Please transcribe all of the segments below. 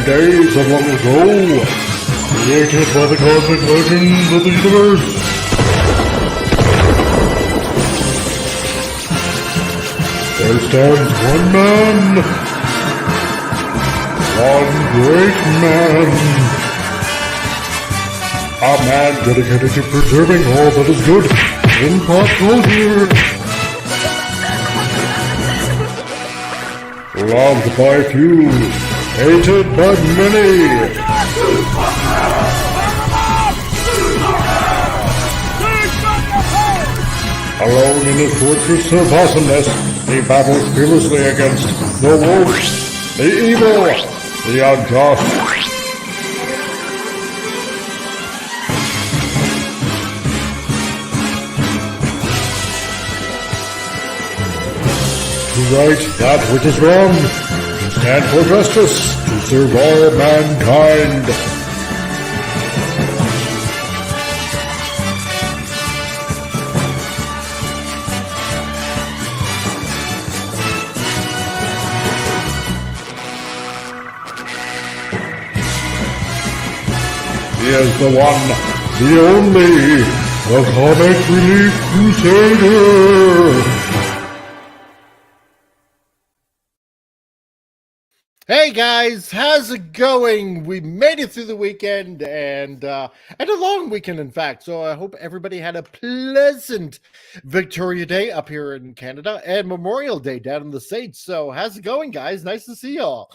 days of long ago, created by the cosmic legends of the universe. There stands one man, one great man, a man dedicated to preserving all that is good in pop culture. Loved by few, hated by many. Alone in his fortress of awesomeness, he battles fearlessly against the wolves, the evil, the unjust. To right that which is wrong, to stand for justice, to serve all mankind. He is the one, the only, the comic Relief Crusader. Hey guys, how's it going? We made it through the weekend and a long weekend, in fact. So I hope everybody had a pleasant Victoria Day up here in Canada and Memorial Day down in the States. So how's it going, guys? Nice to see y'all.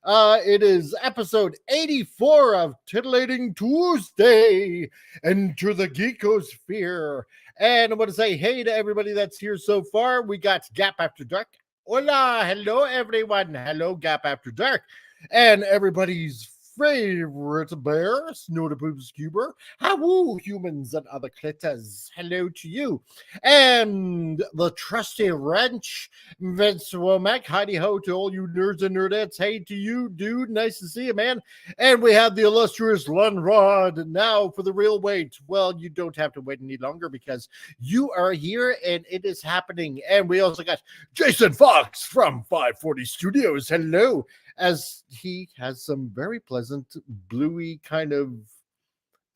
It is episode 84 of Titillating Tuesday. Enter the Geekosphere. And I want to say hey to everybody that's here so far. We got Gap After Dark. Hola, hello everyone. Hello, Gap After Dark. And everybody's favorite bear, Snow the Poops Cuber. How humans and other critters. Hello to you. And the trusty wrench, Vince Womack. Heidi ho to all you nerds and nerdettes. Hey to you, dude. Nice to see you, man. And we have the illustrious Lunrod now for the real wait. Well, you don't have to wait any longer because you are here and it is happening. And we also got Jason Fox from 540 Studios. Hello. As he has some very pleasant bluey kind of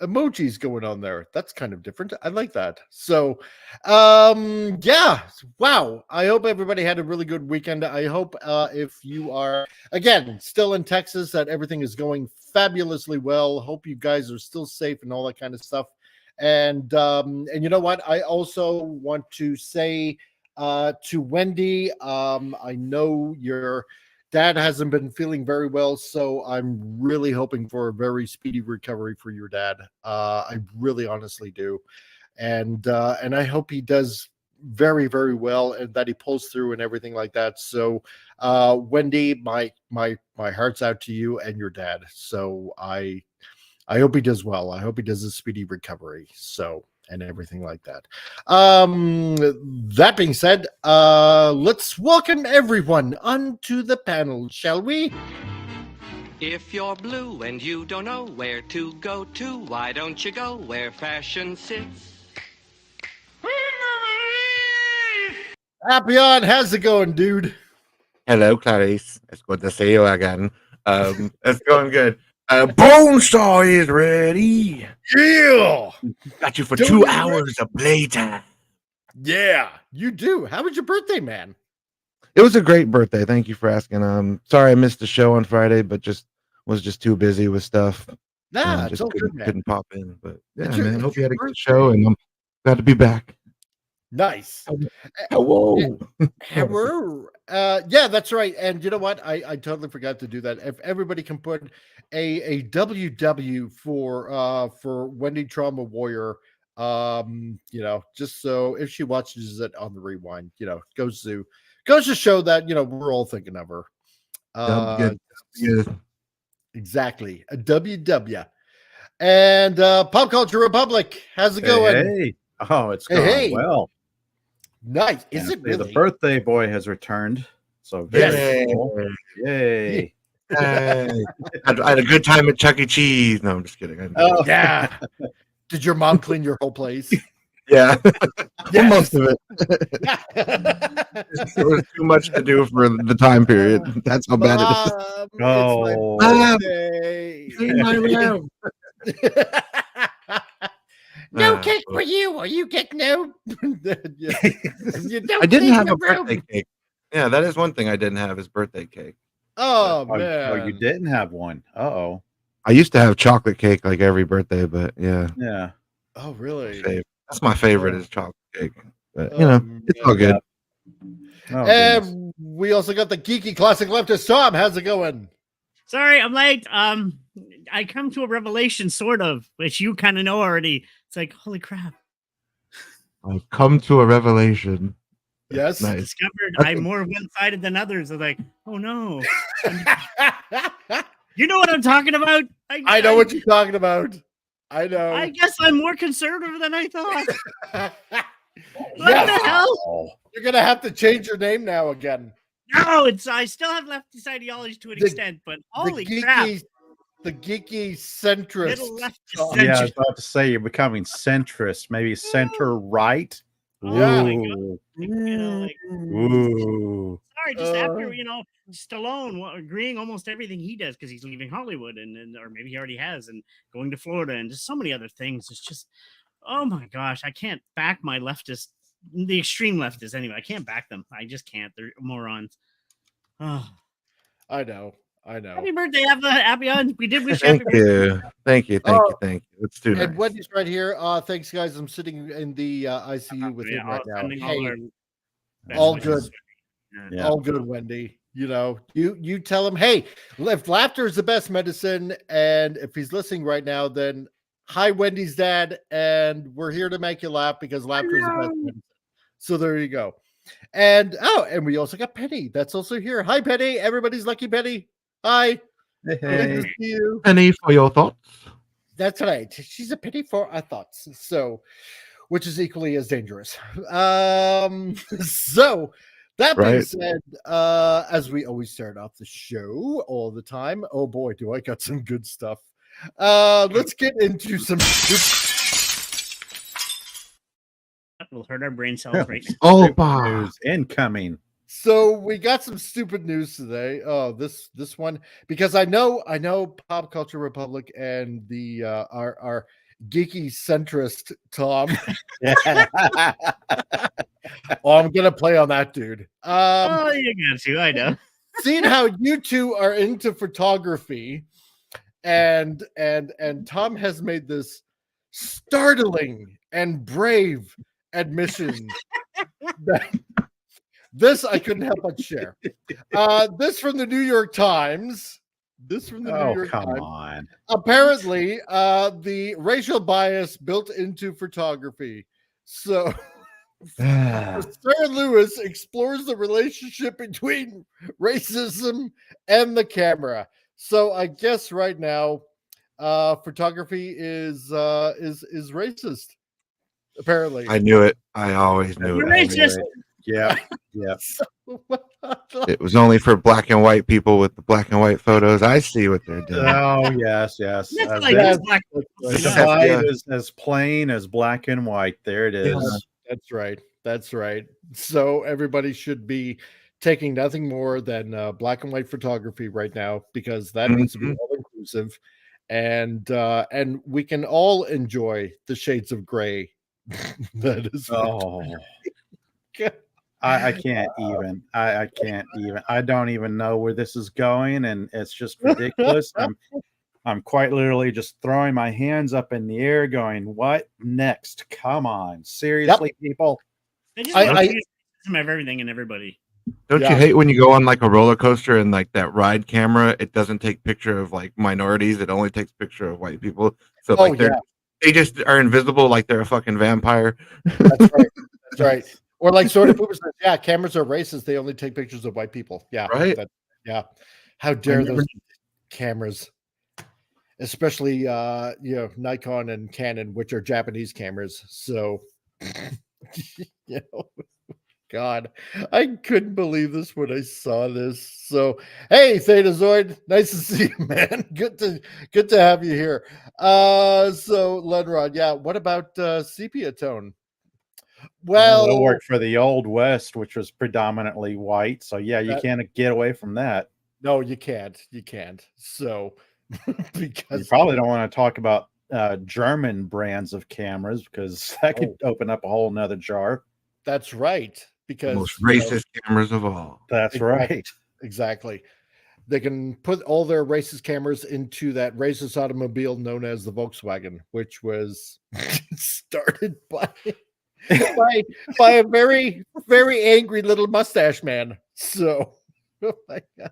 emojis going on there. That's kind of different. I like that. So, yeah, wow. I hope everybody had a really good weekend. I hope if you are, again, still in Texas, that everything is going fabulously well. Hope you guys are still safe and all that kind of stuff. And you know what? I also want to say to Wendy, I know you're Dad hasn't been feeling very well, so I'm really hoping for a very speedy recovery for your dad. I really honestly do. And I hope he does very, very well and that he pulls through and everything like that. So Wendy, my heart's out to you and your dad. So I hope he does well. I hope he does a speedy recovery. So and everything like that. That being said, let's welcome everyone onto the panel, shall we? If you're blue and you don't know where to go to, why don't you go where fashion sits? Happy on, how's it going, dude? Hello, Clarice. It's good to see you again. It's going good. Bone Saw is ready. Yeah. Got you for 2 hours of playtime. Yeah, you do. How was your birthday, man? It was a great birthday. Thank you for asking. Sorry I missed the show on Friday, but was just too busy with stuff. Nah, just it's all good, man. couldn't pop in. But yeah, man. Hope you had a good show, and I'm glad to be back. Nice. Hello. Hello. Yeah, that's right. And you know what? I totally forgot to do that. If everybody can put a WW for Wendy Trauma Warrior, you know, just so if she watches it on the rewind, you know, goes to show that, you know, we're all thinking of her. Exactly. A WW. And Pop Culture Republic, how's it going? Hey. Oh, it's going well. Nice. Is it really? The birthday boy has returned. So very cool. Yay. I had a good time at Chuck E. Cheese. No, I'm just kidding. Oh, yeah. Did your mom clean your whole place? Yeah, Yes. most of it. There was too much to do for the time period. That's how bad it is. Oh. It's my birthday. Clean my room. No Ah, cake for you, or you get no. You don't I didn't clean have your a birthday room. cake. Yeah, that is one thing I didn't have is birthday cake. Oh Oh, man! you didn't have one. Uh-oh. I used to have chocolate cake like every birthday, but yeah, Yeah. Oh really? that's my favorite is chocolate cake. But you Oh, know, it's all good. Oh, goodness. And we also got the geeky classic leftist Tom. How's it going? Sorry, I'm late. I come to a revelation, sort of, which you kind of know already. It's like, holy crap! I've come to a revelation. Yes. I Nice. discovered I'm more one-sided than others. I'm like, oh no. You know what I'm talking about? I know what you're talking about. I know. I guess I'm more conservative than I thought. What Yes. the hell? You're gonna have to change your name now again. No, I still have leftist ideology to an extent, but holy crap. The geeky centrist. Middle leftist Oh, Yeah, I was centrist. about to say you're becoming centrist, maybe center right. Yeah. Ooh. You know, like, Ooh. sorry, just after Stallone agreeing almost everything he does because he's leaving Hollywood and or maybe he already has and going to Florida and just so many other things. It's just, oh my gosh, I can't back my leftist, the extreme leftists anyway. I can't back them. I just can't. They're morons. Oh. I know. Happy birthday, Abby. We did wish you Thank happy birthday. you. Thank you. It's too nice. And Wendy's right here. Thanks, guys. I'm sitting in the ICU with him right now. Sending Hey, best all wishes. good. Yeah. All good, Wendy. You know, you tell him, hey, if laughter is the best medicine, and if he's listening right now, then hi, Wendy's dad, and we're here to make you laugh because laughter is the best medicine. So there you go. And we also got Penny. That's also here. Hi, Penny. Everybody's lucky Penny. Hi. Hey, Good to hey. see you. Penny for your thoughts. That's right. She's a penny for our thoughts. So, which is equally as dangerous. So that being Right. said, as we always start off the show all the time. Oh boy, do I got some good stuff. Let's get into some Will hurt our brain cells right now. Oh, News incoming. So we got some stupid news today. Oh, this one, because I know Pop Culture Republic and the our geeky centrist Tom. Oh, I'm gonna play on that dude. Oh, you got to. I know. Seeing how you two are into photography, and Tom has made this startling and brave admission that this I couldn't help but share. This from the New York Times. Come on. Apparently, the racial bias built into photography. So, Sarah Lewis explores the relationship between racism and the camera. So, I guess right now, photography is racist. Apparently, I knew it. I always knew You're it. racist. Yeah. Yeah. It was only for black and white people with the black and white photos. I see what they're doing. Oh, yes. That's As like yeah. it's black. the Yeah. slide is as plain as black and white. There it is. That's right. That's right. So everybody should be taking nothing more than black and white photography right now, because that needs to be all inclusive, and we can all enjoy the shades of gray. That is. Oh. I can't even. I can't even. I don't even know where this is going, and it's just ridiculous. I'm quite literally just throwing my hands up in the air, going, "What next? Come on, seriously, people." They just I- want to use racism of everything and everybody. Don't Yeah. you hate when you go on like a roller coaster and like that ride camera, it doesn't take picture of like minorities, it only takes picture of white people. So Oh, like they just are invisible like they're a fucking vampire. That's right. That's right. Or like sort of Pooper says, yeah, cameras are racist. They only take pictures of white people. Yeah. Right. Yeah. How dare those cameras, especially Nikon and Canon, which are Japanese cameras. So God, I couldnn believe this when I saw this. So hey, Thetazoid, nice to see you, man. Good to have you here. So Lenrod, yeah, what about sepia tone? Well, it worked for the old West, which was predominantly white. So yeah, you That- can't get away from that. no, you can't. You can't. So You because probably don't want to talk about German brands of cameras because that could open up a whole nother jar. that's right. The Because most you know, racist cameras of all. That's Exactly. right. exactly. They can put all their racist cameras into that racist automobile known as the Volkswagen, which was started by a very, very angry little mustache man. So, oh my God.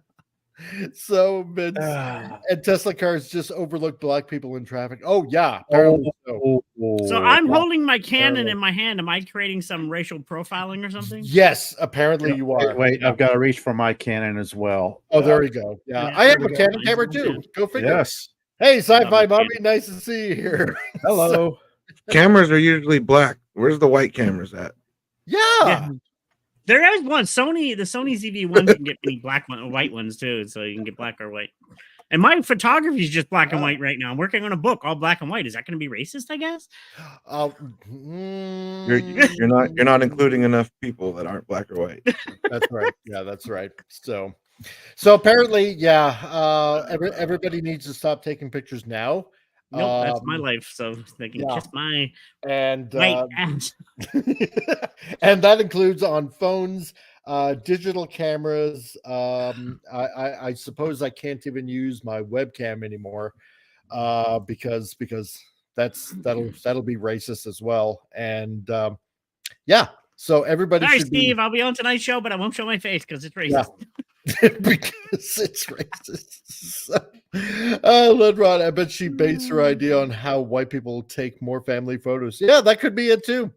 So Vince and Tesla cars just overlook black people in traffic. Oh yeah, apparently so. So I'm holding my Canon in my hand. Am I creating some racial profiling or something? Yes, apparently you are. Wait, I've got to reach for my Canon as well. Oh, there we go. Yeah, Yeah, I there have we a go. Canon Mine's camera on too. too. Go figure. Yes. Hey, sci-fi my mommy, Canon. nice to see you here. Hello. Cameras are usually black. Where's the white cameras at? Yeah. Yeah. There is one Sony. The Sony ZV-1 you can get many white ones too, so you can get black or white. And my photography is just black and white right now. I'm working on a book, all black and white. Is that going to be racist? I guess. You're not including enough people that aren't black or white. That's right. Yeah, that's right. So apparently, yeah, everybody needs to stop taking pictures now. Nope, that's my life. So they can yeah. kiss my And white ass. and that includes on phones, digital cameras. I suppose I can't even use my webcam anymore because that'll be racist as well. And yeah, so everybody Sorry, should Steve. I'll be on tonight's show, but I won't show my face because it's racist. because it's racist. So, Ludrod, I bet she based her idea on how white people take more family photos. Yeah, that could be it too.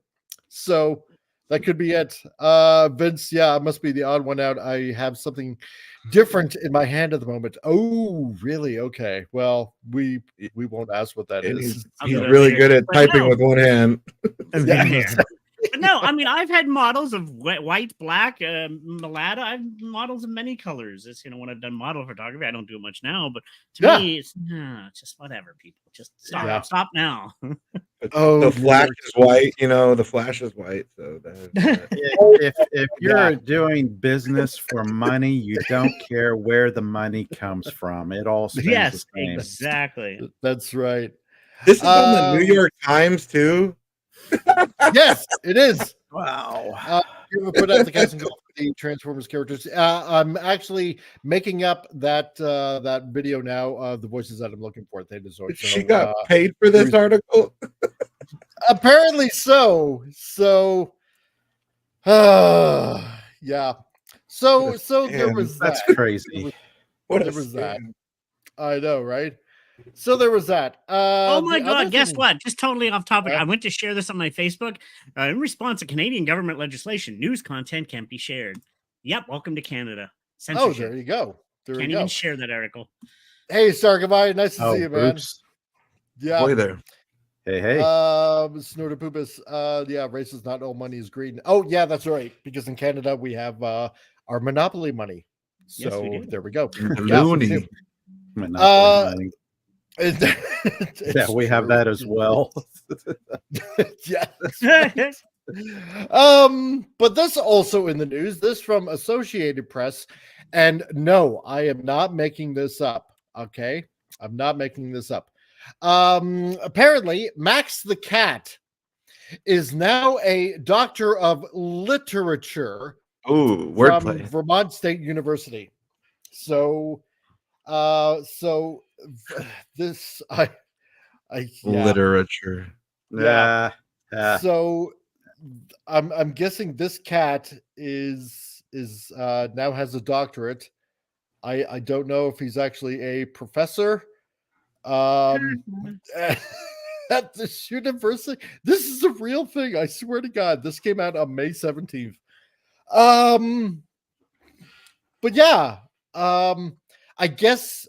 So that could be it. Vince, yeah, I must be the odd one out. I have something different in my hand at the moment. Oh, really? Okay. Well, we won't ask what that is. He's really good at typing with one hand. Yeah. But no, I mean, I've had models of white, black, mulatto. I've models of many colors. It's, when I've done model photography, I don't do it much now, but to me, it's just whatever, people. Just stop. Yeah. Stop now. The flash is white, the flash is white. So if you're doing business for money, you don't care where the money comes from. It all stays Yes, the same. exactly. That's right. this is on the New York Times too. Yes, it is. Wow. You ever put out the cast and call for the Transformers characters? I'm actually making up that video now. The voices that I'm looking for at Thetazoid. She got paid for this article. Apparently so. So, yeah. So there was That's that. crazy. There was that. I know, right? So there was that. Oh my the other God! Guess thing- what? Just totally off topic. Yeah. I went to share this on my Facebook. In response to Canadian government legislation, news content can't be shared. Yep. Welcome to Canada. Oh, Censorship. there you go. There Can't you even go. share that article. Hey, Starkavai, nice to see you, man. Oops. Yeah. Boy there. Hey. Snorter Poopus. Yeah, race is not all money is greed. Oh, yeah, that's right. Because in Canada we have our monopoly money. So Yes, we do. there we go. Loony. Monopoly Yeah, yeah, we have that as well. yeah. But this also in the news. This from Associated Press, and no, I am not making this up. Okay, I'm not making this up. Apparently, Max the cat is now a doctor of literature. Ooh, from wordplay. Vermont State University. So, this yeah. Literature. Yeah. So I'm guessing this cat is now has a doctorate. I don't know if he's actually a professor at the university. This is a real thing. I swear to God, this came out on May 17th. But yeah, I guess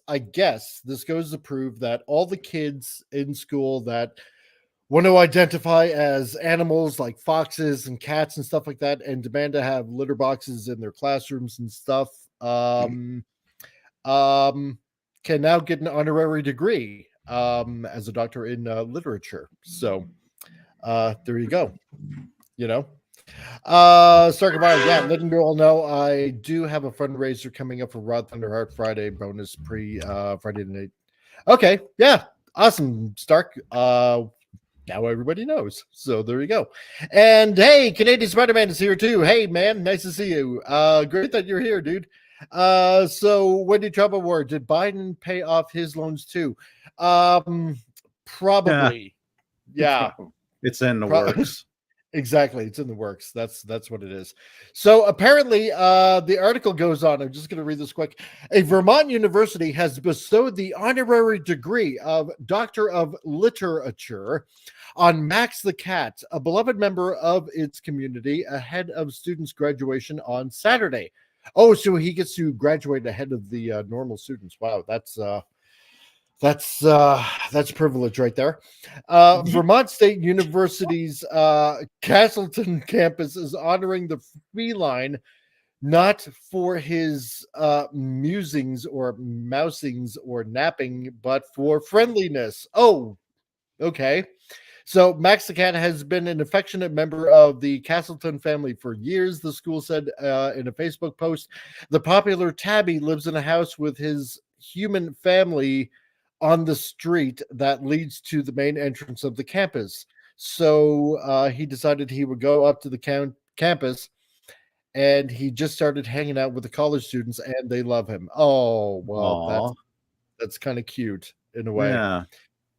this goes to prove that all the kids in school that want to identify as animals like foxes and cats and stuff like that and demand to have litter boxes in their classrooms and stuff can now get an honorary degree as a doctor in literature. So there you go. you know. Stark Byron, yeah, letting you all know I do have a fundraiser coming up for Rod Thunderheart Friday bonus pre Friday night. Okay, yeah, awesome, Stark. Now everybody knows. So there you go. And hey, Canadian Spider-Man is here too. Hey man, nice to see you. Great that you're here, dude. So Wendy Trump Award, did Biden pay off his loans too? Probably. Yeah. It's in the works. Exactly, it's in the works. That's what it is. So apparently, the article goes on. I'm just going to read this quick. A Vermont university has bestowed the honorary degree of Doctor of Literature on Max the cat, a beloved member of its community, ahead of students' graduation on Saturday. Oh, so he gets to graduate ahead of the normal students. Wow, that's privilege right there. Vermont State University's Castleton campus is honoring the feline not for his musings or mousings or napping, but for friendliness. Oh, okay. So Max the cat has been an affectionate member of the Castleton family for years, the school said in a Facebook post. The popular tabby lives in a house with his human family on the street that leads to the main entrance of the campus. So he decided he would go up to the campus, and he just started hanging out with the college students, and they love him. Oh, well, that's kind of cute in a way.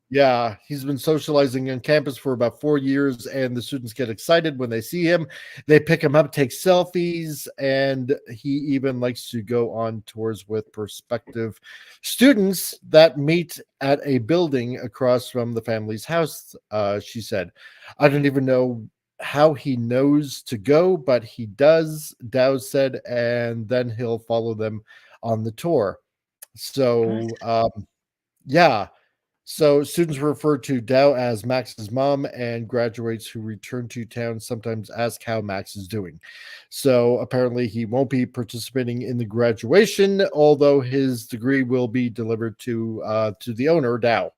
Yeah, he's been socializing on campus for about 4 years, and the students get excited when they see him. They pick him up, take selfies, and he even likes to go on tours with prospective students that meet at a building across from the family's house, she said. I don't even know how he knows to go, but he does, Dow said, and then he'll follow them on the tour. So, yeah. So students refer to Dow as Max's mom, and graduates who return to town sometimes ask how Max is doing. So apparently he won't be participating in the graduation, although his degree will be delivered to the owner, Dow.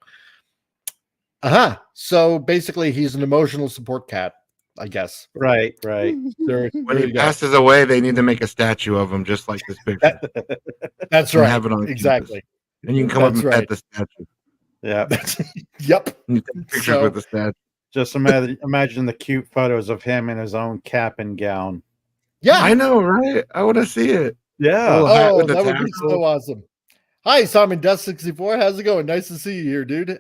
So basically he's an emotional support cat, I guess. Right. When he passes away, they need to make a statue of him just like this picture. That's right. Have it on exactly. campus. And you can come up and pet the statue. Yeah. Yep. You take pictures with the statue. Just imagine the cute photos of him in his own cap and gown. Yeah, I know, right? I want to see it. Yeah. Oh, that would be so awesome. Hi, Simon Dust64. How's it going? Nice to see you here, dude.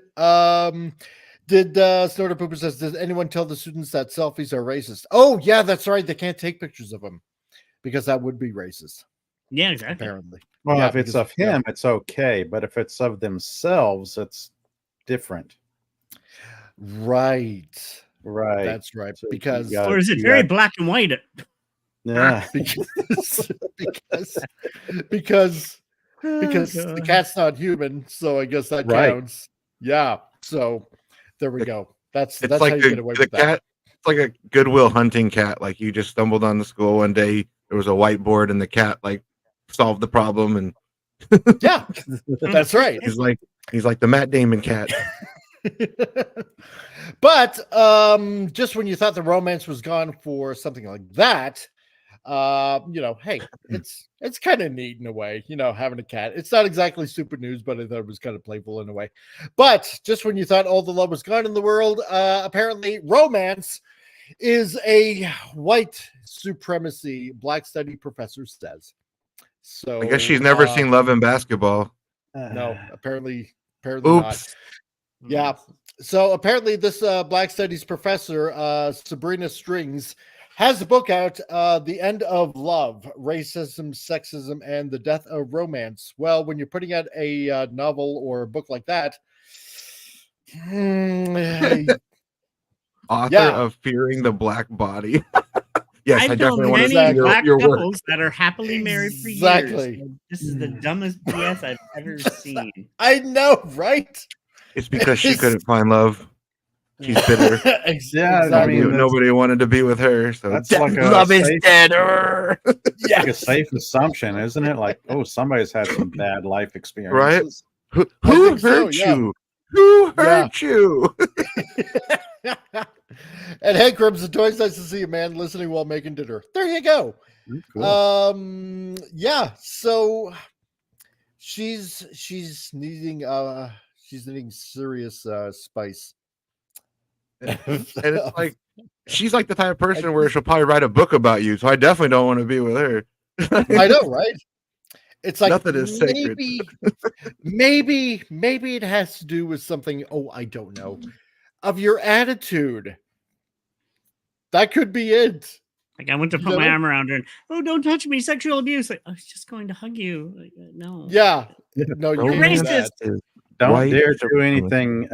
Did Snorter Pooper says, did anyone tell the students that selfies are racist? Oh, yeah, that's right. They can't take pictures of him because that would be racist. Yeah, exactly. Apparently. Well, Yeah, if it's of him, it's okay. But if it's of themselves, it's different. Right. That's right. So Because or is it very black and white? Yeah. because the cat's not human, so I guess that counts. Yeah. So there we go. That's It's how like you get away with that. cat. It's like a Goodwill Hunting cat. Like you just stumbled on the school one day. There was a whiteboard, and the cat like solved the problem. And yeah, that's right. He's like the Matt Damon cat. But just when you thought the romance was gone for something like that, hey, it's kind of neat in a way, having a cat. It's not exactly stupid news, but I thought it was kind of playful in a way. But just when you thought all the love was gone in the world, apparently romance is a white supremacy, black study professor says. So I guess she's never seen Love and Basketball. No, apparently Oops. not. Yeah. So apparently this black studies professor, Sabrina Strings, has a book out, The End of Love, Racism, Sexism, and the Death of Romance. Well, when you're putting out a novel or a book like that, author of Fearing the Black Body. Yes, I definitely want to see black your work. couples that are happily married for years. And this is the dumbest BS I've ever seen. I know, right? It's because she couldn't find love. She's bitter. Yeah, I mean, nobody wanted to be with her. So that's like love is dead. Like a safe assumption, isn't it? Like, oh, somebody's had some bad life experiences, right? Who hurt you? Who hurt you? And hey, Crimson Toys, nice to see you, man. Listening while making dinner. There you go. Cool. Yeah. So she's needing serious spice. And it's like she's like the type of person where she'll probably write a book about you. So I definitely don't want to be with her. I know, right? It's like nothing is sacred. Maybe it has to do with something. Oh, I don't know. Of your attitude. That could be it. Like I went to put my arm around her and, oh, don't touch me, sexual abuse. Like, I was just going to hug you. Like, no. Yeah. No, you're racist. Don't dare do anything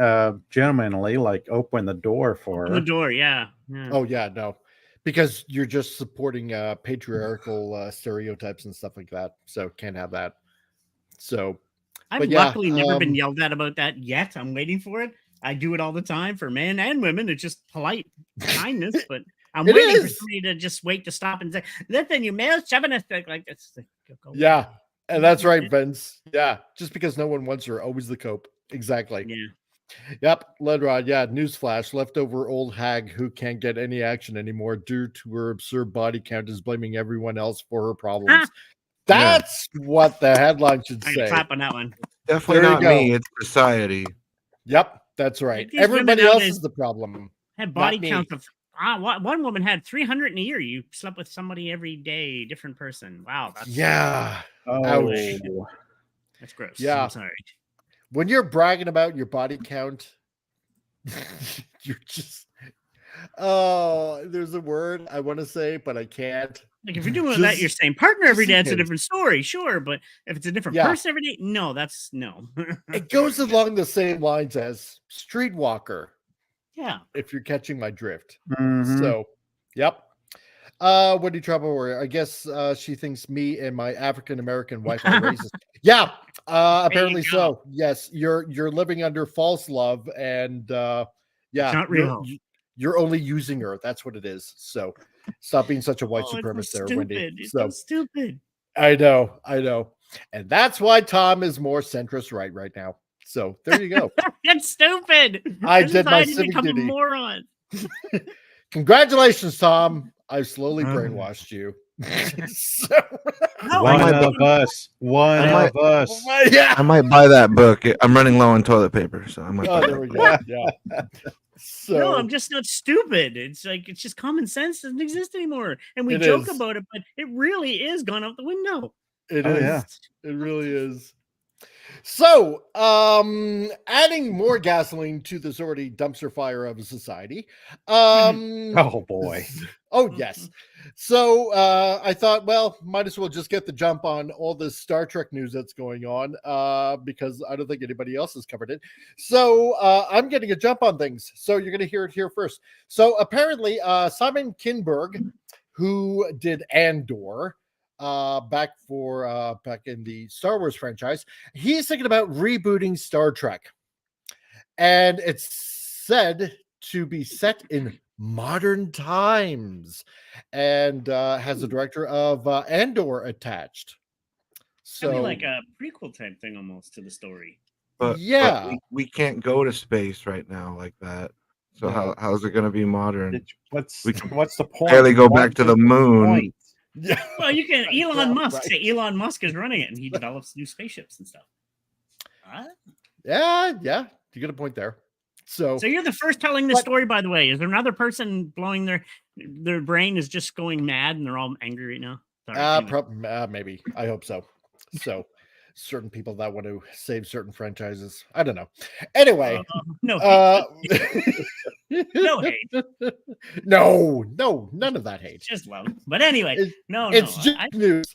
gentlemanly, like open the door for her. The door, yeah. Oh, yeah, no. Because you're just supporting patriarchal stereotypes and stuff like that. So can't have that. So I've luckily never been yelled at about that yet. I'm waiting for it. I do it all the time for men and women. It's just polite kindness, but I'm waiting for somebody to just wait to stop and say, listen, you male chauvinist, like this. Yeah. And that's right, Vince. Yeah. Just because no one wants her, always the cope. Exactly. Yeah. Yep. Ledrod. Yeah. Newsflash. Leftover old hag who can't get any action anymore due to her absurd body count is blaming everyone else for her problems. That's what the headline should say. Clap on that one. Definitely not me. It's society. Yep. That's right. These Everybody else is the problem. Had body counts of one woman had 300 in a year. You slept with somebody every day, different person. Wow. That's, Ouch. That's gross. Yeah. I'm sorry. When you're bragging about your body count, you're just there's a word I want to say, but I can't. Like if you're doing that your same partner every day, it's a different story, sure. But if it's a different person every day, no, that's no. It goes along the same lines as streetwalker. Yeah. If you're catching my drift. Mm-hmm. So, yep. What do you trouble warrior? I guess she thinks me and my African American wife are racist. Yeah. Apparently so. Yes, you're living under false love, and yeah, it's not real. You're only using her. That's what it is. So stop being such a white supremacist there, Wendy. It's so stupid. I know. And that's why Tom is more centrist right now. So there you go. That's stupid. I did my civic duty. A moron. Congratulations, Tom. I've slowly brainwashed you. One of us. Yeah. I might buy that book. I'm running low on toilet paper, so I might. There we go. Yeah. So, no, I'm just not stupid. It's like it's just common sense doesn't exist anymore, and we joke about it, but it really is gone out the window. It is. Yeah. It really is. So, adding more gasoline to this already dumpster fire of a society. Oh boy. Oh yes. So I thought, well, might as well just get the jump on all this Star Trek news that's going on, because I don't think anybody else has covered it. So I'm getting a jump on things. So you're going to hear it here first. So apparently, Simon Kinberg, who did Andor, back in the Star Wars franchise, he's thinking about rebooting Star Trek, and it's said to be set in modern times, and has a director of Andor attached. So like a prequel type thing almost to the story. But we can't go to space right now like that. So how's it going to be modern? What's the point? Barely go back to the moon. Yeah. Well, you can Elon Musk say Elon Musk is running it, and he develops new spaceships and stuff. Yeah, you get a point there. So you're the first telling this story, by the way. Is there another person blowing their brain is just going mad and they're all angry right now? Sorry, maybe. I hope so. So certain people that want to save certain franchises. I don't know. Anyway, no hate. No hate. No, none of that hate. It's just love. But anyway, it's just news.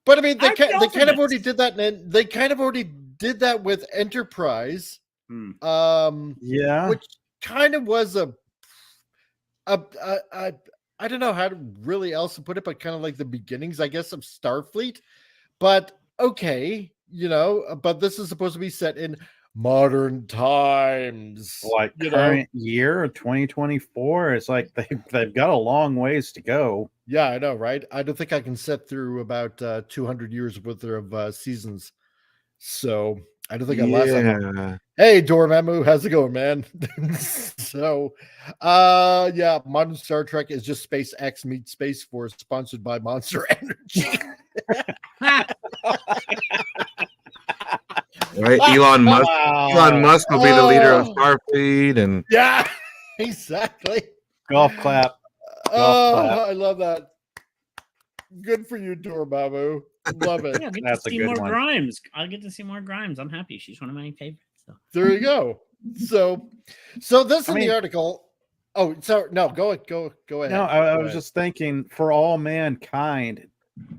But I mean, they kind of already did that, and they kind of already did that with Enterprise. Which kind of was a I don't know how to really else to put it, but kind of like the beginnings, I guess, of Starfleet. But okay, but this is supposed to be set in modern times, like current year 2024. It's like they've got a long ways to go. Yeah, I know, right? I don't think I can sit through about 200 years worth of seasons. So I don't think I last time. Yeah. Hey, Dormammu, how's it going, man? So, yeah, modern Star Trek is just SpaceX meets Space Force, sponsored by Monster Energy. Right, Elon Musk. Elon Musk will be the leader of Oh. Starfleet, and Yeah, exactly. Golf clap. Oh, clap. I love that. Good for you, Dormammu. Love it. Yeah, I'll get That's to a see good more one. Grimes. I'll get to see more Grimes. I'm happy. She's one of my favorites. So. There you go. So this in mean- the article. Oh, sorry. No, go ahead. No, Go I was ahead. just thinking, For All Mankind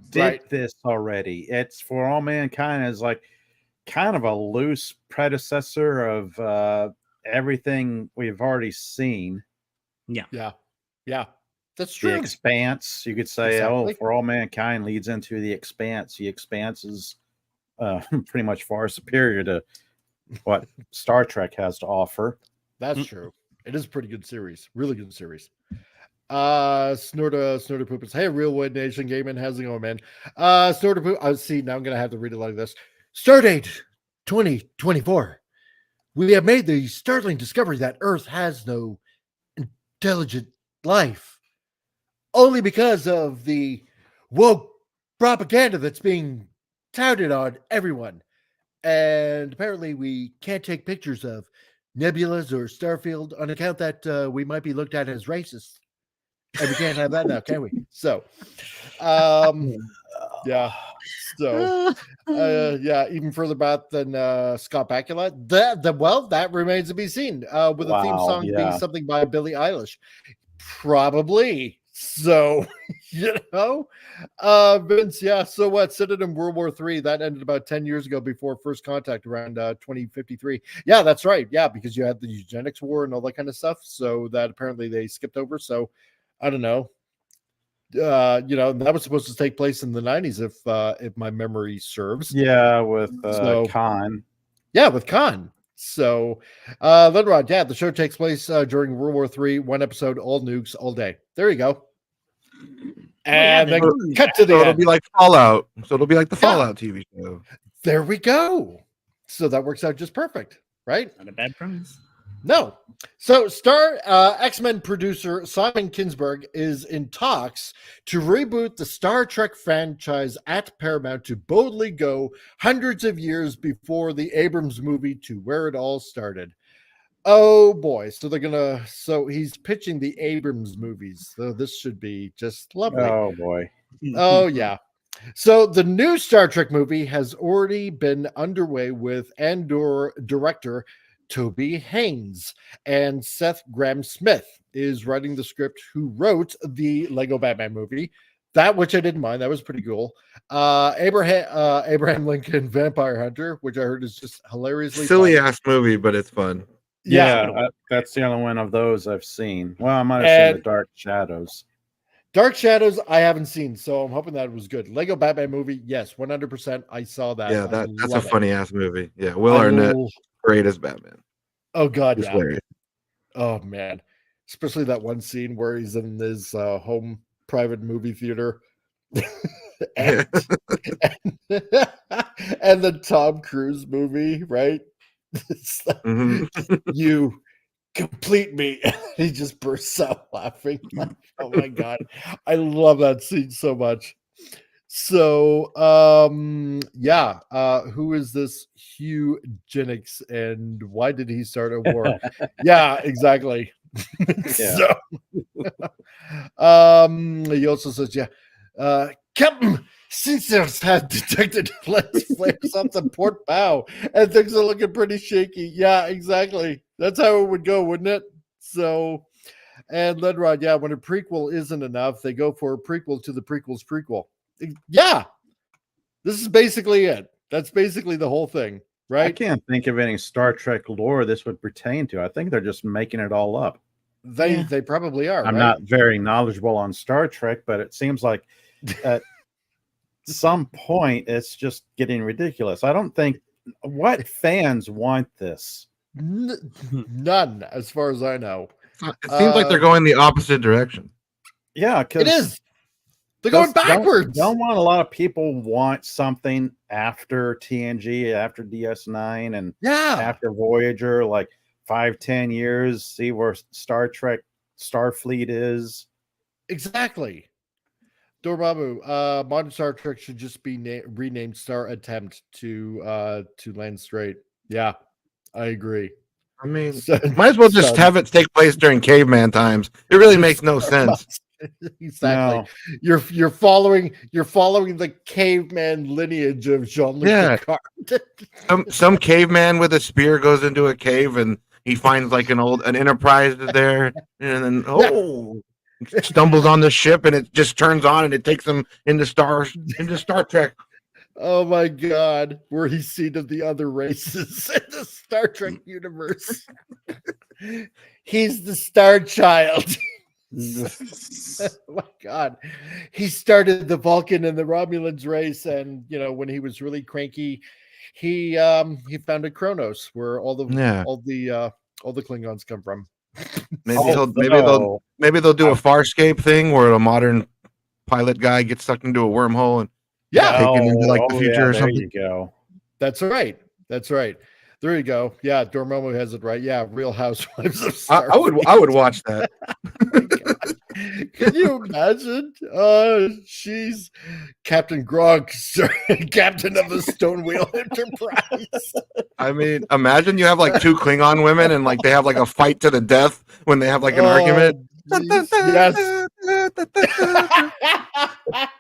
did Right. this already. It's For All Mankind is like kind of a loose predecessor of everything we've already seen. Yeah, that's The true. Expanse, you could say, Exactly. For All Mankind leads into The Expanse. The Expanse is pretty much far superior to what Star Trek has to offer. That's true. It is a pretty good series. Really good series. Snorta Poopers. Hey, Real Wood Nation Gaming. How's it going, man? Snorta Poop. Oh, see, now I'm gonna have to read it like this. Stardate 2024. We have made the startling discovery that Earth has no intelligent life. Only because of the woke propaganda that's being touted on everyone. And apparently we can't take pictures of nebulas or Starfield on account that we might be looked at as racist. And we can't have that now, can we? So, yeah. So, yeah, even further back than Scott Bakula. That remains to be seen. With the theme Wow, song being yeah. something by Billie Eilish. Probably. So, Vince, yeah. So what? Set it in World War III. That ended about 10 years ago before First Contact, around 2053. Yeah, that's right. Yeah, because you had the eugenics war and all that kind of stuff. So that apparently they skipped over. So I don't know. That was supposed to take place in the 90s, if my memory serves. Yeah, with So- Khan. Yeah, with Khan. So, Lenrod, yeah, the show takes place during World War III, one episode, all nukes, all day. There you go. And yeah, then the- cut to the so it'll end. be like Fallout. So it'll be like the Yeah. Fallout TV show. There we go. So that works out just perfect, right? Not a bad premise. No. So X-Men producer Simon Kinberg is in talks to reboot the Star Trek franchise at Paramount to boldly go hundreds of years before the Abrams movie to where it all started. Oh boy. So he's pitching the Abrams movies. So this should be just lovely. Oh boy. Oh, yeah. So the new Star Trek movie has already been underway with Andor director Toby Haynes, and Seth Grahame-Smith is writing the script, who wrote the Lego Batman movie. That, which I didn't mind. That was pretty cool. Abraham Lincoln Vampire Hunter, which I heard is just hilariously Silly fun. ass movie, but it's fun. Yeah. That's the only one of those I've seen. Well, I might have seen The Dark Shadows. Dark Shadows, I haven't seen, so I'm hoping that was good. Lego Batman movie, yes, 100%. I saw that. Yeah, I that's a love it. funny ass movie. Yeah, Will I Arnett, l- great as Batman. Oh God, Just yeah. hilarious. Oh man, especially that one scene where he's in his home private movie theater, and, and the Tom Cruise movie, right? It's like, Mhm. you complete me. He just bursts out laughing. Like, oh my God, I love that scene so much. So, yeah, who is this Hugh Jennings and why did he start a war? Yeah, exactly. So, he also says, yeah, Captain Caesars had detected lens flares up the port bow and things are looking pretty shaky. Yeah, exactly. That's how it would go, wouldn't it? So, and Ledrod, yeah, when a prequel isn't enough, they go for a prequel to the prequel's prequel. Yeah, this is basically it. That's basically the whole thing, I right? can't think of any Star Trek lore this would pertain to. I think they're just making it all up. They probably are. I'm right? not very knowledgeable on Star Trek, but it seems like at some point it's just getting ridiculous. I don't think what fans want this. None, as far as I know. It seems like they're going the opposite direction. Yeah, because It is. They're going backwards. Don't want a lot of people want something after TNG, after DS9, and after Voyager, like 5-10 years, see where Star Trek Starfleet is. Exactly. Dormammu, modern Star Trek should just be renamed Star Attempt to land straight. Yeah, I agree. I mean, might as well just have it take place during caveman times. It really makes no sense. Exactly. No. You're following the caveman lineage of Jean-Luc Picard. some caveman with a spear goes into a cave and he finds like an Enterprise there, and then stumbles on the ship and it just turns on and it takes him into Star Trek. Oh my God, were he seen of the other races in the Star Trek universe? He's the Star Child. Oh my God, he started the Vulcan and the Romulans race, and when he was really cranky, he founded Kronos, where all the Klingons come from. Maybe they'll do a Farscape thing where a modern pilot guy gets sucked into a wormhole and taken into like the future or something. There you go. That's right. There you go. Yeah, Dormammu has it right. Yeah, Real Housewives of Star Trek. I would watch that. Can you imagine? She's Captain Grog, captain of the Stonewheel Enterprise. I mean, imagine you have like two Klingon women and like they have like a fight to the death when they have like an argument. Yes.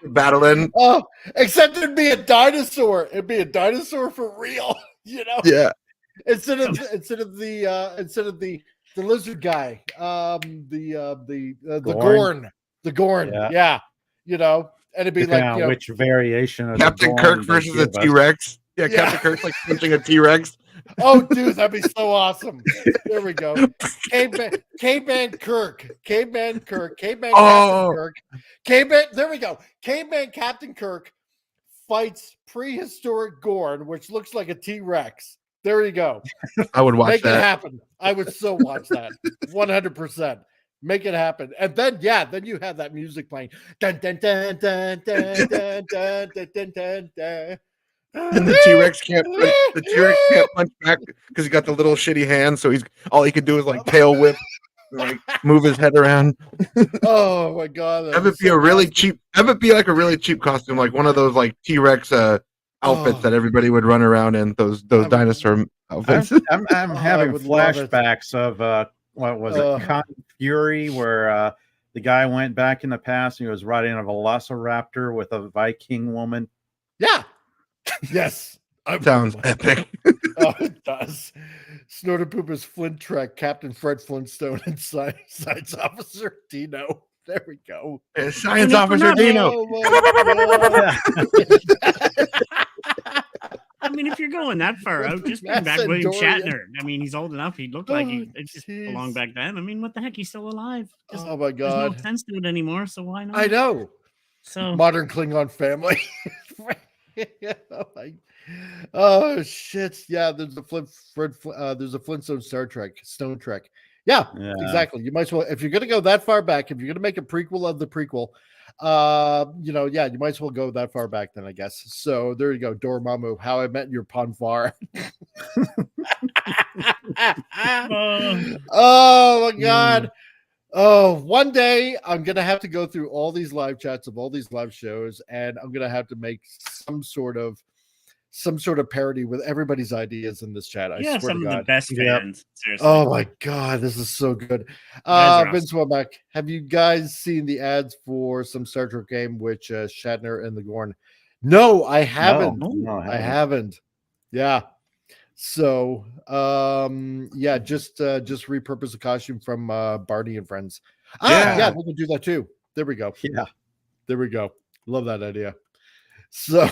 Battling. Oh, except it'd be a dinosaur. It'd be a dinosaur for real. Yeah. Instead of the lizard guy, the Gorn. The Gorn. Yeah. And it'd be like which variation of Captain Kirk versus a T-Rex. Yeah, Captain Kirk like punching a T-Rex. Oh, dude, that'd be so awesome. There we go. Caveman Kirk. Caveman Captain Kirk. There we go. Caveman Captain Kirk fights prehistoric Gorn, which looks like a T-Rex. There you go. I would watch that. Make it happen. I would so watch that. 100%. Make it happen. And then you have that music playing. Dun, dun, dun, dun, dun, dun, dun, dun, dun, dun, dun. And the T-Rex can't punch back because he got the little shitty hand, so all he could do is like tail whip, like move his head around. Oh my God. Have it be like a really cheap costume, like one of those like T-Rex outfits that everybody would run around in, those dinosaur outfits. I'm having flashbacks of what was it, Con Fury, where the guy went back in the past and he was riding a velociraptor with a Viking woman. Yeah. Yes. Sounds epic. Oh, it does. Snorterpooper's Flint Trek, Captain Fred Flintstone, and Science Officer Dino. There we go. Science Officer Dino. I mean, if you're going that far out, just bring back William Shatner. I mean, he's old enough. He looked like he just belonged back then. I mean, what the heck? He's still alive. Oh my God. There's no sense to it anymore. So why not? I know. So modern Klingon family. Oh shit! Yeah, there's a Flintstone Stone Trek. Yeah, exactly. You might as well, if you're gonna go that far back, if you're gonna make a prequel of the prequel, you might as well go that far back then, I guess. So there you go, Dormammu, How I Met Your Ponfar. Oh my God. Oh, one day I'm gonna have to go through all these live chats of all these live shows, and I'm gonna have to make some sort of parody with everybody's ideas in this chat. I swear some to God. of the best fans. Seriously. Oh my God, this is so good. Vince Womack, have you guys seen the ads for some Star Trek game which Shatner and the Gorn? No, I haven't. No, I haven't. Yeah. So just repurpose a costume from Barney and Friends. We can do that too. There we go. Yeah. There we go. Love that idea. So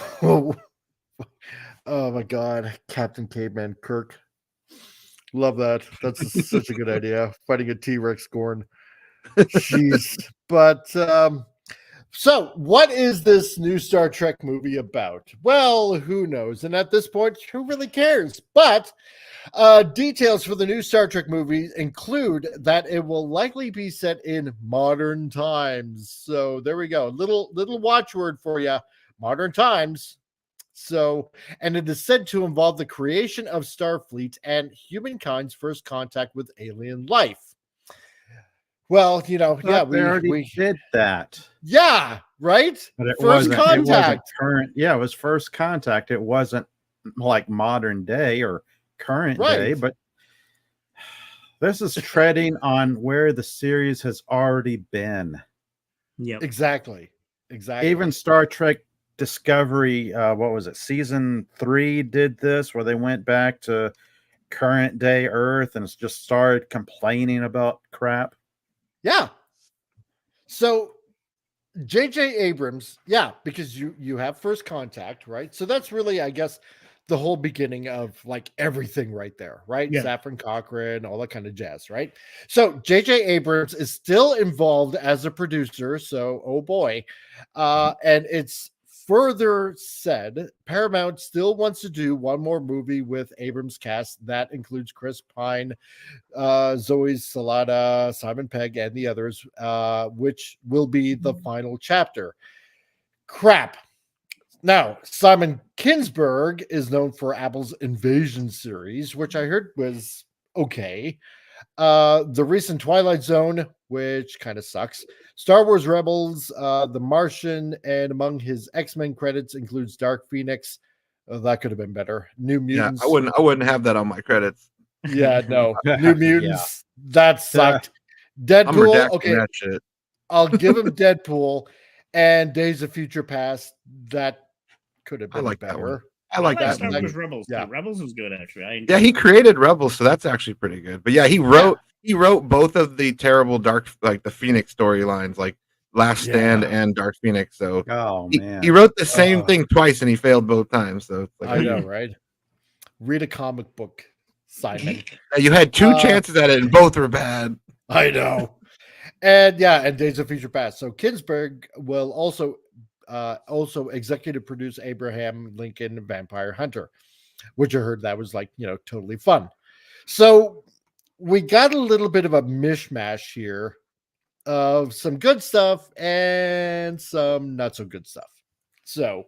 oh my God, Captain Caveman Kirk. Love that. That's such a good idea. Fighting a T-Rex Gorn. Jeez. But So, what is this new Star Trek movie about? Well, who knows? And at this point, who really cares? But details for the new Star Trek movie include that it will likely be set in modern times. So there we go. Little watchword for you: modern times. So, and it is said to involve the creation of Starfleet and humankind's first contact with alien life. Well, you know, yeah, we already did that. Yeah, right. But it first wasn't, contact. It wasn't current. Yeah, it was first contact. It wasn't like modern day or current day, but this is treading on where the series has already been. Yeah, exactly. Even Star Trek Discovery, what was it? Season 3 did this, where they went back to current day Earth and just started complaining about crap. Yeah. So J.J. Abrams, yeah, because you have first contact, right? So that's really, I guess, the whole beginning of like everything right there, right? Yeah. Saffron Cochran, all that kind of jazz, right? So J.J. Abrams is still involved as a producer. So, oh boy. And it's further said Paramount still wants to do one more movie with Abrams cast that includes Chris Pine, Zoe Salata, Simon Pegg, and the others, which will be the final chapter. Crap. Now, Simon Kinberg is known for Apple's Invasion series, which I heard was okay. The recent Twilight Zone, which kind of sucks. Star Wars Rebels, The Martian, and among his X-Men credits includes Dark Phoenix. That could have been better. New Mutants. Yeah, I wouldn't have that on my credits. Yeah, no. New Mutants. That sucked. Deadpool. Okay. That shit. I'll give him Deadpool and Days of Future Past. That could have been like better. that one. I like that. Star movie. Wars Rebels. Yeah. Rebels was good actually. Yeah, he created Rebels, so that's actually pretty good. But yeah, he wrote both of the terrible the Phoenix storylines, like Last Stand and Dark Phoenix. So man, he wrote the same thing twice and he failed both times. So it's like, I know, right? Read a comic book, Simon. You had two chances at it and both were bad. I know. And Days of Future Past. So Kinberg will also executive produce Abraham Lincoln Vampire Hunter, which I heard that was totally fun. So we got a little bit of a mishmash here of some good stuff and some not so good stuff. So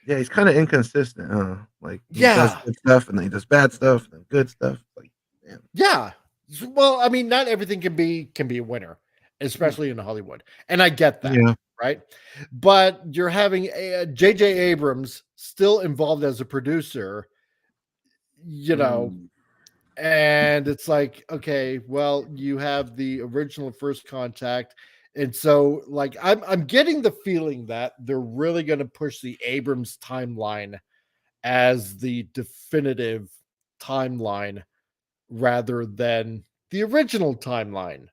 yeah, he's kind of inconsistent, huh? Like he does good stuff and then he does bad stuff and good stuff. Like, damn. Yeah. Well, I mean, not everything can be a winner, especially in Hollywood, and I get that. Yeah. Right. But you're having J.J. Abrams still involved as a producer, and it's like, okay, well, you have the original First Contact. And so I'm getting the feeling that they're really going to push the Abrams timeline as the definitive timeline rather than the original timeline.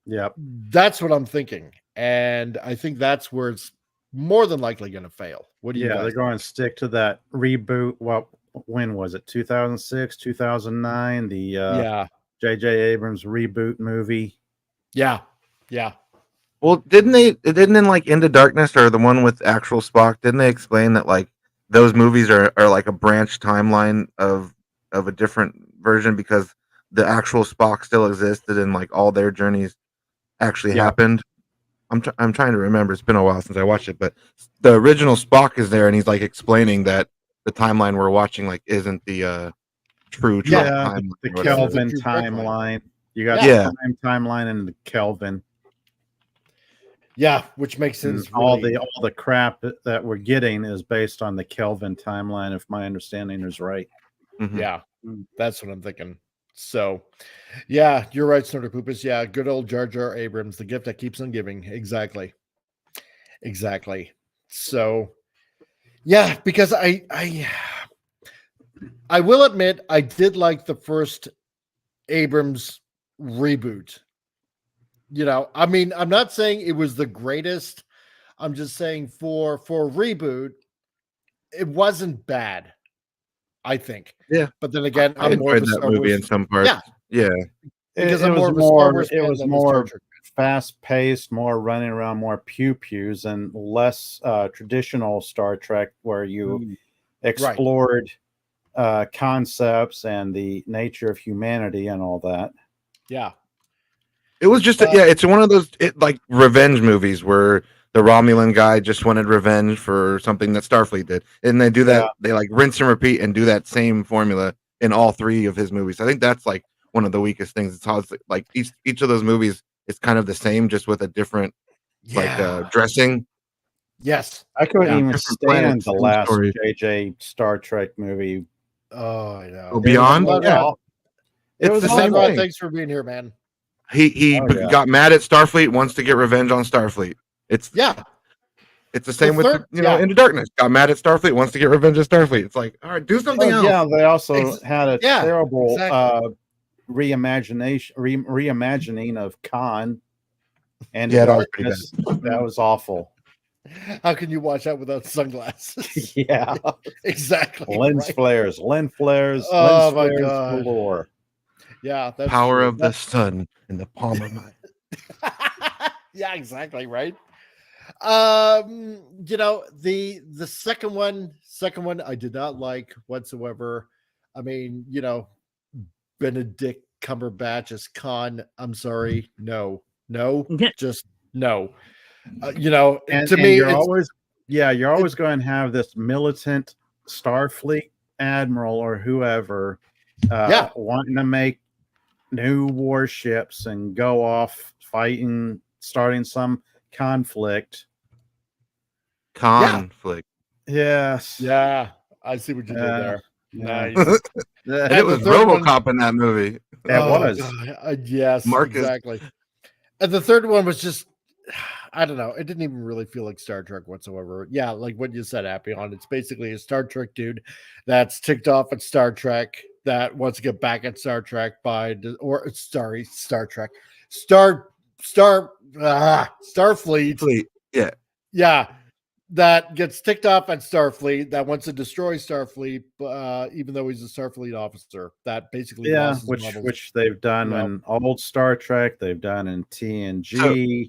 Yep. That's what I'm thinking. And I think that's where it's more than likely going to fail. What do you guys they're going to stick to that reboot. Well, when was it? 2006, 2009, the J.J. Abrams reboot movie. Yeah. Well, didn't Into Darkness or the one with actual Spock, didn't they explain that like those movies are like a branch timeline of a different version because the actual Spock still existed and like all their journeys actually happened? I'm trying to remember. It's been a while since I watched it, but the original Spock is there and he's like explaining that the timeline we're watching like isn't the true timeline. The Kelvin timeline. You got the timeline and the Kelvin. Yeah, which makes sense. All the crap that we're getting is based on the Kelvin timeline, if my understanding is right. Mm-hmm. Yeah, that's what I'm thinking. So, yeah, you're right, Snorter Poopus. Yeah, good old Jar Jar Abrams, the gift that keeps on giving. Exactly. So, yeah, because I will admit I did like the first Abrams reboot. I mean, I'm not saying it was the greatest. I'm just saying for reboot, it wasn't bad, I think. Yeah. But then again, I enjoyed that movie in some parts. Yeah. Because it was more fast paced, more running around, more pew pews, and less traditional Star Trek where you explored concepts and the nature of humanity and all that. Yeah. It was just it's one of those like revenge movies where the Romulan guy just wanted revenge for something that Starfleet did, and they do that. They like rinse and repeat and do that same formula in all three of his movies. I think that's like one of the weakest things. It's how it's like each of those movies is kind of the same, just with a different like dressing. Yes, I couldn't even Different stand planets, the same last story. JJ Star Trek movie. Oh, I know. Oh, Beyond? Yeah. It's the same Rod, thing. thanks for being here, man. He got mad at Starfleet, wants to get revenge on Starfleet. It's the same with Into Darkness. Got mad at Starfleet, wants to get revenge on Starfleet. It's like, all right, do something else. Yeah, they also had a terrible reimagining of Khan. And Darkness. That was awful. How can you watch that without sunglasses? Yeah, exactly. Lens flares. Oh lens my flares God. galore. Yeah, that's power true. of the sun in the palm of my. Yeah, exactly right. The second one I did not like whatsoever. I mean, Benedict Cumberbatch as Khan. I'm sorry, no, just no. To me, you're always going to have this militant Starfleet admiral or whoever wanting to make new warships and go off fighting, starting some conflict. Yes. Yeah, I see what you did there. Nice. And it was RoboCop in that movie. It was. Yes, Marcus. exactly. And the third one was just, I don't know. It didn't even really feel like Star Trek whatsoever. Yeah, like what you said, Appion. It's basically a Star Trek dude that's ticked off at Star Trek that wants to get back at Star Trek Star Trek. Starfleet. Yeah. That gets ticked off at Starfleet that wants to destroy Starfleet, even though he's a Starfleet officer. That basically which they've done in old Star Trek, they've done in TNG.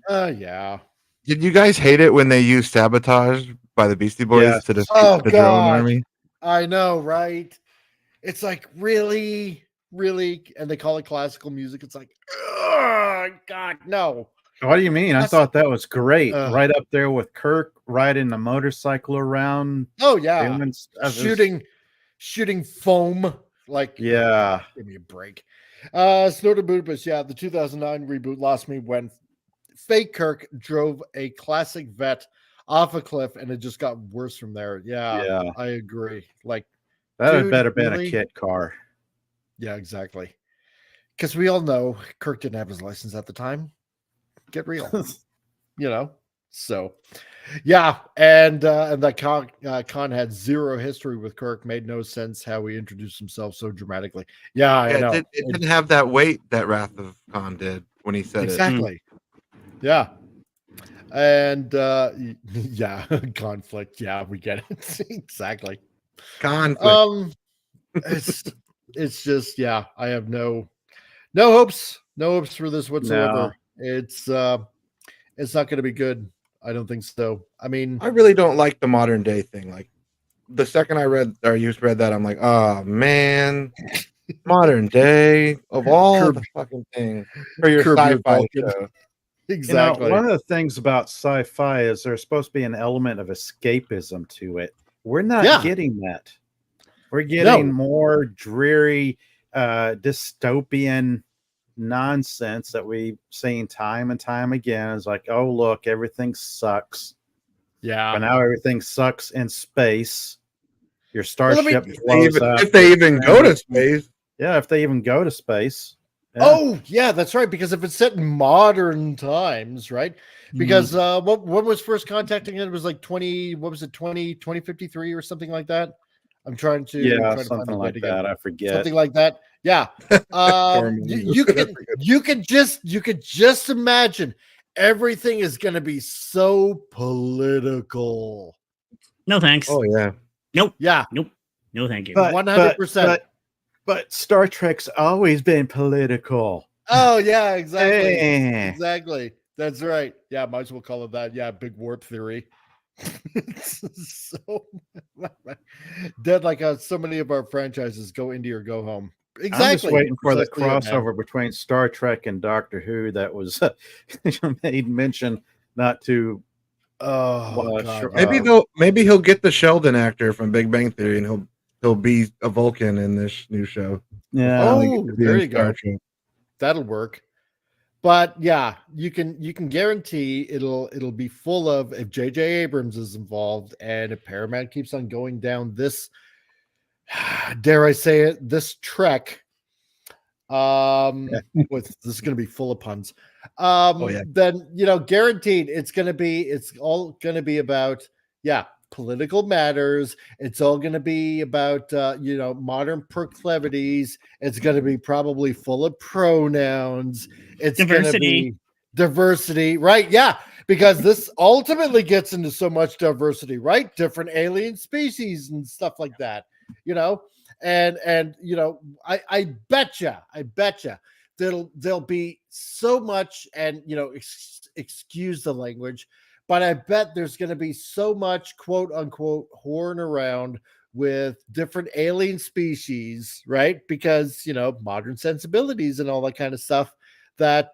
Did you guys hate it when they used sabotage by the Beastie Boys to defeat the drone army? I know, right? It's like really, and they call it classical music. It's like, oh God, no. What do you mean? I thought that was great. Right up there with Kirk riding the motorcycle around. Oh yeah, shooting foam. Like, give me a break. Snow to Budapest. Yeah, the 2009 reboot lost me when fake Kirk drove a classic vet off a cliff, and it just got worse from there. Yeah, I agree. Like that had better been a kit car. Yeah, exactly. Because we all know Kirk didn't have his license at the time. Get real, So, yeah, and that Khan had zero history with Kirk. Made no sense how he introduced himself so dramatically. Yeah, I know. It didn't have that weight that Wrath of Khan did when he said exactly. Yeah, and conflict. Yeah, we get it exactly. Conflict. It's just I have no hopes for this whatsoever. No. It's not going to be good. I don't think so. I mean, I really don't like the modern day thing. Like the second I read that, I'm like, oh man, modern day of all the fucking things for your sci-fi show. Exactly. One of the things about sci-fi is there's supposed to be an element of escapism to it. We're not getting that. We're getting more dreary, dystopian nonsense that we've seen time and time again. Is like, oh look, everything sucks. Yeah. But now everything sucks in space. Your starship blows up. If they even go to space. Yeah, if they even go to space. Yeah. Oh, yeah, that's right. Because if it's set in modern times, right? Because when was first contacting it? It was like 2053 or something like that. I'm trying to something like that. I forget. Something like that. Yeah. You could just imagine everything is going to be so political. No thanks. Oh yeah. Nope. Yeah. Nope. No thank you. 100%. But Star Trek's always been political. Oh yeah, exactly. Eh. Exactly. That's right. Yeah, might as well call it that. Yeah, big warp theory. So dead like so many of our franchises go indie or go home. I'm just Exactly. waiting for the Precisely it, man. crossover between Star Trek and Doctor Who that was made mention not to. Oh God. Maybe he'll get the Sheldon actor from Big Bang Theory, and he'll be a Vulcan in this new show. Yeah. Oh, there you go. Trek. That'll work. But yeah, you can guarantee it'll be full of, if JJ Abrams is involved and if Paramount keeps on going down this, dare I say it, this trek. This is going to be full of puns. Then guaranteed it's all going to be about political matters. It's all going to be about modern proclivities. It's going to be probably full of pronouns. It's going to be diversity, right? Yeah, because this ultimately gets into so much diversity, right? Different alien species and stuff like that, and I betcha there'll be so much, and excuse the language, but I bet there's going to be so much quote unquote whoring around with different alien species, right? Because modern sensibilities and all that kind of stuff, that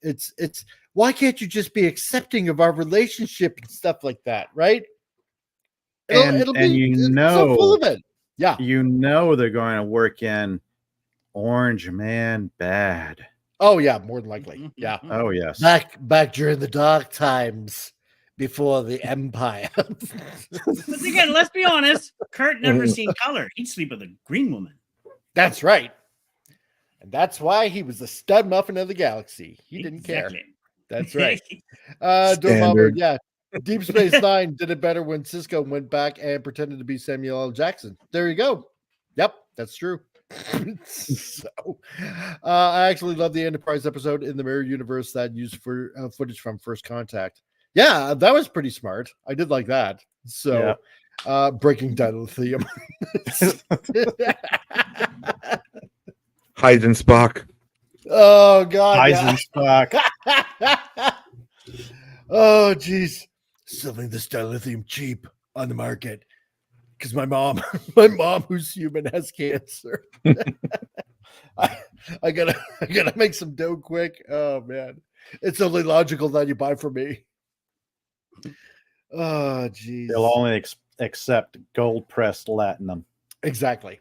it's why can't you just be accepting of our relationship and stuff like that, right? It'll be so full of it. Yeah. They're going to work in Orange Man bad. Oh yeah, more than likely. Yeah. Oh yes. Back during the dark times before the Empire. But again, let's be honest, Kurt never seen color. He'd sleep with a green woman. That's right. And that's why he was the stud muffin of the galaxy. He didn't care. That's right. Standard. Yeah. Deep Space Nine did it better when Cisco went back and pretended to be Samuel L. Jackson. There you go. Yep, that's true. So, I actually love the Enterprise episode in the Mirror Universe that used for footage from First Contact. Yeah, that was pretty smart. I did like that. So, breaking dilithium. Hyde and Spock. Oh God, Spock. Oh geez, selling this dilithium cheap on the market because my mom who's human has cancer. I gotta make some dough quick. Oh man, it's only logical that you buy from me. Oh geez, They'll only accept gold pressed latinum. Exactly.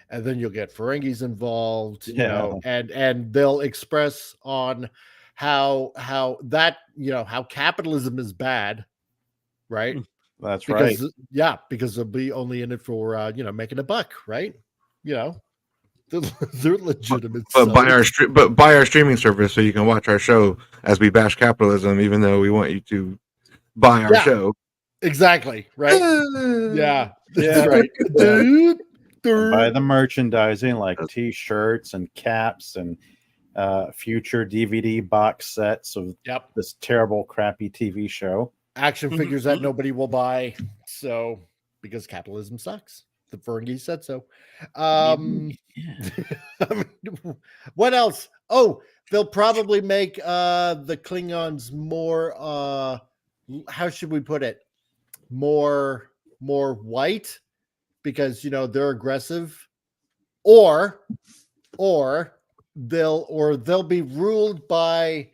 And then you'll get Ferengis involved, and they'll express on how that how capitalism is bad, right? That's right. Because they'll be only in it for making a buck, right? They're legitimate. But buy our streaming service so you can watch our show as we bash capitalism, even though we want you to buy our show. Exactly. Right. That's right. Buy the merchandising like T-shirts and caps and future DVD box sets of this terrible, crappy TV show. Action figures that nobody will buy. So, because capitalism sucks. The Ferengi said so. What else? Oh, they'll probably make the Klingons more, how should we put it? More white, because they're aggressive, or they'll be ruled by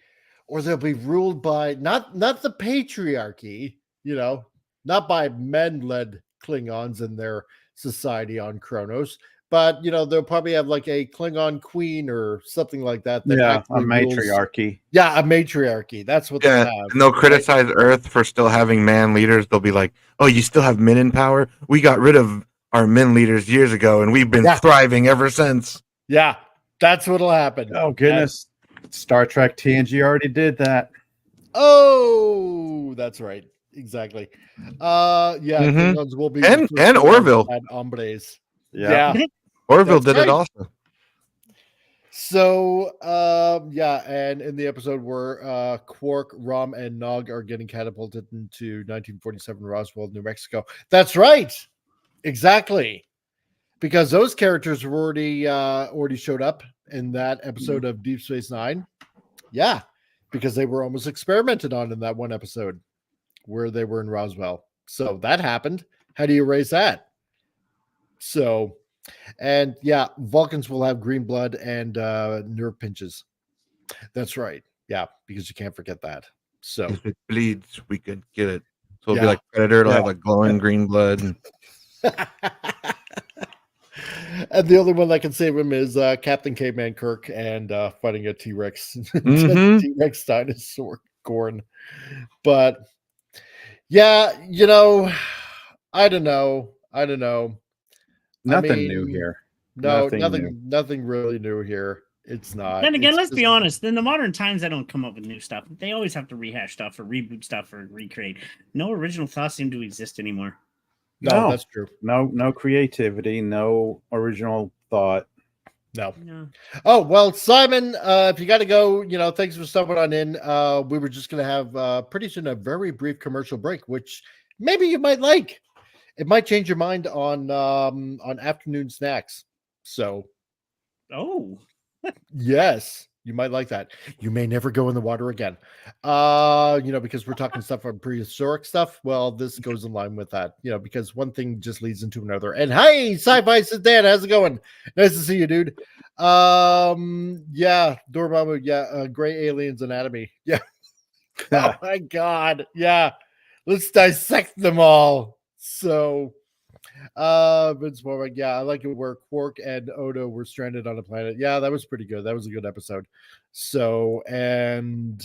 not the patriarchy, not by men-led Klingons and their society on Kronos, but they'll probably have like a Klingon queen or something like that. A matriarchy. A matriarchy. That's what they'll have. And they'll criticize Earth for still having man leaders. They'll be like, "Oh, you still have men in power? We got rid of our men leaders years ago, and we've been thriving ever since." Yeah, that's what'll happen. Oh goodness, Star Trek TNG already did that. Oh, that's right. Exactly. Klingons will be and Orville and hombres. Yeah. Orville did it also. So, and in the episode where Quark, Rom, and Nog are getting catapulted into 1947 Roswell, New Mexico. That's right. Exactly. because those characters were already showed up in that episode of Deep Space Nine. Yeah, because they were almost experimented on in that one episode where they were in Roswell. So that happened. How do you erase that? So, and yeah, Vulcans will have green blood and nerve pinches. That's right. Yeah, because you can't forget that. So If it bleeds, we can get it. So it'll Yeah. be like Predator. It'll Yeah. have like glowing green blood. And and the only one that can save him is Captain Caveman Kirk and fighting a T-Rex, Mhm. T-Rex dinosaur Gorn. But yeah, I don't know. Nothing new mean, here. No, Nothing nothing really new here. It's not. Then again, It's let's just- be honest. In the modern times, they don't come up with new stuff. They always have to rehash stuff or reboot stuff or recreate. No original thoughts seem to exist anymore. No, that's true. No creativity, no original thought. No. No. Oh, well, Simon, if you got to go, thanks for stopping on in. We were just going to have pretty soon a very brief commercial break, which maybe you might like. It might change your mind on afternoon snacks. So, Oh, yes, you might like that. You may never go in the water again. Because we're talking stuff on prehistoric stuff. Well, this goes in line with that, because one thing just leads into another. And hey, Sci-Fi says, Dan, how's it going? Nice to see you, dude. Yeah, Dormammu, yeah, Gray Aliens Anatomy. Yeah. Oh my god. Yeah. Let's dissect them all. So Vince Morgan, yeah, I like it where Quark and Odo were stranded on a planet. Yeah, that was pretty good. That was a good episode. So, and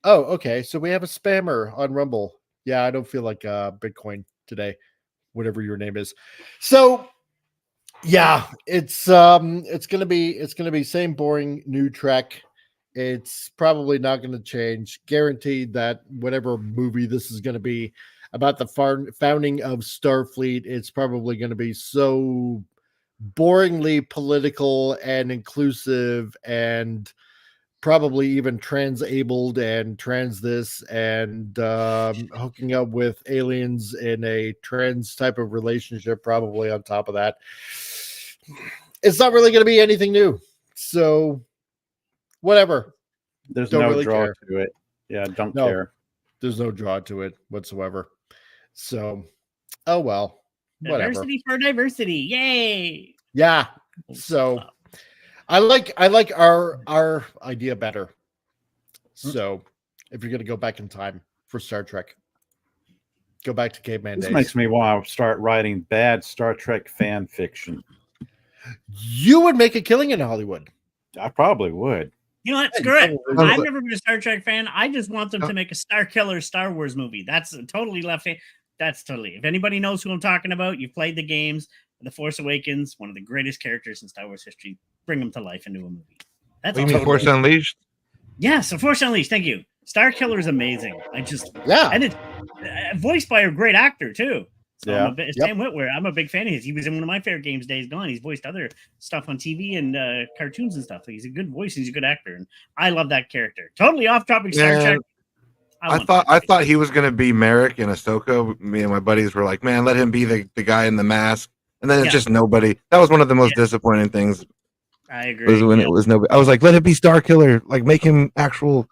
okay, so we have a spammer on Rumble. Yeah, I don't feel like Bitcoin today, whatever your name is. So yeah, it's gonna be same boring new Trek. It's probably not going to change. Guaranteed that whatever movie this is going to be about the founding of Starfleet, it's probably going to be so boringly political and inclusive and probably even trans-abled and trans this and hooking up with aliens in a trans type of relationship probably on top of that. It's not really going to be anything new. So whatever. There's Don't no really draw care. to it. Yeah, don't No. care. There's no draw to it whatsoever. So, oh well, whatever. diversity for diversity. Yay. Yeah. So I like our idea better. So if you're gonna go back in time for Star Trek, go back to caveman This days. makes me want to start writing bad Star Trek fan fiction. You would make a killing in Hollywood. I probably would. You know what? Screw it. Probably. I've never been a Star Trek fan. I just want them to make a Star Killer Star Wars movie. That's a totally left hand. That's totally. If anybody knows who I'm talking about, you've played the games. The Force Awakens, one of the greatest characters in Star Wars history. Bring them to life into a movie. That's you mean totally. Force Unleashed? Yeah, so Force Unleashed. Thank you. Star Killer is amazing. Yeah. And it's voiced by a great actor too. So Yeah. Sam Witwer. I'm a big fan of his. He was in one of my favorite games, Days Gone. He's voiced other stuff on TV and cartoons and stuff. He's a good voice. He's a good actor, and I love that character. Totally off topic. Star Yeah. Trek. I thought he was gonna be Merrick in Ahsoka. Me and my buddies were like, "Man, let him be the guy in the mask." And then it's Yeah. just nobody. That was one of the most disappointing things. I agree. Was when it was nobody. I was like, "Let it be Star Killer. Like, make him actual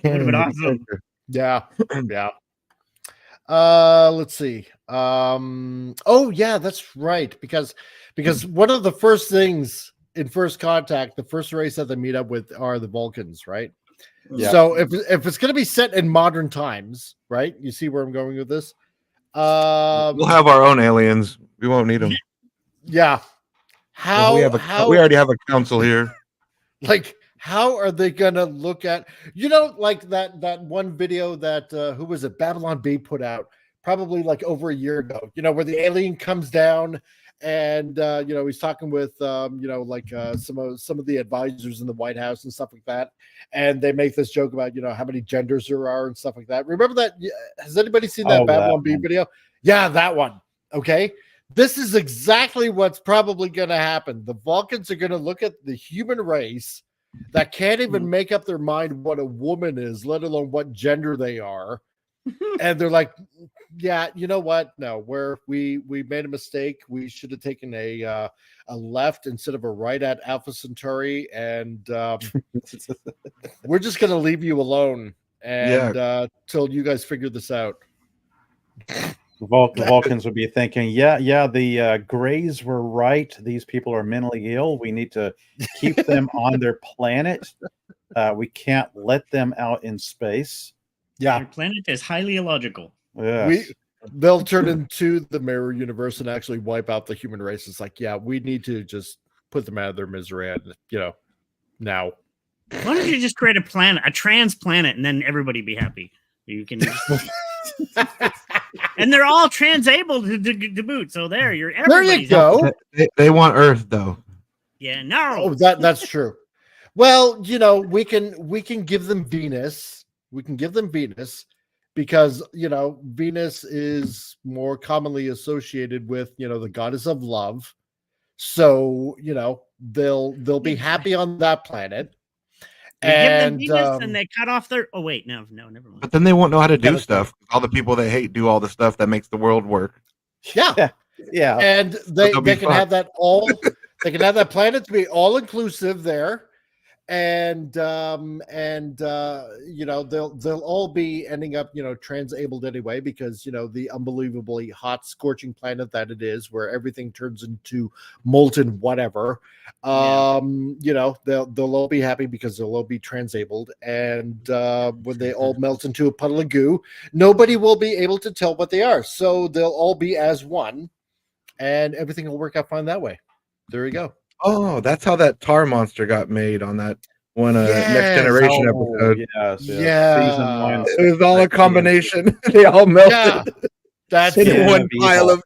canon." Would've been awesome. character." Yeah. Yeah. Let's see. Oh yeah, that's right. Because one of the first things in First Contact, the first race that they meet up with are the Vulcans, right? Yeah. So if it's going to be set in modern times, right? You see where I'm going with this? We'll have our own aliens. We won't need them. Yeah. How we already have a council here. like how are they gonna look at like that one video that who was it, Babylon B put out probably like over a year ago, where the alien comes down and he's talking with some of the advisors in the White House and stuff like that, and they make this joke about how many genders there are and stuff like that. Remember that? Has anybody seen that Babylon B video? Yeah, that one. Okay. This is exactly what's probably going to happen. The Vulcans are going to look at the human race that can't even make up their mind what a woman is, let alone what gender they are. And they're like, yeah, you know what? No, we made a mistake. We should have taken a left instead of a right at Alpha Centauri, and we're just gonna leave you alone and till you guys figure this out. The Vulcans would be thinking, yeah, the Greys were right. These people are mentally ill. We need to keep them on their planet. We can't let them out in space. Yeah, Our planet is highly illogical. Yes. They'll turn into the mirror universe and actually wipe out the human race. It's like, yeah, we need to just put them out of their misery, and now. Why don't you just create a planet, a trans planet, and then everybody be happy? You can. And they're all trans-able to boot. So there you go. They want Earth though. Yeah, no. Oh, that's true. Well, we can give them Venus. We can give them Venus because Venus is more commonly associated with the goddess of love. So they'll be happy on that planet. They give them Venus and they cut off their. Oh wait, no, never mind. But then they won't know how to do stuff. All the people they hate do all the stuff that makes the world work. Yeah. And they can have that all. They can have that planet to be all inclusive there, and they'll all be ending up trans-abled anyway because the unbelievably hot scorching planet that it is, where everything turns into molten whatever. They'll all be happy because they'll all be trans-abled, and when they all melt into a puddle of goo, nobody will be able to tell what they are, so they'll all be as one, and everything will work out fine that way. There you go. Oh, that's how that tar monster got made on that one Next Generation episode. Yes. Yeah. Season 1. It was all a combination. They all melted. Yeah. That's in one evil. pile of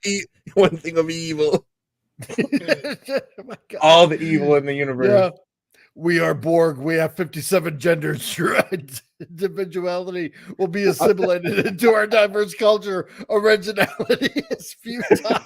one thing of evil. Oh my God. All the evil in the universe. Yeah. We are Borg. We have 57 genders. Your individuality will be assimilated into our diverse culture. Originality is futile.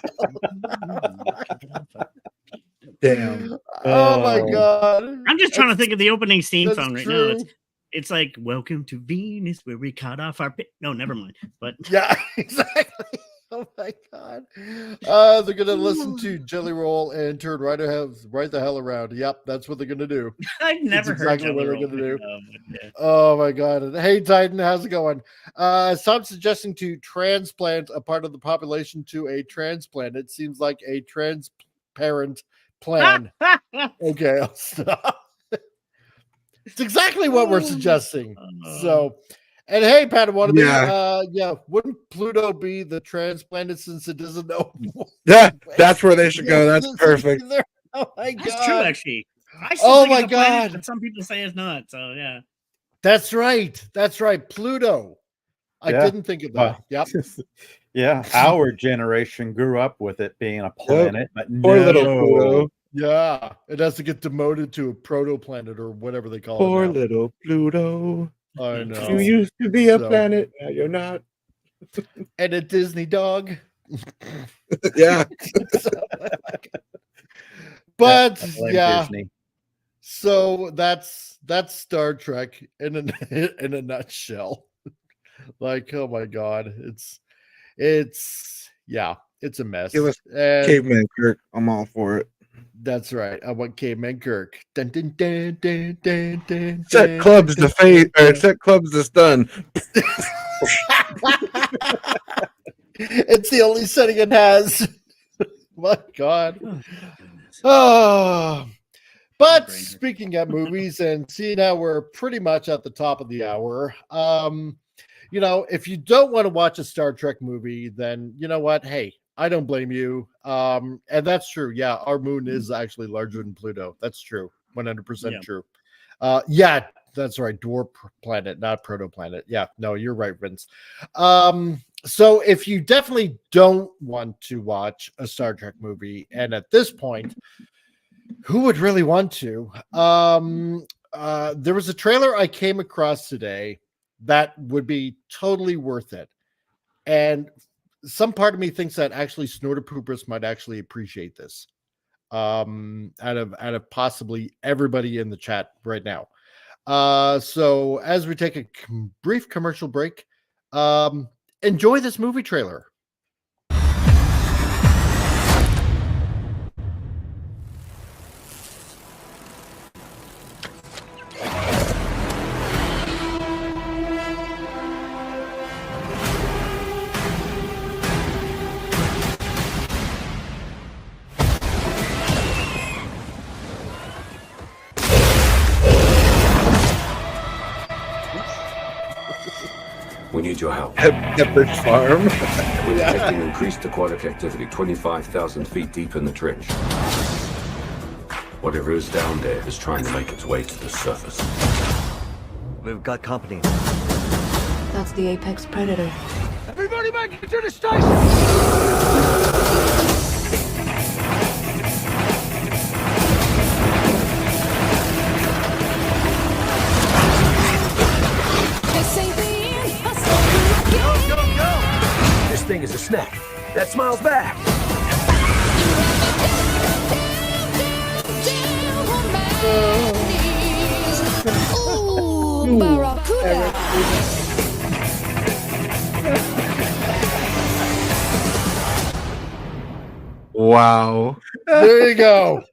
Damn. Oh my God. I'm just trying to think of the opening theme That's song right true. now. It's like "Welcome to Venus," where we cut off our. No, never mind. But Yeah, exactly. Oh my God. They're gonna listen to Jelly Roll and turn right the hell around. Yep, that's what they're gonna do. I've never That's heard exactly what Jelly they're Roll. gonna do. Oh my God. Hey Titan, how's it going? Stop suggesting to transplant a part of the population to a transplant. It seems like a transparent plan. Okay, I'll stop. It's exactly what we're suggesting. So, and hey, Padawan, wouldn't Pluto be the transplanted since it doesn't know? That's where they should go. That's perfect. Oh my God. That's true, actually. I still Oh think my it's a planet, God. but some people say it's not. So yeah. That's right. Pluto. I Yeah. didn't think of that. Yep. Yeah, our generation grew up with it being a planet, but Poor no. little Pluto. Yeah. It has to get demoted to a protoplanet or whatever they call Poor it. Now. little Pluto. I know. You used to be a So- planet. Now you're not. And a Disney dog. Yeah. But I blame yeah. Disney. So that's Star Trek in a nutshell. Like, oh my God, it's a mess. Give us And Caveman Kirk. I'm all for it. that's right. I want Caveman Kirk. Dun, dun, dun, dun, dun, dun, Set dun, clubs dun, to fade, dun, or set clubs to stun. It's the only setting it has. My God. Oh, but speaking of movies and seeing how we're pretty much at the top of the hour, if you don't want to watch a Star Trek movie, then you know what? Hey, I don't blame you. And that's true. Yeah, our moon is actually larger than Pluto. That's true. 100% true. Yeah, that's right. Dwarf planet, not protoplanet. Yeah, no, you're right, Vince. So if you definitely don't want to watch a Star Trek movie, and at this point, who would really want to? There was a trailer I came across today that would be totally worth it. And some part of me thinks that actually Snorter Poopers might actually appreciate this. Out of possibly everybody in the chat right now. So as we take a brief commercial break, enjoy this movie trailer. We need your help. Pepperidge Farm. We're detecting increased aquatic activity 25,000 feet deep in the trench. Whatever is down there is trying to make its way to the surface. We've got company. That's the apex predator. Everybody back into the station! This thing is a snack. That smiles back. Ooh, barracuda. Wow. There you go.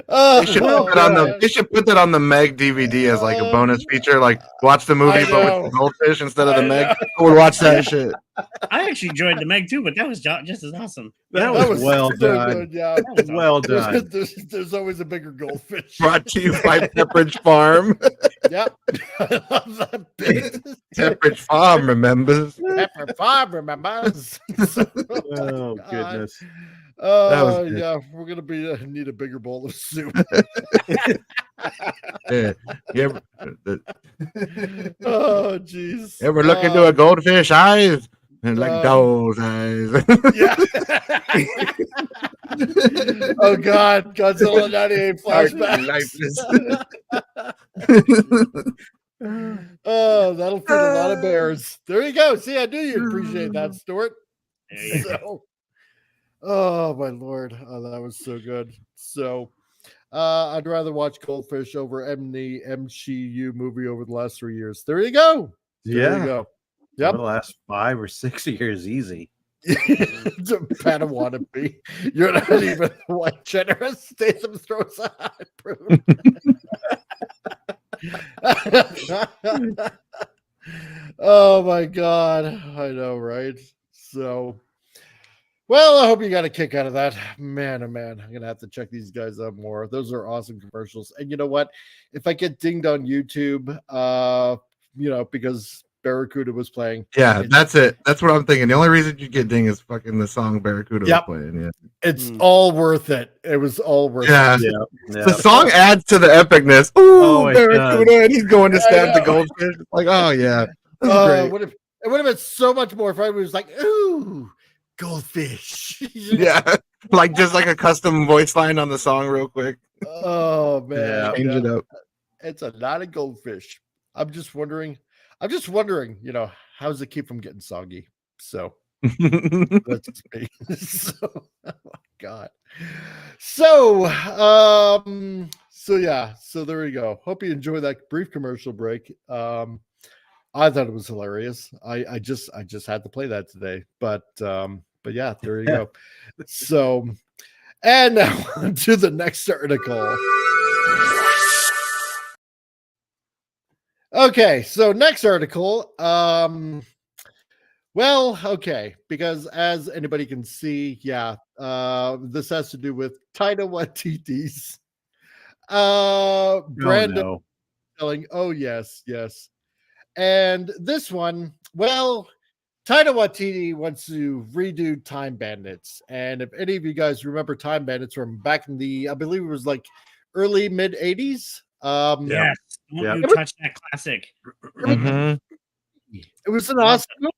They should, put that on the, they should put that on the Meg DVD as like a bonus feature. Like, watch the movie, but with the goldfish instead of the Meg. I would watch that shit. I actually enjoyed the Meg too, but that was just as awesome. That was well so done. good, yeah. Well done. There's always a bigger goldfish. Brought to you by Pepperidge Farm. Yep. I love that bit. Pepperidge Farm remembers. Pepper Farm remembers. Oh, God. goodness. Oh yeah, we're gonna need a bigger bowl of soup. Yeah. You Oh jeez. ever look into a goldfish eyes and like those eyes? Yeah. Oh God, Godzilla 98 flashbacks. Oh, that'll fit a lot of bears. There you go. See, I knew you'd appreciate that, Stuart. So, oh my Lord, that was so good. So, I'd rather watch Goldfish over any MCU movie over the last 3 years. There you go. There you go. Yep. The last 5 or 6 years, easy. It's a Padawan. You're not even white generous. Statham throws a high prune. Oh my God. I know, right? So, well, I hope you got a kick out of that. Man, oh man, I'm going to have to check these guys out more. Those are awesome commercials. And you know what? If I get dinged on YouTube, because Barracuda was playing. Yeah, that's it. That's what I'm thinking. The only reason you get ding is fucking the song Barracuda was playing. Yeah, it's all worth it. It was all worth it. Yeah. The song adds to the epicness. Ooh, it Barracuda, and he's going to stab the goldfish. Like, oh yeah, it would have been so much more if I was like, ooh, goldfish. Yeah, like just like a custom voice line on the song, real quick. Oh man, change it up. It's a lot of goldfish. I'm just wondering, how does it keep from getting soggy? So that's me. So, oh my God. So there you go. Hope you enjoy that brief commercial break. I thought it was hilarious. I just had to play that today, but yeah, there you go. So, and now on to the next article. Okay, so next article. Because as anybody can see, this has to do with Taika Waititi's brand selling. Oh yes. And this one, well, Taika Waititi wants to redo Time Bandits. And if any of you guys remember Time Bandits from back in the, I believe it was like early mid 80s. Yes, don't you touch that classic. It was an awesome movie.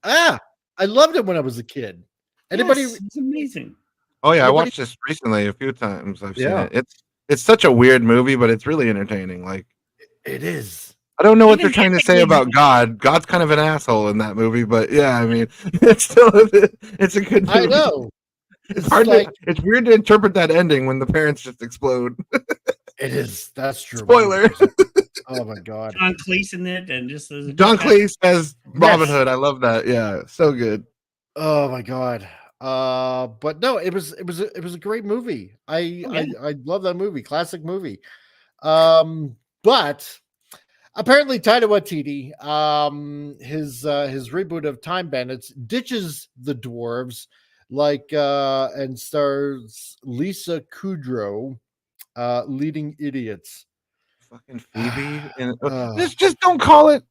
I loved it when I was a kid. Anybody? Yes, it's amazing. Oh yeah, I watched this recently a few times. I've seen it. It's such a weird movie, but it's really entertaining. Like, it is. I don't know what they're trying to say about God. God's kind of an asshole in that movie, but yeah, I mean, it's still it's a good movie. I know. It's hard it's weird to interpret that ending when the parents just explode. It is. That's true. Spoiler. Oh my god. John Cleese in it, and just John Cleese as Robin Hood. I love that. Yeah, so good. Oh my god. But no, it was a great movie. I love that movie. Classic movie. But apparently Taika Waititi, his reboot of Time Bandits ditches the dwarves, and stars Lisa Kudrow, leading idiots. Fucking Phoebe. And just don't call it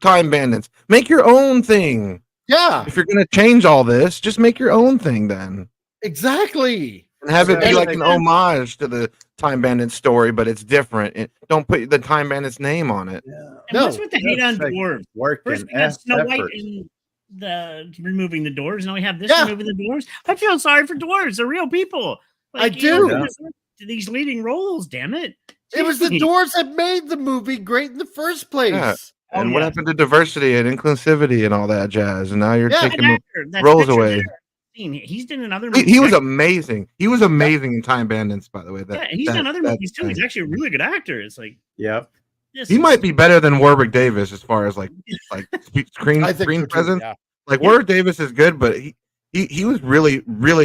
Time Bandits. Make your own thing. Yeah. If you're gonna change all this, just make your own thing then. Exactly. And have it be like an homage to the Time Bandits story, but it's different. Don't put the Time Bandits name on it. Yeah. And what's with the hate on dwarves? First we got Snow White in the removing the doors. Now we have this removing the doors. I feel sorry for dwarves. They're real people. I do. These leading roles, damn it. It was the dwarves that made the movie great in the first place. Yeah. And what happened to diversity and inclusivity and all that jazz? And now you're taking roles away. He's done another movie. He was amazing. He was amazing in Time Bandits, by the way. He's done other movies too. He's actually a really good actor. It's like, he might be better than Warwick Davis as far as like screen presence. Yeah. Like Warwick Davis is good, but he was really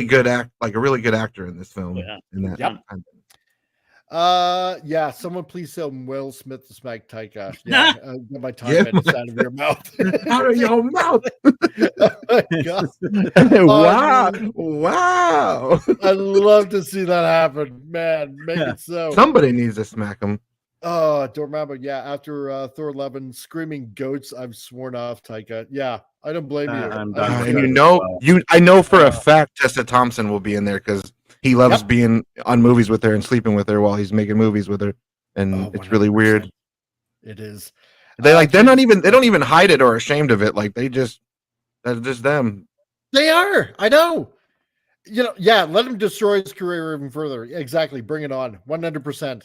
good a really good actor in this film. Yeah. In that time. Someone please tell Will Smith to smack Taika. Yeah, get my Time Bandits out of your mouth. Out of your mouth. Oh my God. Wow. I'd love to see that happen. Man, make it so. Somebody needs to smack him. Oh, Dormammu, after Thor 11 screaming goats, I've sworn off Taika. Yeah, I don't blame you. I know for a fact Tessa Thompson will be in there because he loves being on movies with her and sleeping with her while he's making movies with her, and it's really weird. It is. They don't even hide it or ashamed of it. Like that's just them. They are. I know. Let him destroy his career even further. Exactly. Bring it on. 100%.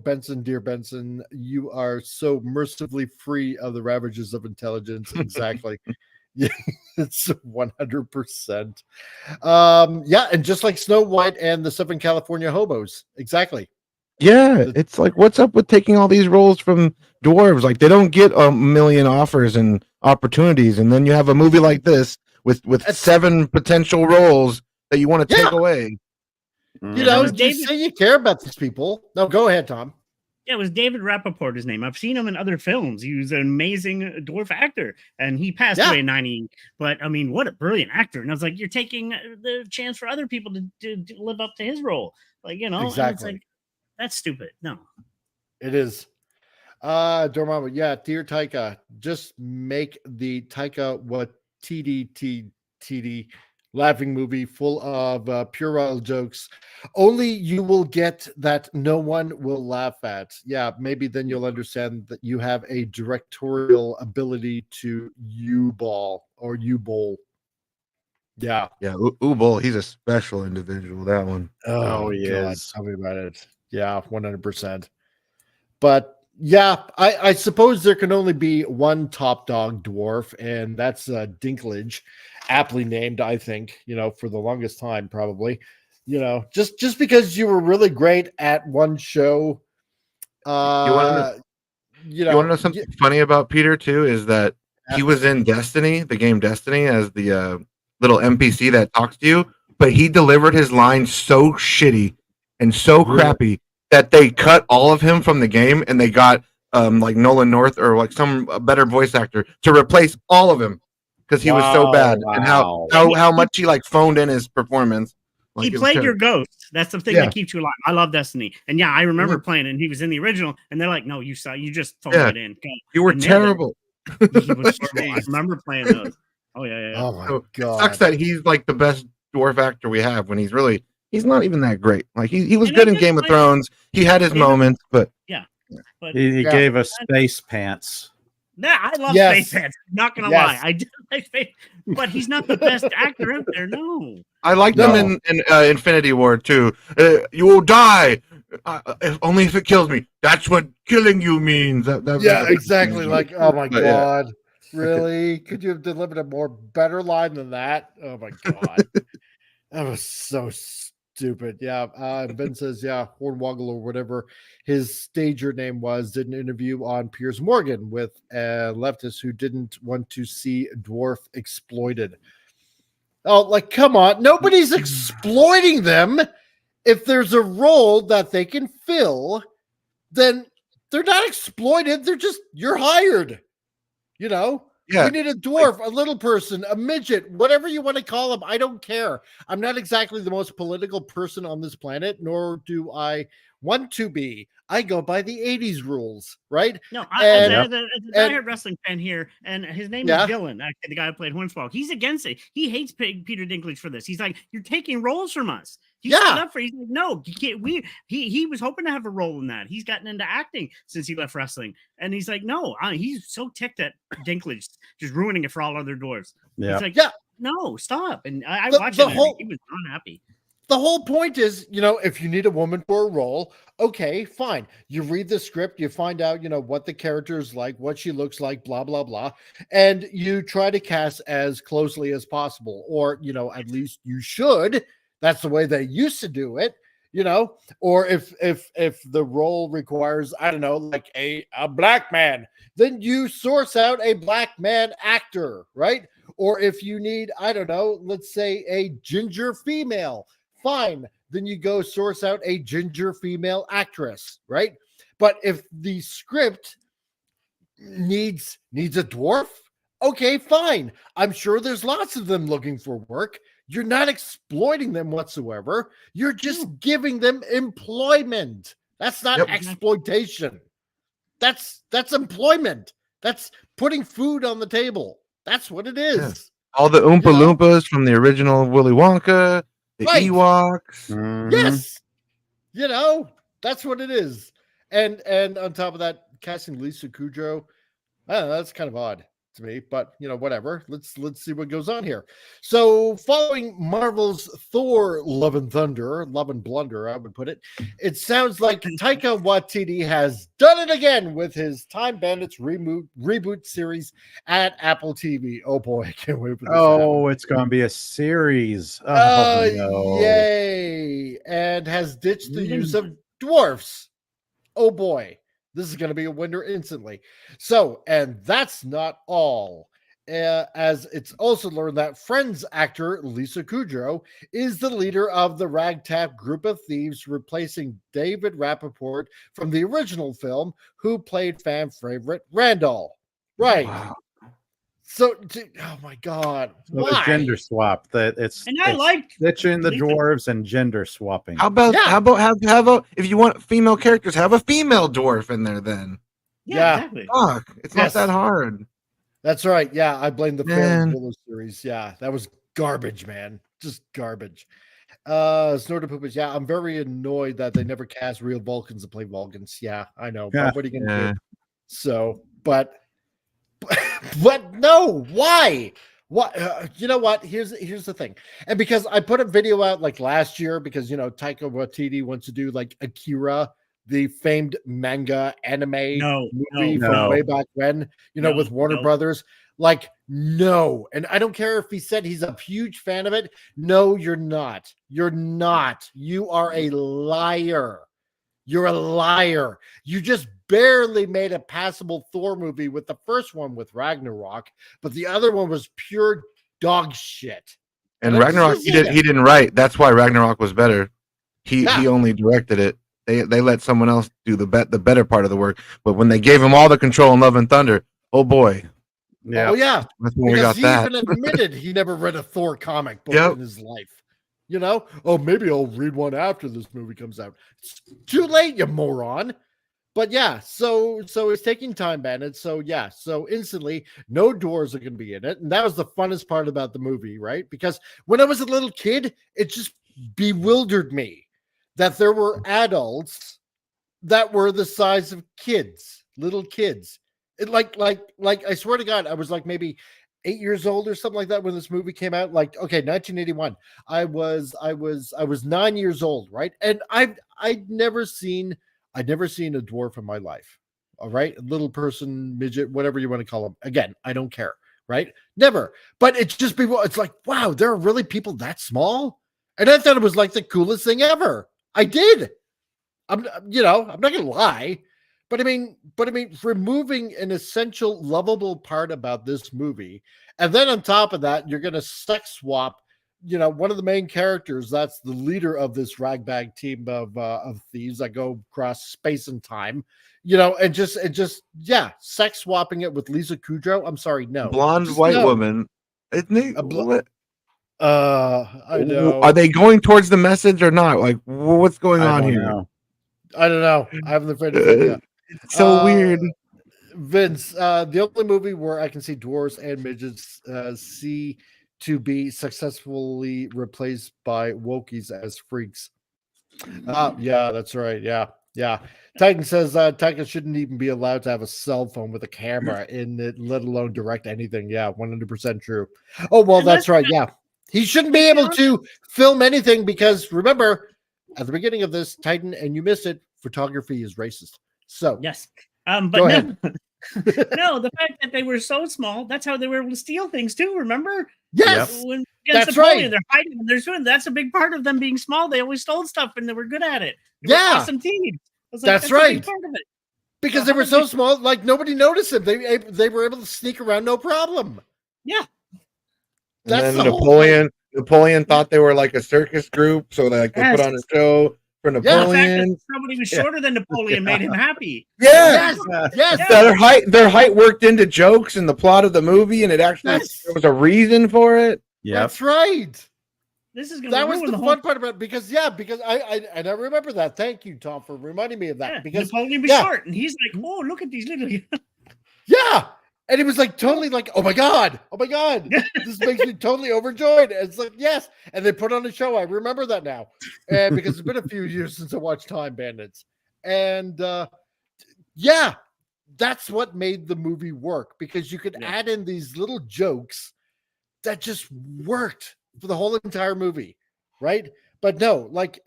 Benson, dear Benson, you are so mercifully free of the ravages of intelligence. Exactly. Yeah, it's 100%. And just like Snow White and the 7 California Hobos. Exactly. Yeah, it's like, what's up with taking all these roles from dwarves? Like, they don't get a million offers and opportunities, and then you have a movie like this with 7 potential roles that you want to take away. You say you care about these people. No, go ahead, Tom. Yeah, it was David Rappaport, his name. I've seen him in other films. He was an amazing dwarf actor, and he passed away in 90. But, I mean, what a brilliant actor. And I was like, you're taking the chance for other people to live up to his role. Like, exactly. And it's like, that's stupid. No. It is. Dormammu, dear Taika, just make the Taika Waititi laughing movie full of puerile jokes. Only you will get that no one will laugh at. Yeah, maybe then you'll understand that you have a directorial ability to U-ball or U-bowl. Yeah. Yeah, U-ball, he's a special individual, that one. Oh, he is. Tell me about it. Yeah, 100%. But yeah, I suppose there can only be one top dog dwarf, and that's Dinklage, aptly named, I think, for the longest time, probably. Just because you were really great at one show. You want to know something funny about Peter too? Is that he was in Destiny, the game Destiny, as the little NPC that talks to you, but he delivered his lines so shitty and so crappy that they cut all of him from the game, and they got like Nolan North or like some better voice actor to replace all of him because he was so bad, and how much he like phoned in his performance. Like, he played your ghost. That's the thing that keeps you alive. I love Destiny, and I remember playing it. And he was in the original, and they're like, "No, you just phoned it in. You were terrible." He was horrible. I remember playing those. Oh yeah. Oh my God! It sucks that he's like the best dwarf actor we have when he's not even that great. Like he was good in Game of Thrones. He had his moments, but but he gave us Space Pants. Nah, I love Space Pants. Not gonna lie, I do like Space, but he's not the best actor out there. No, I liked him in Infinity War too. You will die, only if it kills me. That's what killing you means. Exactly. Like, oh my God, really? Could you have delivered a better line than that? Oh my God, that was so stupid. Yeah. Ben says, yeah, Hornwoggle or whatever his stager name was, did an interview on Piers Morgan with a leftist who didn't want to see dwarf exploited. Oh, like, come on. Nobody's exploiting them. If there's a role that they can fill, then they're not exploited. They're just, you're hired. You know? Yeah. We need a dwarf, a little person, a midget, whatever you want to call them. I don't care. I'm not exactly the most political person on this planet, nor do I want to be. I go by the 80s rules, right? No, as a diehard wrestling fan here, and his name is Dylan, the guy who played Hornswoggle. He's against it. He hates Peter Dinklage for this. He's like, you're taking roles from us. He stood up for. He's like, no, you can't. He was hoping to have a role in that. He's gotten into acting since he left wrestling, and he's like, no, he's so ticked at Dinklage just ruining it for all other dwarves. Yeah. He's like, no, stop. And I watched it. He was unhappy. The whole point is, you know, if you need a woman for a role, okay, fine. You read the script, you find out, you know, what the character is like, what she looks like, blah, blah, blah. And you try to cast as closely as possible, or, you know, at least you should. That's the way they used to do it, you know, or if the role requires, I don't know, like a black man, then you source out a black man actor, right? Or if you need, I don't know, let's say a ginger female, fine, then you go source out a ginger female actress, right? But if the script needs a dwarf, okay, fine. I'm sure there's lots of them looking for work. You're not exploiting them whatsoever. You're just giving them employment. That's not exploitation. That's employment. That's putting food on the table. That's what it is. Yeah. All the Oompa Loompas from the original Willy Wonka. The Ewoks. Yes. You know, that's what it is. And on top of that, casting Lisa Kudrow, I don't know, that's kind of odd to me, but you know, whatever. Let's see what goes on here. So following Marvel's Thor Love and Thunder, Love and Blunder, I would put it, it sounds like Taika Waititi has done it again with his Time Bandits reboot series at Apple TV. Oh boy, I can't wait for this. Oh, it's going to be a series. Oh, no. Yay. And has ditched the use of dwarfs. Oh boy. This is going to be a winner instantly. So, and that's not all. As it's also learned that Friends actor Lisa Kudrow is the leader of the ragtag group of thieves, replacing David Rappaport from the original film, who played fan favorite Randall. Right. Wow. So, oh my God. So the gender swap that it's, I like ditching the dwarves and gender swapping. How about if you want female characters, have a female dwarf in there then. Yeah. Exactly. Fuck, it's not that hard. That's right. Yeah, I blame the Willow series. Yeah, that was garbage, man. Just garbage. Snorter Poopers. Yeah, I'm very annoyed that they never cast real Vulcans to play Vulcans. Yeah, I know. But what are you gonna do? So, but no, why? What you know what? Here's the thing. And because I put a video out like last year, because you know Taika Waititi wants to do like Akira, the famed manga anime movie from way back when, you know, with Warner Brothers. Like, no. And I don't care if he said he's a huge fan of it. No, you're not. You're not. You are a liar. You're a liar. You just barely made a passable Thor movie with the first one with Ragnarok, but the other one was pure dog shit. And Ragnarok, he didn't write. That's why Ragnarok was better. He only directed it. They let someone else do the better part of the work. But when they gave him all the control in Love and Thunder, oh boy. Yeah. Oh yeah. That's when we got that. He even admitted he never read a Thor comic book in his life. You know? Oh, maybe I'll read one after this movie comes out. It's too late, you moron. But yeah, so it's taking Time Bandits. So yeah, so instantly no doors are going to be in it. And that was the funnest part about the movie, right? Because when I was a little kid, it just bewildered me that there were adults that were the size of kids, little kids. It like I swear to God, I was like maybe 8 years old or something like that when this movie came out. Like, okay, 1981. I was 9 years old, right? And I'd never seen a dwarf in my life. All right, little person, midget, whatever you want to call them. Again, I don't care, right? Never. But it's just people. It's like, wow, there are really people that small. And I thought it was like the coolest thing ever. I did. I'm not gonna lie, but I mean, removing an essential lovable part about this movie, and then on top of that, you're gonna sex swap, one of the main characters that's the leader of this ragbag team of thieves that go across space and time, and just sex swapping it with Lisa Kudrow. I'm sorry, no, Blonde Just white no. woman. Isn't he? I know. Are they going towards the message or not? Like, what's going on here? I don't know. I haven't the faintest idea. It's so weird. Vince, the only movie where I can see dwarves and midgets see to be successfully replaced by Wokies as freaks. Yeah, that's right. Yeah. Titan says Taika shouldn't even be allowed to have a cell phone with a camera in it, let alone direct anything. Yeah, 100% true. Oh, well, that's right. Yeah. He shouldn't be able to film anything because remember, at the beginning of this, Titan, and you missed it, photography is racist. So yes. But go ahead. No, the fact that they were so small, that's how they were able to steal things too, remember? Yes. When That's Napoleon, right. They're hiding, they're doing that's a big part of them being small. They always stole stuff and they were good at it. They were awesome teams. That's a right. big part of it. Because they were so small, like nobody noticed them. They were able to sneak around no problem. Yeah. That's and the then whole Napoleon thought they were like a circus group, so they could put on a show for The fact Napoleon. that somebody was shorter than Napoleon made him happy. Yes. Their height worked into jokes in the plot of the movie, and it actually there was a reason for it. Yeah, that's right. This is that was the fun part about it because I remember that. Thank you, Tom, for reminding me of that. Because Napoleon was short, and he's like, "Oh, look at these little." Yeah, and it was like totally like, oh my god, this makes me totally overjoyed. And it's like yes, and they put on a show. I remember that now, and because it's been a few years since I watched Time Bandits, and that's what made the movie work because you could add in these little jokes that just worked for the whole entire movie, right? But no, like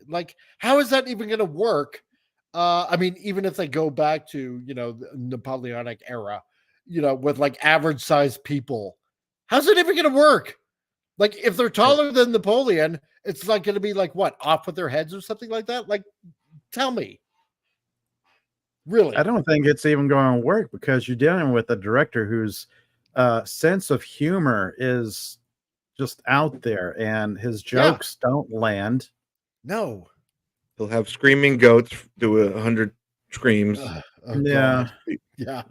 how is that even going to work? I mean, even if they go back to the Napoleonic era, with like average sized people, how's it even going to work? Like if they're taller than Napoleon, it's like going to be like what, off with their heads or something like that. Like, tell me. Really, I don't think it's even going to work because you're dealing with a director whose sense of humor is just out there, and his jokes don't land. No, he'll have screaming goats do 100 screams. Yeah.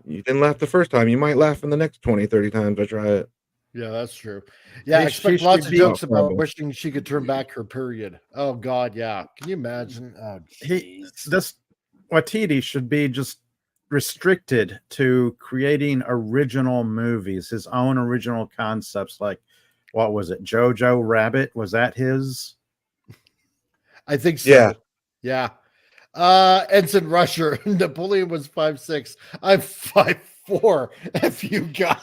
You didn't laugh the first time. You might laugh in the next 20, 30 times I try it. Yeah, that's true. Yeah, I expect lots of jokes about wishing she could turn back her period. Oh God, yeah. Can you imagine? Oh, this Waititi should be just restricted to creating original movies, his own original concepts. Like, what was it? Jojo Rabbit? Was that his? I think so. Yeah. Ensign Rusher. Napoleon was 5'6". I'm 5'4". F you guys.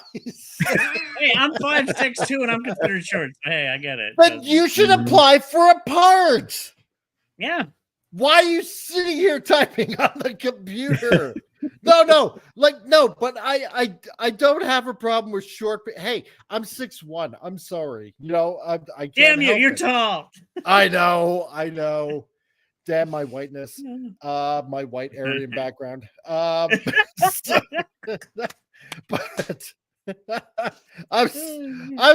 Hey, I'm 5'6" too, and I'm considered short. So hey, I get it. But you should apply for a part. Yeah. Why are you sitting here typing on the computer? No, but I don't have a problem with short. Hey, I'm 6'1". I'm sorry. I can't. Damn you, help you're it. tall. I know. Damn my whiteness. My white Aryan background. But I'm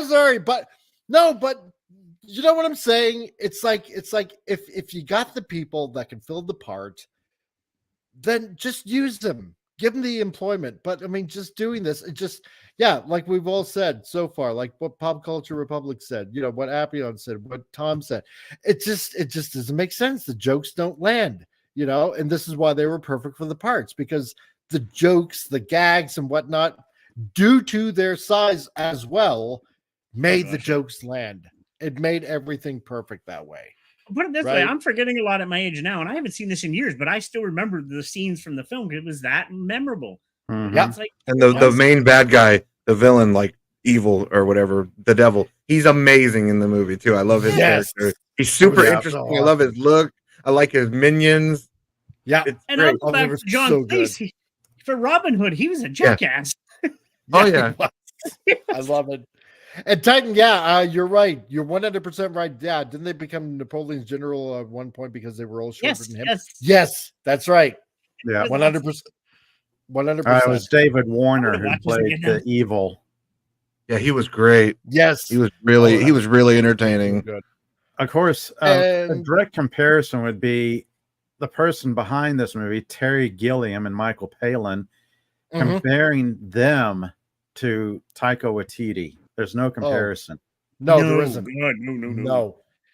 sorry, but no, but you know what I'm saying? It's like if you got the people that can fill the part, then just use them. Give them the employment. But I mean, just doing this, it just like we've all said so far, like what Pop Culture Republic said, what Appion said, what Tom said. It just doesn't make sense. The jokes don't land, and this is why they were perfect for the parts, because the jokes, the gags, and whatnot, due to their size as well, made the jokes land. It made everything perfect that way. Put it this way, I'm forgetting a lot at my age now, and I haven't seen this in years, but I still remember the scenes from the film. It was that memorable. Mm-hmm. Yeah. Like, and the main bad guy, the villain, like evil or whatever, the devil, he's amazing in the movie too. I love his character. He's super interesting. I love his look. I like his minions. Yeah. And I'll go back to John Cleese. For Robin Hood, he was a jackass. Oh yeah. I love it. And Titan, you're right. You're 100% right. Yeah, didn't they become Napoleon's general at one point because they were all shorter than him? Yes, that's right. Yeah, 100%. 100%. It was David Warner who watch this played again now. the evil. Yeah, he was great. Yes, He was really entertaining. good. Of course, a And- direct comparison would be the person behind this movie, Terry Gilliam and Michael Palin, Mhm. comparing them to Taika Waititi. There's no comparison. No, there isn't. God, no.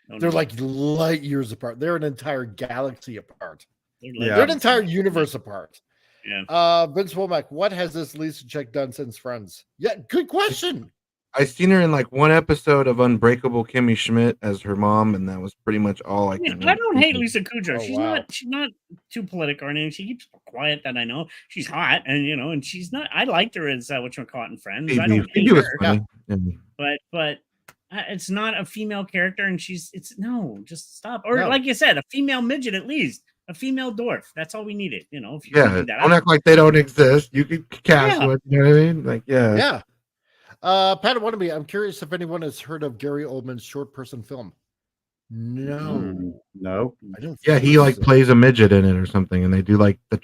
No, they're no. like light years apart. They're an entire galaxy apart. They're Yeah. They're an entire universe apart. Yeah. Vince Womack, what has this Lisa chick done since Friends? Yeah, good question. I seen her in like one episode of Unbreakable Kimmy Schmidt as her mom, and that was pretty much all I can. I don't hate Lisa Kudrow. Oh, she's wow. not too politic or anything. She keeps quiet that I know. She's hot, and and she's not. I liked her as whatchamacallit in Friends. I don't hate Phoebe was her, funny. Yeah. but it's not a female character, and just stop. Or No. like you said, a female midget at least, a female dwarf. That's all we needed. If you Yeah, do that, don't act like they don't exist. You could cast Yeah. one. You know what I mean? Like, yeah. Yeah. Pat Wannabe, I'm curious if anyone has heard of Gary Oldman's short person film. No, No. I don't. Yeah, think he like so. plays a midget in it or something, and they do like the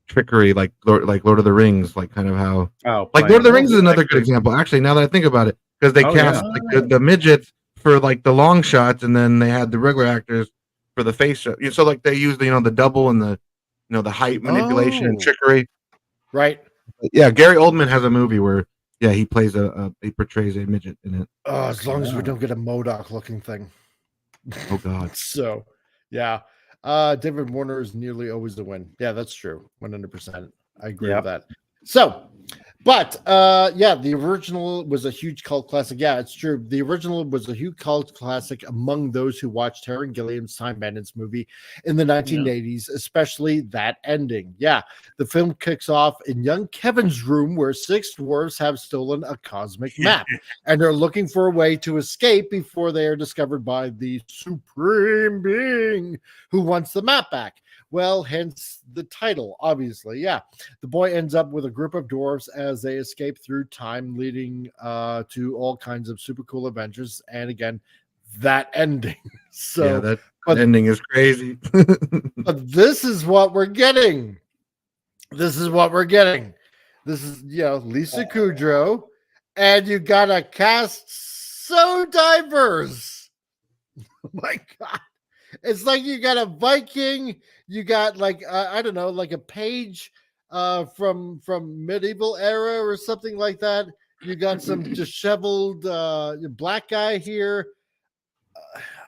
trickery, like Lord of the Rings, like kind of how like Lord of the Rings is another good example. Actually, now that I think about it, because they Oh, cast yeah. like the midgets for like the long shots, and then they had the regular actors for the face shot. So like they use the double and the the height manipulation and Oh. trickery. Right. But yeah, Gary Oldman has a movie where he plays he portrays a midget in it. Oh, as long as we don't get a MODOK looking thing. Oh God. So, yeah. David Warner is nearly always a win. Yeah, that's true. 100%. I agree Yep. with that. So, but the original was a huge cult classic. Yeah, it's true. The original was a huge cult classic among those who watched Terry Gilliam's Time Bandits movie in the 1980s, especially that ending. Yeah, the film kicks off in young Kevin's room where 6 dwarves have stolen a cosmic map and they're looking for a way to escape before they are discovered by the supreme being who wants the map back. Well, hence the title, obviously. Yeah. The boy ends up with a group of dwarves as they escape through time, leading to all kinds of super cool adventures. And again, that ending. So, yeah, that but- ending is crazy. but this is what we're getting. This is Lisa Kudrow, and you got a cast so diverse. Oh my God. It's like you got a Viking, you got like I don't know, like a page from medieval era or something like that. You got some disheveled black guy here.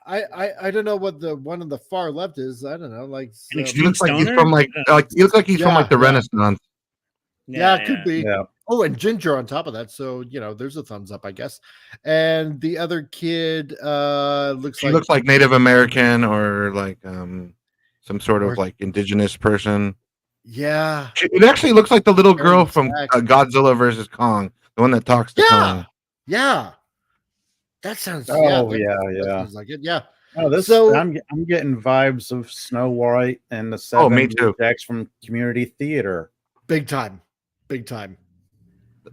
I don't know what the one on the far left is. I don't know, like An He looks like he's Stoner? from he looks like he's from like the Yeah. Renaissance. it could be. Yeah. Oh, and Ginger on top of that. So, there's a thumbs up, I guess. And the other kid She looks like Native American or like some sort Or- of like indigenous person. yeah. It actually looks like the little girl from Exactly. Godzilla versus Kong, the one that talks to Yeah. Kong. Yeah. That sounds Oh, that yeah. sounds like it. Yeah. Oh, this So- I'm getting vibes of Snow White and the Oh, seven me too. rejects from Community Theater. Big time. Big time.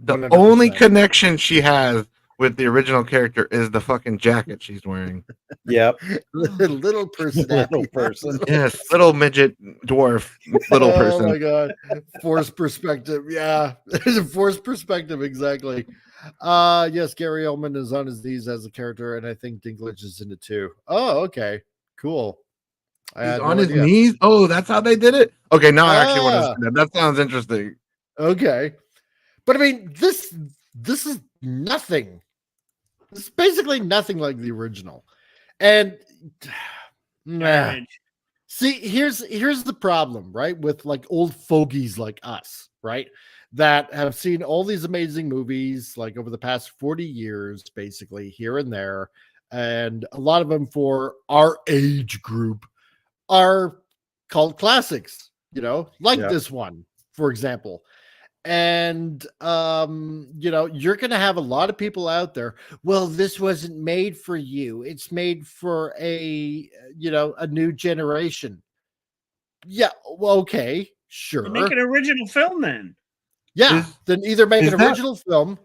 The 100%. only connection she has with the original character is the fucking jacket she's wearing. Yep. Little personality. Little person. Yes, little midget dwarf, little person. Oh my God. Forced perspective. Yeah. Forced perspective. Exactly. Yes, Gary Oldman is on his knees as a character, and I think Dinklage is in it too. Oh, okay. Cool. I He's had on no his idea. knees. Oh, that's how they did it. Okay, now I actually want Ah. to see that. That sounds interesting. Okay. But I mean, this is nothing. This is basically nothing like the original. And nah. Garbage. See, here's the problem, right? With like old fogies like us, right? That have seen all these amazing movies like over the past 40 years, basically here and there. And a lot of them for our age group are cult classics, like Yeah. this one, for example. And you're gonna have a lot of people out there. Well, this wasn't made for you. It's made for a new generation. Yeah, well, okay, sure. Make an original film then. Yeah, Is- then either make is an that- original film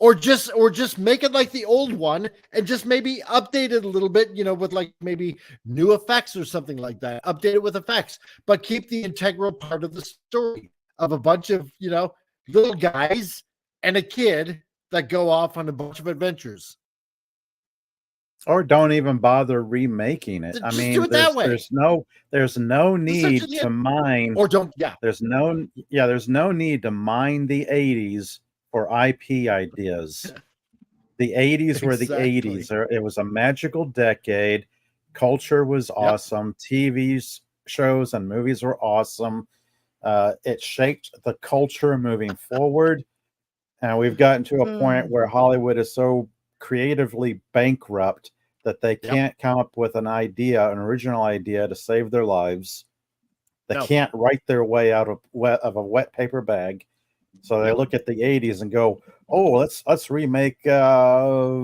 Or just make it like the old one and just maybe update it a little bit, with like maybe new effects or something like that. Update it with effects, but keep the integral part of the story of a bunch of, little guys and a kid that go off on a bunch of adventures. Or don't even bother remaking it. Just do it that way. There's no need to mine. Or don't. Yeah. There's no need to mine the 80s for IP ideas. The 80s were the 80s. It was a magical decade. Culture was awesome. TV shows and movies were awesome. It shaped the culture moving forward. And we've gotten to a point where Hollywood is so creatively bankrupt that they can't come up with an original idea to save their lives. They can't write their way out of a wet paper bag. So they look at the 80s and go, "Oh, let's remake I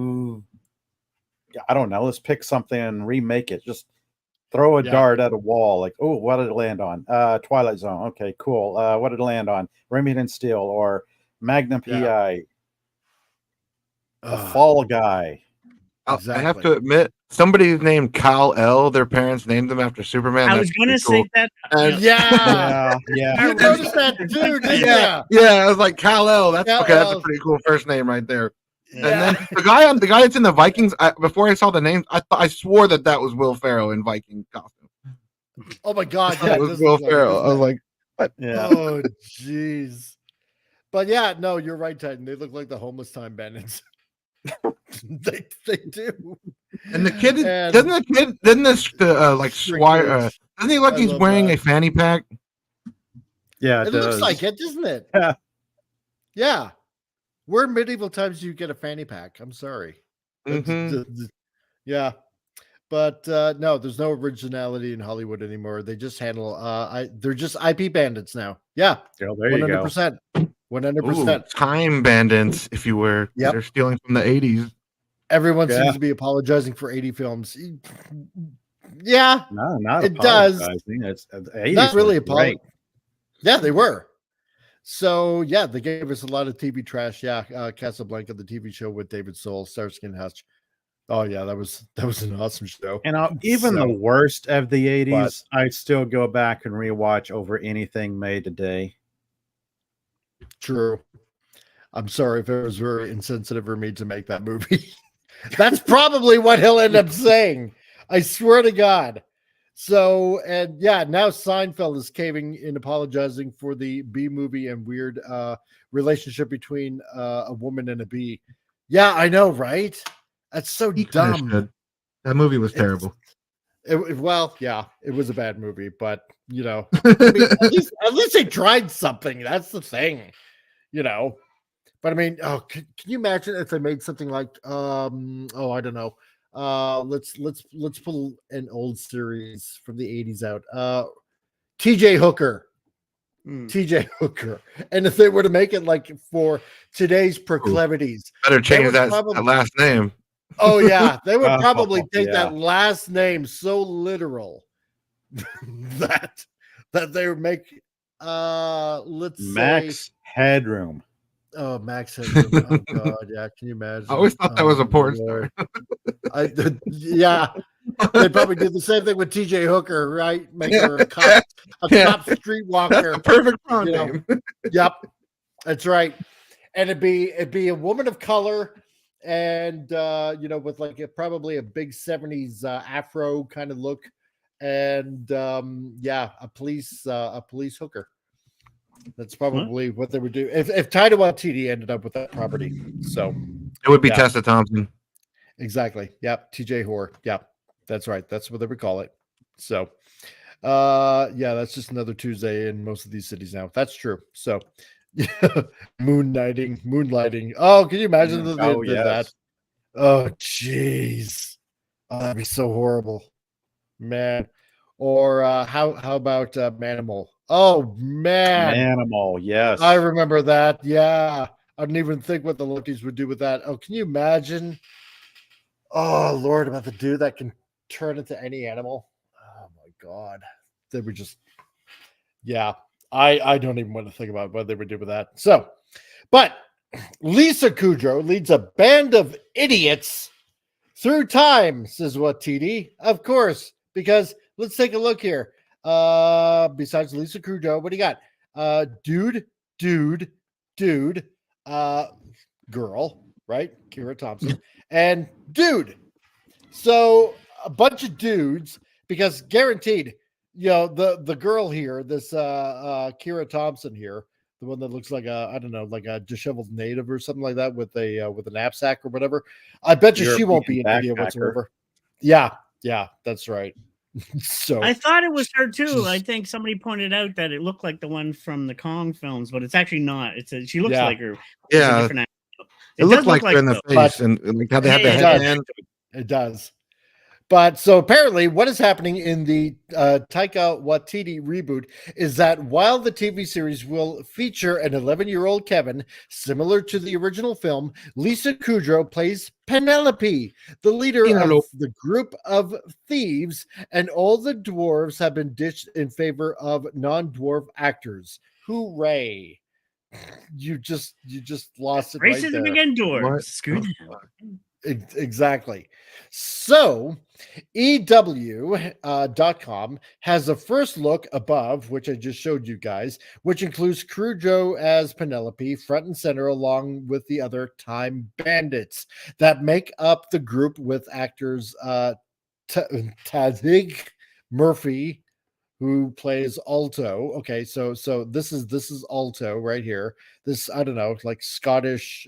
don't know, let's pick something and remake it. Just throw a dart at a wall, like, oh, what did it land on? Twilight Zone. Okay, cool. What did it land on? Remington Steel or Magnum PI. Fall Guy." Exactly. I have to admit, somebody named Kal-El, their parents named them after Superman. I was going to say that. Yeah. Yeah. You noticed that too, didn't you? Yeah, I was like, Kal-El. That's okay. That's a pretty cool first name right there. And then the guy that's in the Vikings. Before I saw the names, I swore that was Will Ferrell in Viking costume. Oh my God! It was Will Ferrell. I was like, what? Yeah. Oh jeez. But yeah, no, you're right, Titan. They look like the homeless time bandits. they do. And the kid doesn't he look he's wearing a fanny pack? Yeah, it looks like it, doesn't it? Yeah. Where in medieval times do you get a fanny pack? I'm sorry. Yeah. But no, there's no originality in Hollywood anymore. They just handle they're just IP bandits now. Yeah. Oh, there you 100%. 100%. Time bandits, if you were. Yep. They're stealing from the 80s. Everyone seems to be apologizing for 80 films. Yeah. No, not it does. It's not really apologizing. Yeah, they were. So yeah, they gave us a lot of TV trash. Yeah, Casablanca, the TV show with David Soul, Starsky and Hutch. Oh yeah, that was an awesome show. And even the worst of the 80s, I still go back and rewatch over anything made today. True. I'm sorry if it was very insensitive for me to make that movie. That's probably what he'll end up saying. I swear to God. So, and yeah, now Seinfeld is caving and apologizing for the bee movie and weird relationship between a woman and a bee. Yeah, I know, right? That's so dumb. That movie was terrible. Well, yeah, it was a bad movie, but I mean, at least they tried something. That's the thing, But I mean, can you imagine if they made something like, I don't know. Let's pull an old series from the 80s out. TJ Hooker. TJ Hooker. And if they were to make it like for today's proclivities, better change that last name. Oh yeah, they would probably take that last name so literal that they would make Max Headroom. Oh, Max Headroom. Oh God, yeah. Can you imagine? I always thought that was a porn star. Yeah, they probably did the same thing with TJ Hooker, right? Make her a cop streetwalker. That's a perfect porn name. Yep, that's right. And it'd be a woman of color. And with like probably a big 70s afro kind of look, and a police hooker. That's probably what they would do if Taika Waititi ended up with that property. So it would be Tessa Thompson. Exactly. Yep. TJ Whore. Yep. That's right. That's what they would call it. So that's just another Tuesday in most of these cities now. That's true. So moonlighting. Oh, can you imagine that? Oh, jeez. Oh, that'd be so horrible, man. Or how about Manimal? Oh man, Manimal. Yes, I remember that. Yeah, I didn't even think what the lefties would do with that. Oh, can you imagine? Oh Lord, about the dude that can turn into any animal. Oh my God, they were just. Yeah, I don't even want to think about what they would do with that. So, but Lisa Kudrow leads a band of idiots through time, says Waititi. Of course, because let's take a look here. Besides Lisa Kudrow, what do you got? Dude, girl, right? Kira Thompson, and dude. So a bunch of dudes, because guaranteed, the girl here, this Kira Thompson here, the one that looks like a disheveled native or something like that with a knapsack or whatever. I bet you she won't be an idiot whatsoever. Yeah, that's right. So I thought it was her too. I think somebody pointed out that it looked like the one from the Kong films, but it's actually not. She looks like her. Yeah, it looked like her in the face, and like how they had the headband. It does. But so apparently what is happening in the Taika Waititi reboot is that while the TV series will feature an 11-year-old Kevin, similar to the original film, Lisa Kudrow plays Penelope, the leader of the group of thieves, and all the dwarves have been ditched in favor of non-dwarf actors. Hooray. You just lost it right there. Racism against dwarves. Screw them. Exactly. So EW.com has a first look above, which I just showed you guys, which includes Kudrow as Penelope front and center, along with the other time bandits that make up the group, with actors Tazig Murphy, who plays Alto. Okay, so this is Alto right here. This, I don't know, like Scottish,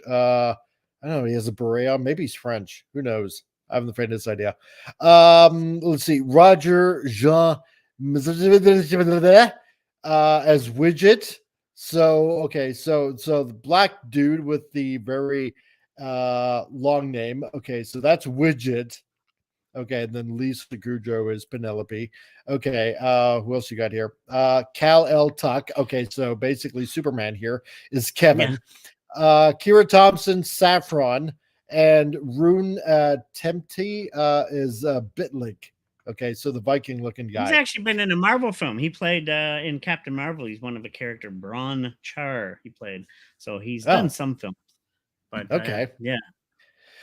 I don't know, he has a beret on. Maybe he's French. Who knows? I have the faintest idea. Let's see. Roger Jean as Widget. So, okay. So the black dude with the very long name. Okay. So that's Widget. Okay. And then Lisa Kudrow is Penelope. Okay. Who else you got here? Cal L. Tuck. Okay. So basically Superman here is Kevin. Yeah. Kira Thompson, Saffron, and Rune Temte is Bitlig. Okay, so the Viking-looking guy. He's actually been in a Marvel film. He played in Captain Marvel. He's one of the character Braun Char. He played, so he's done some films. But okay, yeah.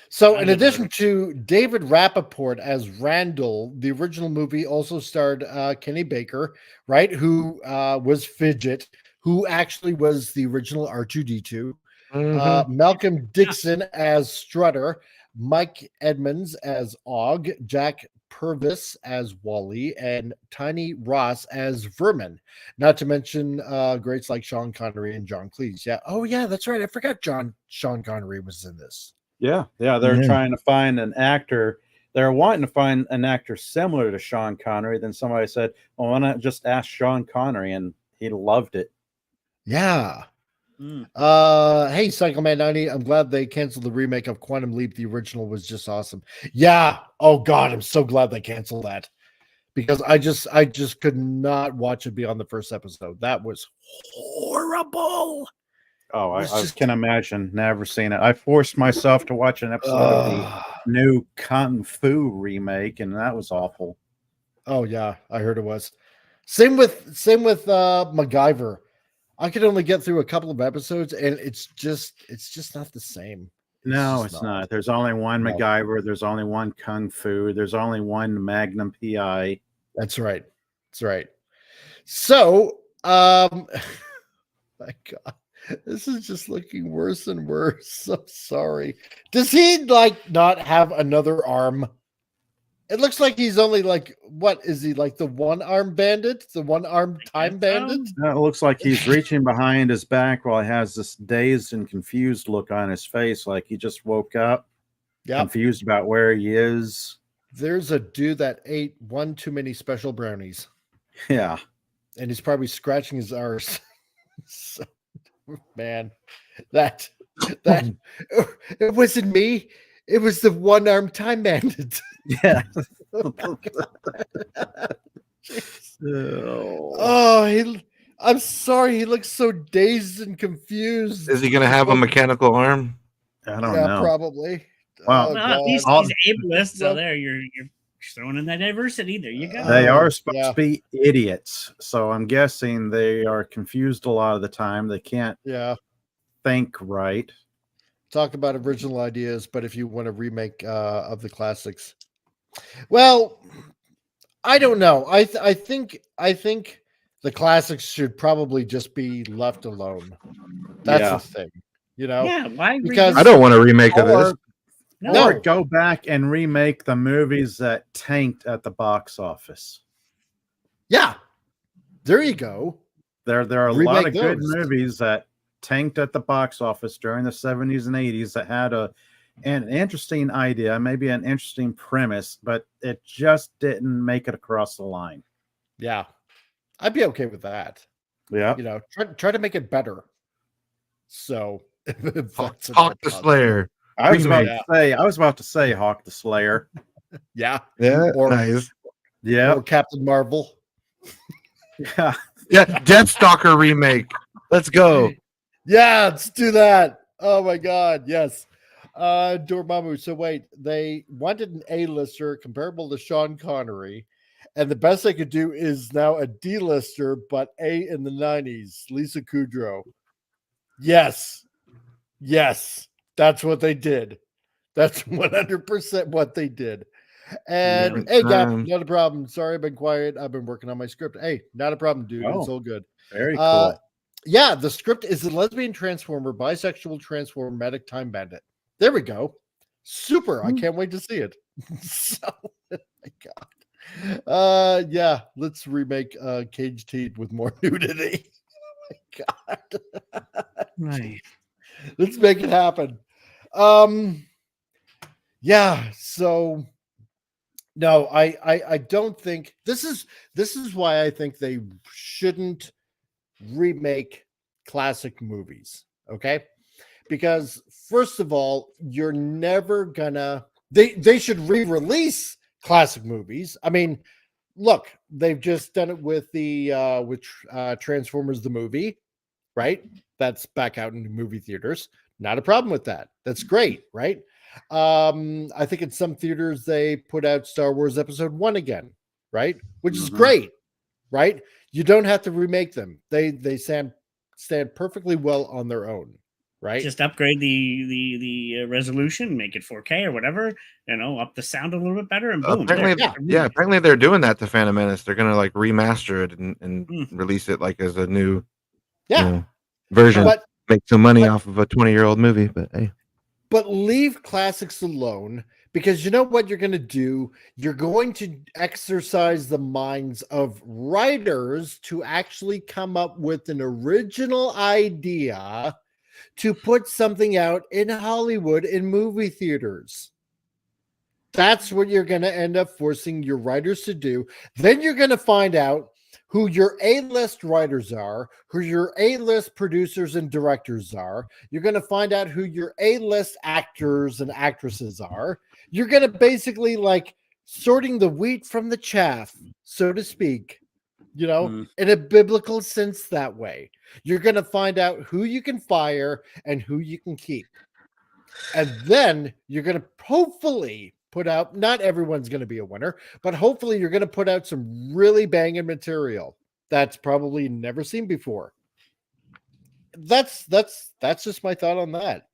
So, in addition to David Rappaport as Randall, the original movie also starred Kenny Baker, right? Who was Fidget, who actually was the original R2D2. Malcolm Dixon as Strutter, Mike Edmonds as Og, Jack Purvis as Wally, and Tiny Ross as Vermin. Not to mention greats like Sean Connery and John Cleese. Yeah. Oh, yeah, that's right. I forgot Sean Connery was in this. Yeah. They're trying to find an actor. They're wanting to find an actor similar to Sean Connery. Then somebody said, well, why not just ask Sean Connery? And he loved it. Yeah. Hey, Cycleman 90, I'm glad they canceled the remake of Quantum Leap. The original was just awesome. Yeah. Oh God, I'm so glad they canceled that, because I just could not watch it beyond the first episode. That was horrible. Oh, I can imagine. Never seen it. I forced myself to watch an episode of the new Kung Fu remake, and that was awful. Oh yeah, I heard it was. Same with MacGyver. I could only get through a couple of episodes, and it's just not the same. It's not. There's only one MacGyver. There's only one Kung Fu. There's only one Magnum PI. That's right. So, my God, this is just looking worse and worse. I'm sorry. Does he not have another arm? It looks like he's only what is he, like the one-armed bandit? The one-armed time bandit? It looks like he's reaching behind his back while he has this dazed and confused look on his face, like he just woke up, confused about where he is. There's a dude that ate one too many special brownies. Yeah. And he's probably scratching his arse. So, man, that it wasn't me. It was the one-armed time bandit. Yeah. I'm sorry. He looks so dazed and confused. Is he going to have a mechanical arm? I don't know. Probably. Wow. He's ableist, so there you're throwing in that diversity. There you go. They are supposed to be idiots, so I'm guessing they are confused a lot of the time. They can't think right. talk about original ideas, but if you want a remake of the classics, well, I don't know. I think the classics should probably just be left alone. That's Yeah. the thing, you know. Yeah, why? Because I don't want a remake of this. No. Or go back and remake the movies that tanked at the box office. Yeah, there you go. There are a lot Remake of good those. movies that tanked at the box office during the 70s and 80s that had an interesting idea, maybe an interesting premise, but it just didn't make it across the line. Yeah, I'd be okay with that. Yeah. You know, try to make it better. So, Hawk the Slayer. I was about Remake. to say, Hawk the Slayer. Yeah, Yeah, or nice. Yeah. or Captain Marvel. Yeah. Yeah, Deathstalker remake. Let's go. Yeah, let's do that. Oh my god, yes. Dormammu. So wait, they wanted an A-lister comparable to Sean Connery, and the best they could do is now a D-lister, but A in the 90s, Lisa Kudrow. Yes. Yes. That's what they did. That's 100% what they did. And Different hey, Gap, time. not a problem. Sorry, I've been quiet. I've been working on my script. Hey, not a problem, dude. It's Oh. all good. Very cool. Yeah, the script is a lesbian transformer, bisexual transformer, medic time bandit. There we go. Super. I can't wait to see it. So, oh my God. Yeah, let's remake Cage Teeth with more nudity. Oh my God. Right. Let's make it happen. Yeah, so no, I don't think this is why I think they shouldn't remake classic movies. Okay, because first of all, you're never gonna they should re-release classic movies. I mean, look, they've just done it with the Transformers the movie, right? That's back out in the movie theaters. Not a problem with that. That's great, right? I think in some theaters they put out Star Wars Episode 1 again, right? Which is great, right? You don't have to remake them. They stand perfectly well on their own, right? Just upgrade the resolution, make it 4K or whatever, up the sound a little bit better, and boom. Apparently, apparently they're doing that to Phantom Menace. They're gonna like remaster it and release it like as a new version. But make some money off of a 20-year-old movie, but hey. But leave classics alone, because you know what you're going to do? You're going to exercise the minds of writers to actually come up with an original idea to put something out in Hollywood in movie theaters. That's what you're going to end up forcing your writers to do. Then you're going to find out who your A-list writers are, who your A-list producers and directors are. You're going to find out who your A-list actors and actresses are. You're going to basically like sorting the wheat from the chaff, so to speak, in a biblical sense that way. You're going to find out who you can fire and who you can keep. And then you're going to hopefully put out, not everyone's going to be a winner, but hopefully you're going to put out some really banging material that's probably never seen before. That's just my thought on that.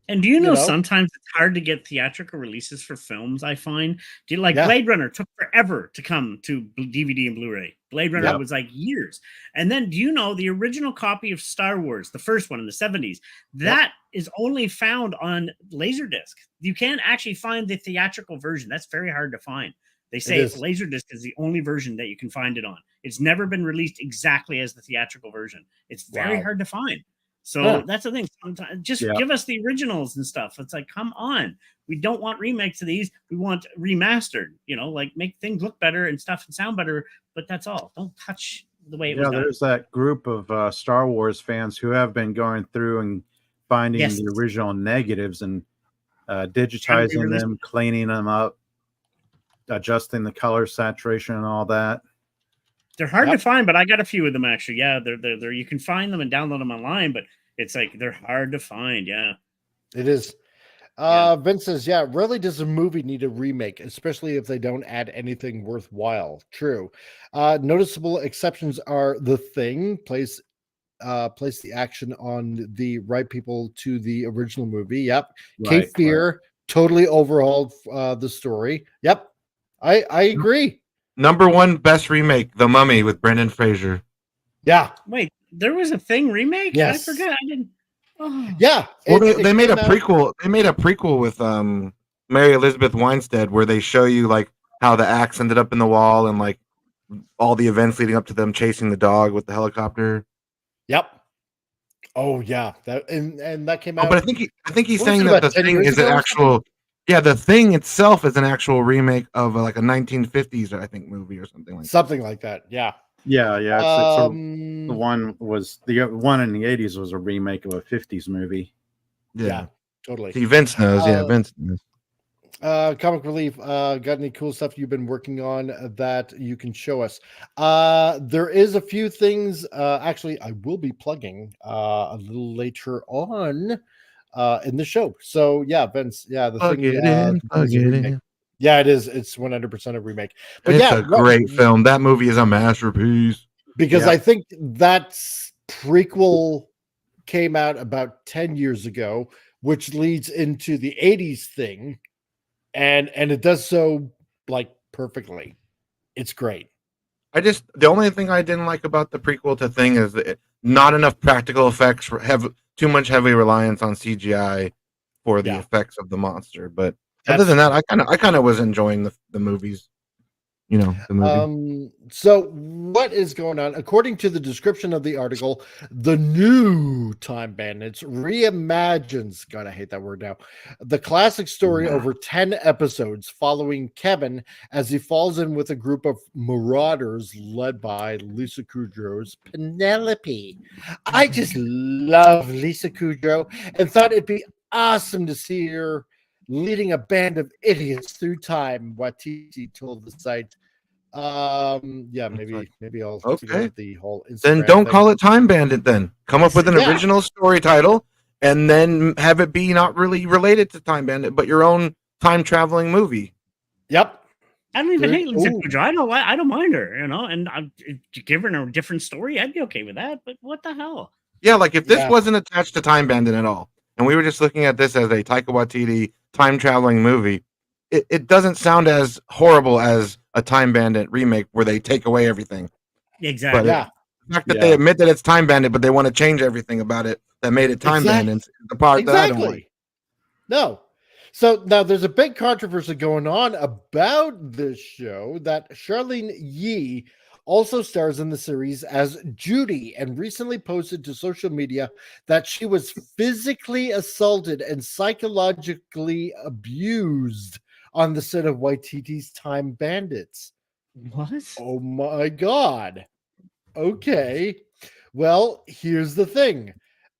And do you know sometimes it's hard to get theatrical releases for films, I find? Blade Runner took forever to come to DVD and Blu-ray. Blade Runner was like years. And then do you know the original copy of Star Wars, the first one in the 70s, that is only found on Laserdisc. You can't actually find the theatrical version. That's very hard to find. They say Laserdisc is the only version that you can find it on. It's never been released exactly as the theatrical version. It's very hard to find. So that's the thing. Sometimes just give us the originals and stuff. It's like, come on. We don't want remakes of these. We want remastered, make things look better and stuff and sound better. But that's all. Don't touch the way it was done. There's that group of Star Wars fans who have been going through and finding the original negatives and digitizing them, cleaning them up, adjusting the color saturation and all that. They're hard to find, but I got a few of them actually. Yeah, they're you can find them and download them online, but it's like they're hard to find. Yeah, it is. Vince says, rarely does a movie need a remake, especially if they don't add anything worthwhile. True. Noticeable exceptions are The Thing, plays place the action on the right people to the original movie. Yep. Right, Cape Fear totally overhauled the story. Yep. I agree. Number one best remake, The Mummy with Brendan Fraser. Yeah. Wait, there was a Thing remake? Yes. I forgot. I didn't. Oh. Yeah. Well, they made a prequel. They made a prequel with Mary Elizabeth Winstead where they show you like how the axe ended up in the wall and like all the events leading up to them chasing the dog with the helicopter. Yep. Oh yeah, that and that came out. But I think he's what saying was it, that about the 10 thing years is an ago or actual. Yeah, the thing itself is an actual remake of like a 1950s, I think, movie or something like that. Something like that. Yeah. Yeah. The one in the 80s was a remake of a 50s movie. Yeah, totally. See, Vince knows. Vince knows. Comic Relief, got any cool stuff you've been working on that you can show us? There is a few things. Actually, I will be plugging a little later on in the show. So yeah, Vince. Yeah, the Plug thing. it in, plug it in. Yeah, it is. It's 100% a remake. But It's yeah, a great film. That movie is a masterpiece. Because I think that prequel came out about 10 years ago, which leads into the 80s thing. And it does so like perfectly. It's great. The only thing I didn't like about the prequel to Thing is that not enough practical effects, too much heavy reliance on CGI for the effects of the monster. But other than that, I kind of was enjoying the movies. You know, the movie. So what is going on? According to the description of the article, the new Time Bandits reimagines, God, I hate that word now, the classic story over 10 episodes following Kevin as he falls in with a group of marauders led by Lisa Kudrow's Penelope. I just love Lisa Kudrow and thought it'd be awesome to see her leading a band of idiots through time, Waititi told the site. Maybe I'll okay. the whole Instagram then don't thing. call it Time Bandit. Then come up with an original story title, and then have it be not really related to Time Bandit, but your own time traveling movie. Yep. I don't even hate Lisa Kudrow. I don't mind her, and give her a different story. I'd be okay with that. But what the hell? Yeah, like if this wasn't attached to Time Bandit at all, and we were just looking at this as a Taika Waititi time traveling movie, it doesn't sound as horrible as a Time Bandit remake where they take away everything. Exactly. But the fact that they admit that it's Time Bandit, but they want to change everything about it that made it Time Bandit, the part that I don't like. No. So now there's a big controversy going on about this show that Charlene Yee also stars in the series as Judy and recently posted to social media that she was physically assaulted and psychologically abused on the set of Waititi's Time Bandits. What? Oh my God. Okay. Well, here's the thing.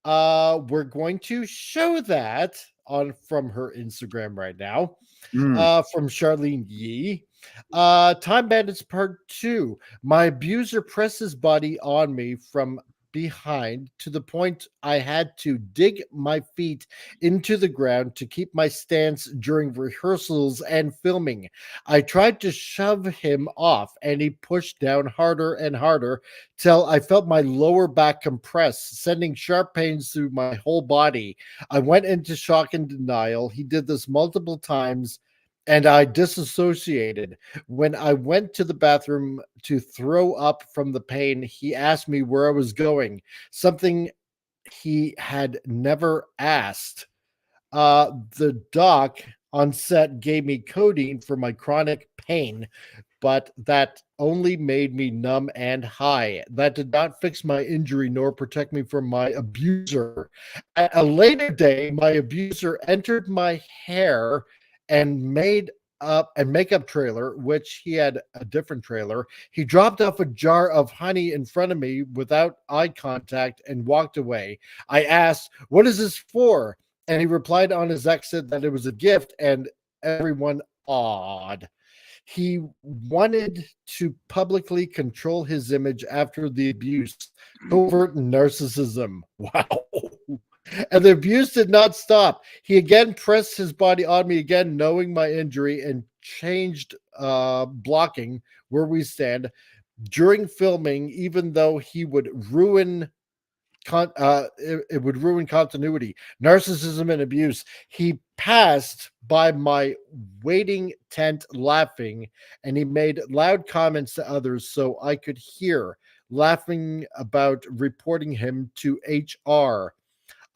We're going to show that from her Instagram right now. From Charlene Yee. Time Bandits Part 2. My abuser pressed his body on me from behind to the point I had to dig my feet into the ground to keep my stance during rehearsals and filming. I tried to shove him off and he pushed down harder and harder till I felt my lower back compress, sending sharp pains through my whole body. I went into shock and denial. He did this multiple times and I disassociated. When I went to the bathroom to throw up from the pain, he asked me where I was going, something he had never asked. The doc on set gave me codeine for my chronic pain, but that only made me numb and high. That did not fix my injury nor protect me from my abuser. At a later day, my abuser entered my hair and made up and makeup trailer, which he had a different trailer. He dropped off a jar of honey in front of me without eye contact and walked away. I asked, "What is this for?" And he replied on his exit that it was a gift, and everyone awed. He wanted to publicly control his image after the abuse. Covert narcissism. Wow. And the abuse did not stop. He again pressed his body on me again, knowing my injury, and changed blocking where we stand during filming, even though he would ruin it would ruin continuity, narcissism, and abuse. He passed by my waiting tent laughing, and he made loud comments to others so I could hear, laughing about reporting him to HR.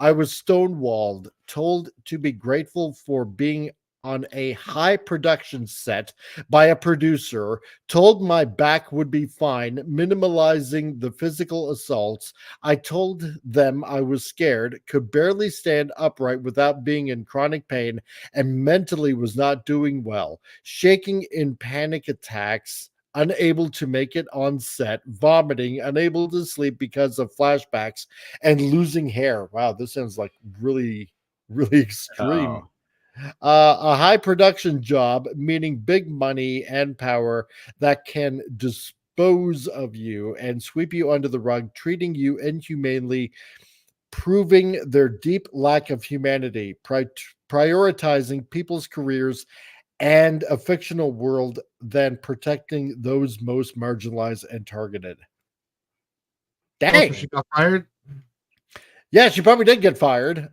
I was stonewalled, told to be grateful for being on a high production set by a producer, told my back would be fine, minimalizing the physical assaults. I told them I was scared, could barely stand upright without being in chronic pain, and mentally was not doing well, shaking in panic attacks, unable to make it on set, vomiting, unable to sleep because of flashbacks, and losing hair. Wow, this sounds like really, really extreme. Oh. A high production job, meaning big money and power that can dispose of you and sweep you under the rug, treating you inhumanely, proving their deep lack of humanity, prioritizing people's careers and a fictional world than protecting those most marginalized and targeted. Dang. So she got fired? Yeah, she probably did get fired.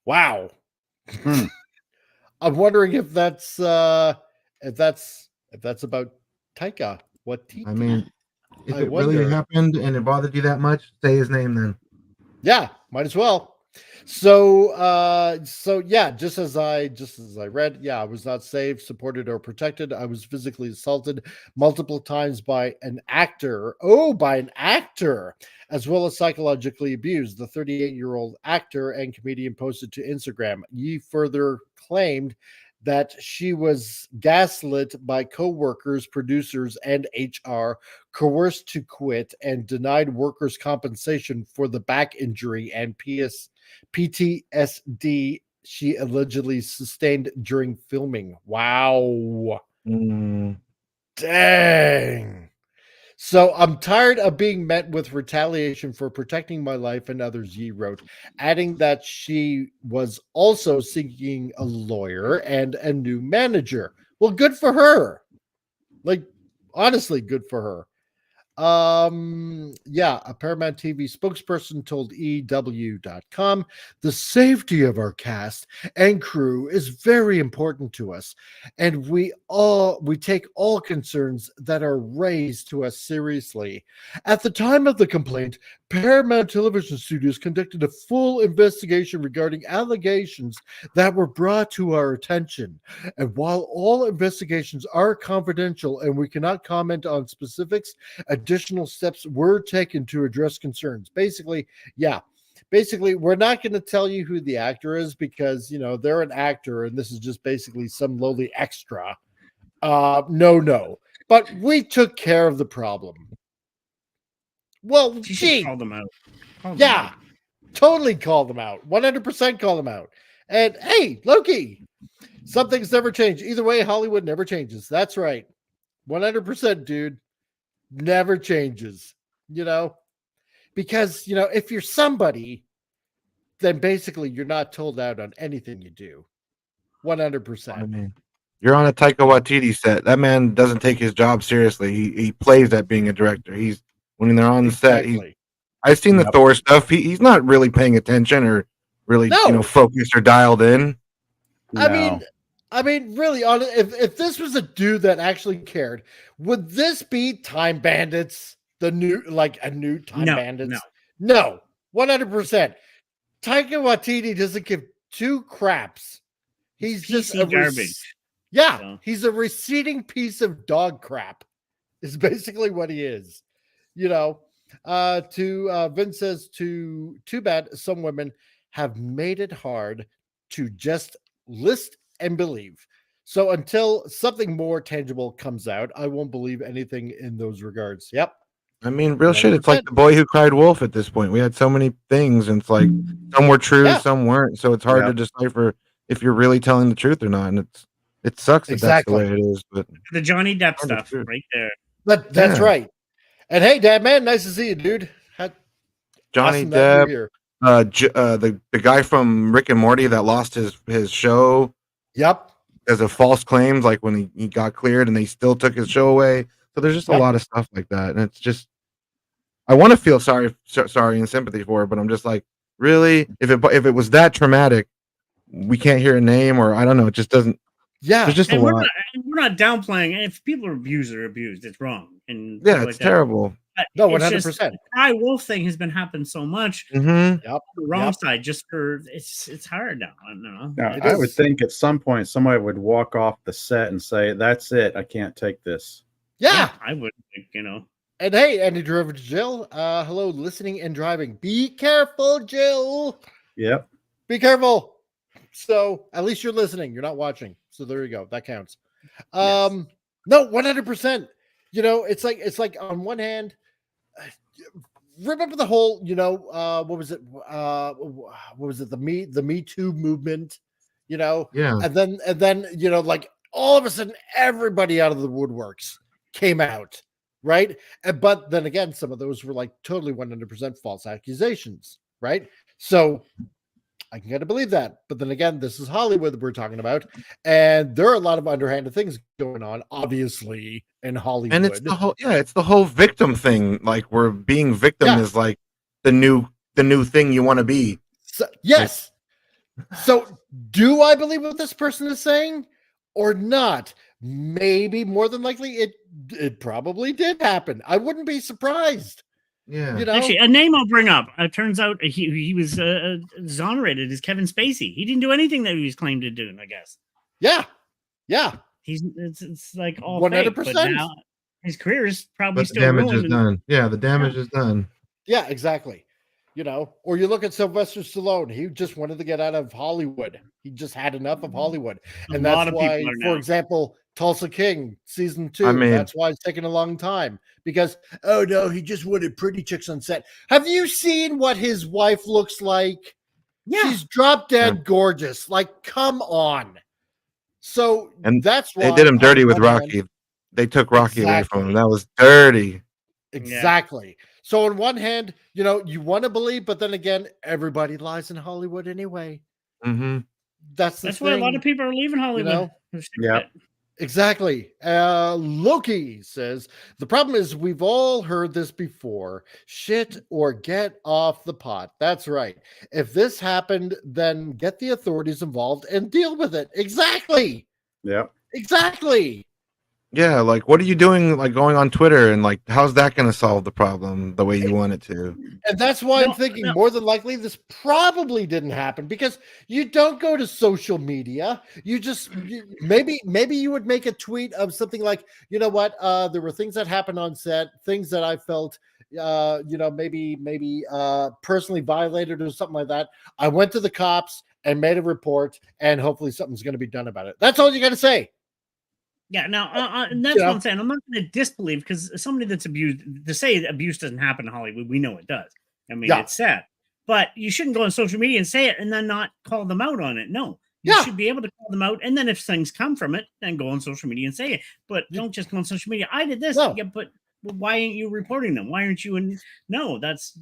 Wow. I'm wondering if that's about Taika. I mean, if I it really wonder. happened and it bothered you that much, say his name then. Yeah, might as well. So yeah, just as I read, yeah, I was not safe, supported, or protected. I was physically assaulted multiple times by an actor. Oh, by an actor, as well as psychologically abused. The 38-year-old actor and comedian posted to Instagram. Ye further claimed that she was gaslit by co-workers, producers, and HR, coerced to quit, and denied workers' compensation for the back injury and PTSD she allegedly sustained during filming. Wow. Dang. So I'm tired of being met with retaliation for protecting my life and others, Yi wrote, adding that she was also seeking a lawyer and a new manager. Well, good for her. Like, honestly, good for her. Yeah, a Paramount TV spokesperson told EW.com, the safety of our cast and crew is very important to us, and we take all concerns that are raised to us seriously. At the time of the complaint, Paramount Television Studios conducted a full investigation regarding allegations that were brought to our attention. And while all investigations are confidential and we cannot comment on specifics, additional steps were taken to address concerns. Basically, we're not going to tell you who the actor is because, you know, they're an actor and this is just basically some lowly extra. No. But we took care of the problem. Well, gee. Call them out. Totally call them out. 100% call them out. And hey, Loki, some things never change. Either way, Hollywood never changes. That's right. 100%, dude. Never changes, you know, because, you know, if you're somebody, then basically you're not told out on anything you do. 100%. I mean, you're on a Taika Waititi set. That man doesn't take his job seriously. He plays at being a director. When they're on the set, I've seen the Thor stuff. He's not really paying attention or really, focused or dialed in. I mean, really, if this was a dude that actually cared, would this be Time Bandits? A new Time Bandits? No, 100%. Taika Waititi doesn't give two craps. He's just garbage. He's a receding piece of dog crap. Is basically what he is. You know, Vince says, too bad some women have made it hard to just list and believe. So until something more tangible comes out, I won't believe anything in those regards. Yep. I mean, real shit. It's like The Boy Who Cried Wolf at this point. We had so many things, and it's like some were true, some weren't. So it's hard to decipher if you're really telling the truth or not. And it sucks that that's the way it is. But the Johnny Depp stuff right there. That's right. And hey, Dad, man, nice to see you, dude. Johnny Depp, the guy from Rick and Morty that lost his show. Yep. Because of false claims, like when he got cleared and they still took his show away. So there's just a lot of stuff like that, and it's just I want to feel sorry and sympathy for her, but I'm just like, really? If it was that traumatic, we can't hear a name, or I don't know. It just doesn't. Yeah, there's just a And lot. we're not downplaying. If people are abused, they're abused. It's wrong. And Yeah, like it's that. terrible. But No, it's just 100%. the cry wolf thing has been happening so much. Mm-hmm. Yep. The wrong Yep. side, just for it's hard now. I don't know. Now, It I would is. think at some point somebody would walk off the set and say, "That's it. I can't take this." Yeah. I would, you know. And hey, Andy driver Jill. Hello, listening and driving. Be careful, Jill. Yep. Be careful. So at least you're listening. You're not watching. So there you go. That counts. No, 100%. You know, it's like on one hand, remember the whole, what was it? What was it? The Me Too movement, Yeah. and then, like all of a sudden everybody out of the woodworks came out. Right. But then again, some of those were like totally 100% false accusations. Right. So I can kind of believe that. But then again, this is Hollywood that we're talking about. And there are a lot of underhanded things going on, obviously, in Hollywood. And it's the whole victim thing. Like, we're being victim is like the new thing you want to be. So, yes. So do I believe what this person is saying or not? Maybe more than likely it probably did happen. I wouldn't be surprised. Yeah. Actually, a name I'll bring up. It turns out he was exonerated as Kevin Spacey. He didn't do anything that he was claimed to do, I guess. Yeah. Yeah. It's like all 100%. fake, but now his career is probably But the still damage ruined. is done. Yeah, the damage is done. Yeah, exactly. Or you look at Sylvester Stallone. He just wanted to get out of Hollywood. He just had enough of Hollywood. And that's why, for example, Tulsa King season 2, that's why it's taking a long time. Because, oh no, he just wanted pretty chicks on set. Have you seen what his wife looks like? Yeah. She's drop dead gorgeous. Like, come on. So And that's why they did him dirty with Rocky. They took Rocky away from him. That was dirty. Exactly. So on one hand, you want to believe, but then again, everybody lies in Hollywood anyway. Mm-hmm. That's why a lot of people are leaving Hollywood. Yeah. Exactly. Loki says, the problem is we've all heard this before. Shit or get off the pot. That's right. If this happened, then get the authorities involved and deal with it. Exactly. Yeah. Exactly. Yeah, like, what are you doing, like, going on Twitter, and like, how's that going to solve the problem the way you want it to? And that's why I'm thinking more than likely this probably didn't happen, because you don't go to social media. You just maybe you would make a tweet of something like, you know what, there were things that happened on set, things that I felt maybe personally violated or something like that. I went to the cops and made a report, and hopefully something's going to be done about it. That's all you got to say. Yeah, now and that's what I'm saying. I'm not going to disbelieve, because somebody that's abused, to say abuse doesn't happen in Hollywood, we know it does. I mean, it's sad, but you shouldn't go on social media and say it and then not call them out on it. No, you should be able to call them out, and then if things come from it, then go on social media and say it. But don't just go on social media. I did this. Yeah, but why aren't you reporting them? Why aren't you? No, that's,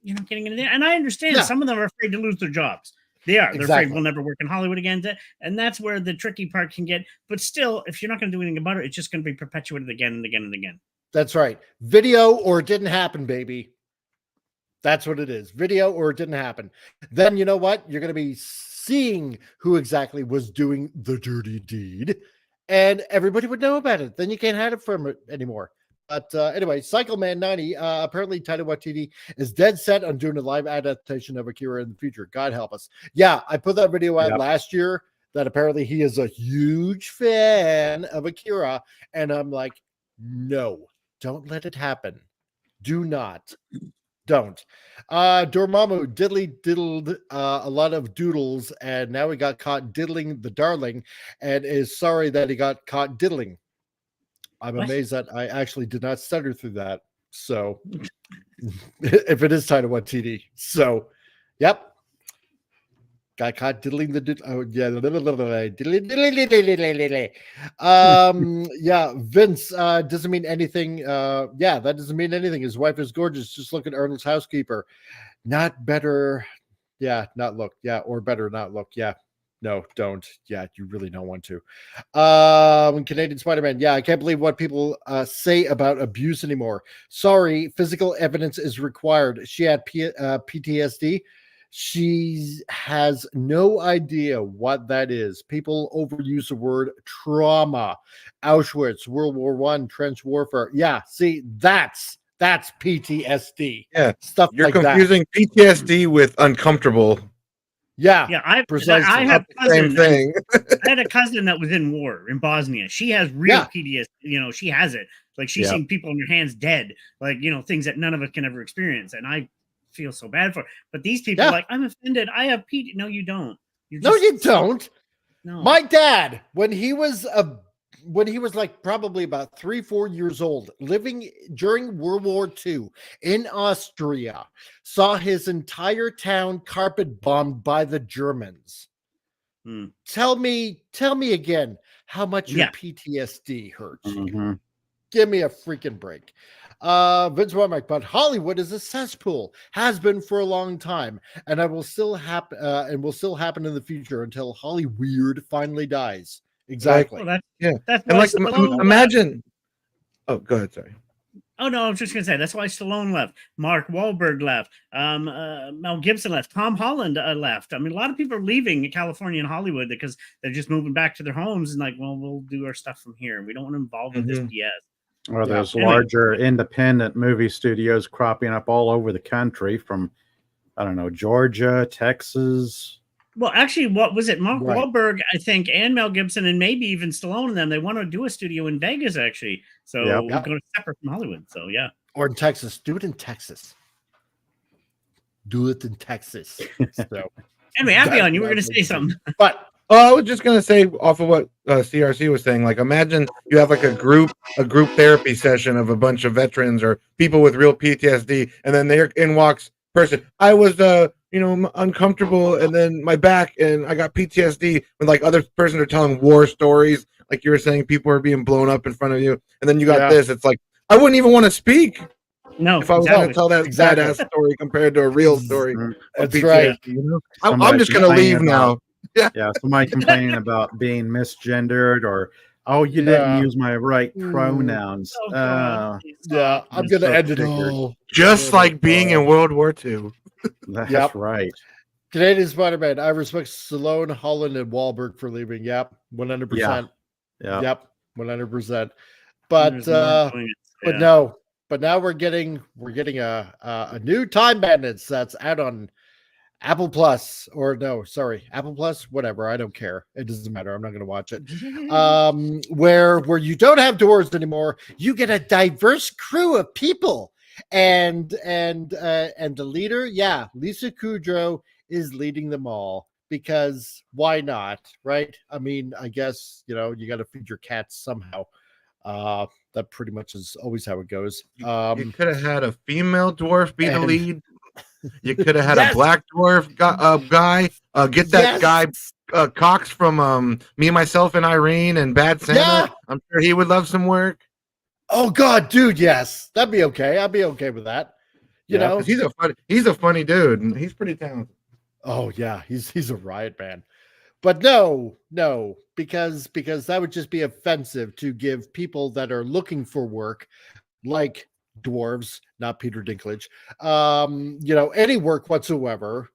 you're not getting anything. And I understand some of them are afraid to lose their jobs. They are. They're afraid we'll never work in Hollywood again. And that's where the tricky part can get. But still, if you're not going to do anything about it, it's just going to be perpetuated again and again and again. That's right. Video or it didn't happen, baby. That's what it is. Video or it didn't happen. Then you know what? You're going to be seeing who exactly was doing the dirty deed, and everybody would know about it. Then you can't hide it from it anymore. But anyway, Cycleman 90, apparently Taika Waititi is dead set on doing a live adaptation of Akira in the future. God help us. Yeah, I put that video out last year that apparently he is a huge fan of Akira. And I'm like, no, don't let it happen. Do not. Don't. Dormammu diddled a lot of doodles, and now he got caught diddling the darling and is sorry that he got caught diddling. I'm amazed that I actually did not stutter through that. So if it is Taika Waititi. So, yep. Got caught diddling the yeah, Vince doesn't mean anything. Yeah, that doesn't mean anything. His wife is gorgeous. Just look at Arnold's housekeeper. Not better. Yeah, not look. Yeah, or better not look. Yeah. No, don't. Yeah, you really don't want to. Canadian Spider-Man. Yeah, I can't believe what people say about abuse anymore. Sorry, physical evidence is required. She had PTSD. She has no idea what that is. People overuse the word trauma. Auschwitz, World War One, trench warfare. Yeah, see, that's PTSD. Yeah, Stuff you're like that. confusing PTSD with uncomfortable. Yeah, Yeah, I precisely. have a Same cousin. thing. I had a cousin that was in war in Bosnia. She has real PTSD. You know, she has it. Like she's seen people in her hands dead. Like, you know, things that none of us can ever experience. And I feel so bad for her. But these people are like, I'm offended. I have PTSD. No, you don't. No, you don't. No. My dad, when he was like probably about 3-4 years old, living during World War II in Austria, saw his entire town carpet bombed by the Germans. Tell me again how much your PTSD hurts you. Give me a freaking break. Vince Womack, but Hollywood is a cesspool, has been for a long time, and will still happen in the future until Hollyweird finally dies. Exactly. Well, That's why like Stallone imagine. Oh, go ahead. Sorry. Oh no, I was just gonna say that's why Stallone left, Mark Wahlberg left, Mel Gibson left, Tom Holland left. I mean, a lot of people are leaving California and Hollywood because they're just moving back to their homes and like, well, we'll do our stuff from here. We don't want to involve with this BS. Or there's larger independent movie studios cropping up all over the country, from I don't know, Georgia, Texas. Well, actually, what was it? Mark Wahlberg, I think, and Mel Gibson, and maybe even Stallone and them. They want to do a studio in Vegas, actually. So we're going separate from Hollywood. So or in Texas. Do it in Texas. Do it in Texas. So anyway, happy on you. Were going to say something, but I was just gonna say off of what CRC was saying. Like, imagine you have like a group therapy session of a bunch of veterans or people with real PTSD, and then there in walks person. I was uncomfortable, and then my back, and I got PTSD. When like other person are telling war stories, like you were saying, people are being blown up in front of you, and then you got this. It's like I wouldn't even want to speak. No, if I was going to tell that badass story compared to a real story. That's PTSD, right. You know? I'm just gonna leave now. Yeah, somebody complaining about being misgendered, or you didn't use my right pronouns. I'm gonna end it all. Just like being in World War II. That's right. Canadian Spider-Man. I respect Stallone, Holland, and Wahlberg for leaving. Yep, 100%. Yep, 100%. But now we're getting a new Time Bandits that's out on Apple Plus, Apple Plus, whatever. I don't care. It doesn't matter. I'm not going to watch it. Where you don't have doors anymore, you get a diverse crew of people, and the leader, Lisa Kudrow is leading them all, because why not, right? I mean, I guess you got to feed your cats somehow. That pretty much is always how it goes. You could have had a female dwarf be the lead. You could have had a black dwarf guy. Get that guy Cox from Me, Myself, and Irene and Bad Santa. Yeah. I'm sure he would love some work. Oh God, dude, yes, that'd be okay. I'd be okay with that. You know, he's a funny dude, and he's pretty talented. Oh yeah, he's a riot man. But no, because that would just be offensive to give people that are looking for work, like dwarves, not Peter Dinklage, any work whatsoever,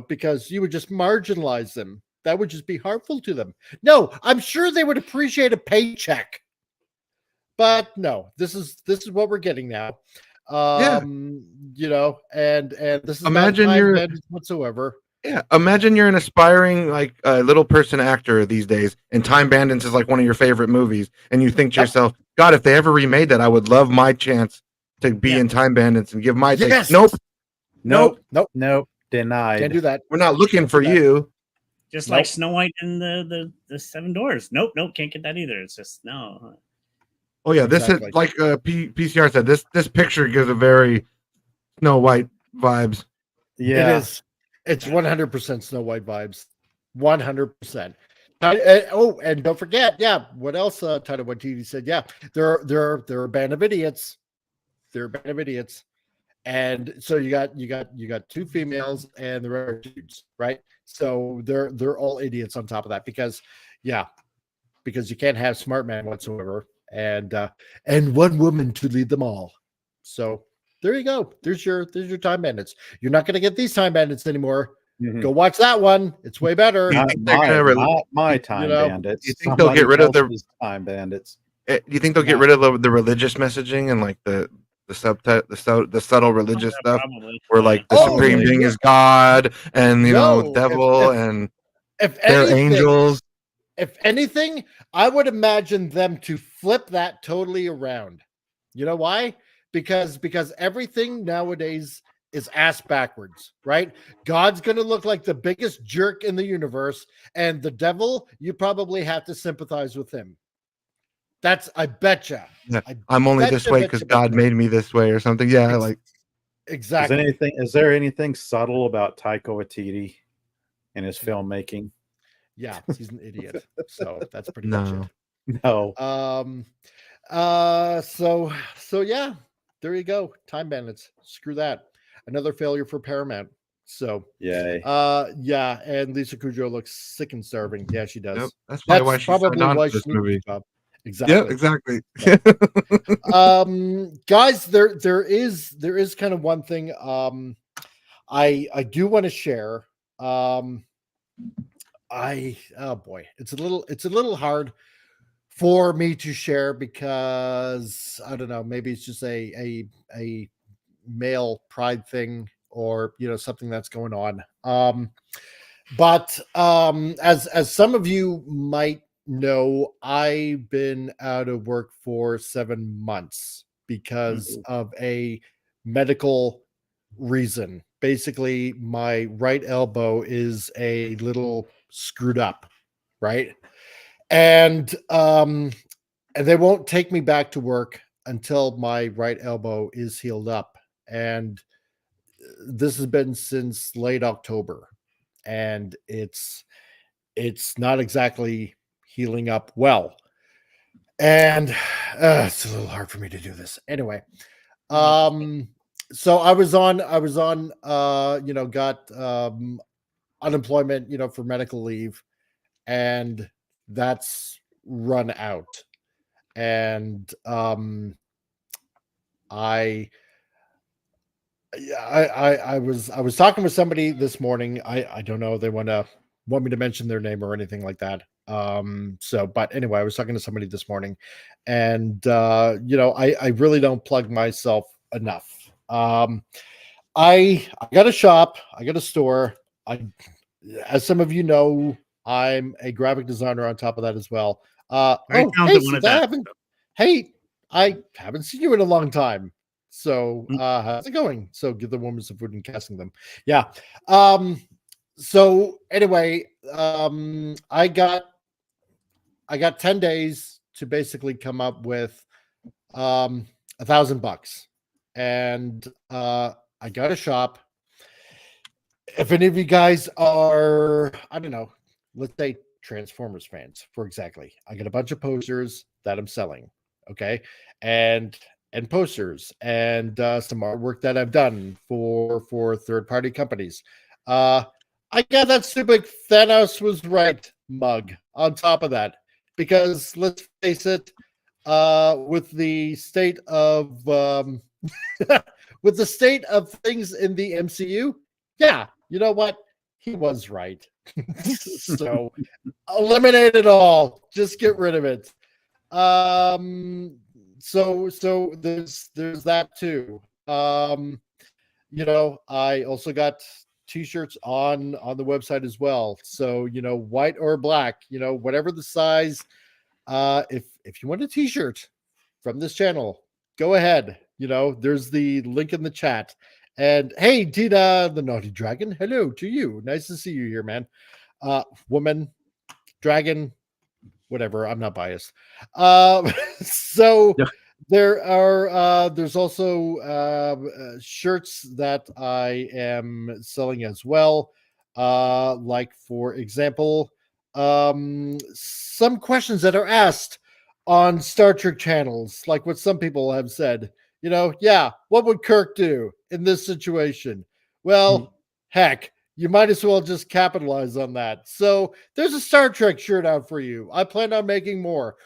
because you would just marginalize them. That would just be harmful to them. No, I'm sure they would appreciate a paycheck. But no, this is what we're getting now. And this is imagine not you're whatsoever. Yeah, imagine you're an aspiring little person actor these days, and Time Bandits is like one of your favorite movies, and you think to yourself, God, if they ever remade that, I would love my chance to be in Time Bandits and give my take. Nope. Denied. Can't do that. We're not looking for you. Just like Snow White and the Seven Dwarfs. Nope, can't get that either. It's just no. Oh yeah, this is like PCR said. This picture gives a very Snow White vibes. Yeah, it is. It's 100% Snow White vibes. 100%. And don't forget, what else Taika Waititi said? Yeah, they're a band of idiots. They're a band of idiots. And so you got two females and the rest are dudes, right? So they're all idiots on top of that because you can't have smart men whatsoever, and one woman to lead them all. So there you go. There's your Time Bandits. You're not going to get these Time Bandits anymore. Go watch that one. It's way better. Do you think they're Not my Time Bandits. Do you think they'll get rid of the Somebody else's Time Bandits? Do you think they'll get rid of the religious messaging and like the subtle religious stuff, Probably. where like the Oh, supreme yeah. being is God and No, devil and if they're anything, angels? If anything, I would imagine them to flip that totally around. You know why? Because everything nowadays is ass backwards, right? God's going to look like the biggest jerk in the universe, and the devil, you probably have to sympathize with him. I betcha. Yeah, I'm only this way because God made me this way or something. Yeah, exactly. Is there anything subtle about Taika Waititi and his filmmaking? Yeah, he's an idiot. So that's pretty much it. No. So yeah, there you go. Time Bandits. Screw that. Another failure for Paramount. So Yay. yeah, and Lisa Kudrow looks sick and starving. Yeah, she does. Yep, that's probably why she signed on for this movie. Exactly. Yeah, exactly. Guys, there is kind of one thing I do want to share. Oh boy, it's a little hard for me to share because I don't know, maybe it's just a male pride thing or something that's going on. But as some of you might know, I've been out of work for 7 months because of a medical reason. Basically, my right elbow is a little screwed up, right? And they won't take me back to work until my right elbow is healed up. And this has been since late October, and it's not exactly healing up well, and it's a little hard for me to do this anyway. So I was on got unemployment for medical leave, and that's run out. And I was talking with somebody this morning. I don't know if they want me to mention their name or anything like that. But anyway, I was talking to somebody this morning, and I really don't plug myself enough. I got a shop, I got a store. As some of you know, I'm a graphic designer on top of that as well. Hey, I haven't seen you in a long time. So how's it going? So give the woman some food and casting them. Yeah. So anyway, I got 10 days to basically come up with $1,000, and I got a shop. If any of you guys are, I don't know, let's say Transformers fans, for exactly, I got a bunch of posters that I'm selling, okay, and posters and some artwork that I've done for third-party companies. I got that stupid Thanos was right mug on top of that, because let's face it, with the state of with the state of things in the MCU, yeah, you know what? He was right. So eliminate it all. Just get rid of it. So there's that too. I also got t-shirts on the website as well. So, white or black, whatever the size, if you want a t-shirt from this channel, go ahead. There's the link in the chat. And hey, Tina, the Naughty Dragon, hello to you. Nice to see you here, man. Woman, dragon, whatever. I'm not biased. So yeah. There's also shirts that I am selling as well. Like for example, some questions that are asked on Star Trek channels, like what some people have said. what would Kirk do in this situation? Well, heck, you might as well just capitalize on that. So there's a Star Trek shirt out for you. I plan on making more.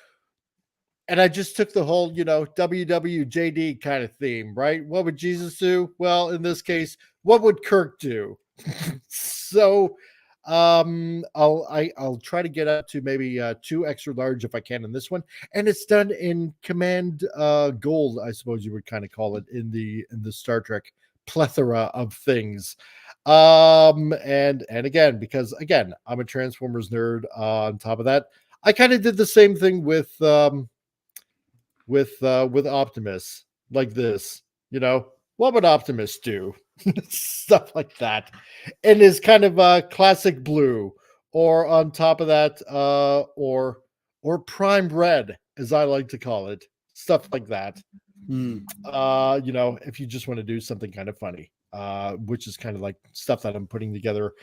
And I just took the whole, WWJD kind of theme, right? What would Jesus do? Well, in this case, what would Kirk do? So I'll try to get up to maybe 2 extra large if I can in this one, and it's done in command gold, I suppose you would kind of call it in the Star Trek plethora of things. And again, because again, I'm a Transformers nerd. On top of that, I kind of did the same thing with Optimus, like this. What would Optimus do? Stuff like that, and is kind of classic blue, or on top of that, or prime red, as I like to call it, stuff like that. If you just want to do something kind of funny, which is kind of like stuff that I'm putting together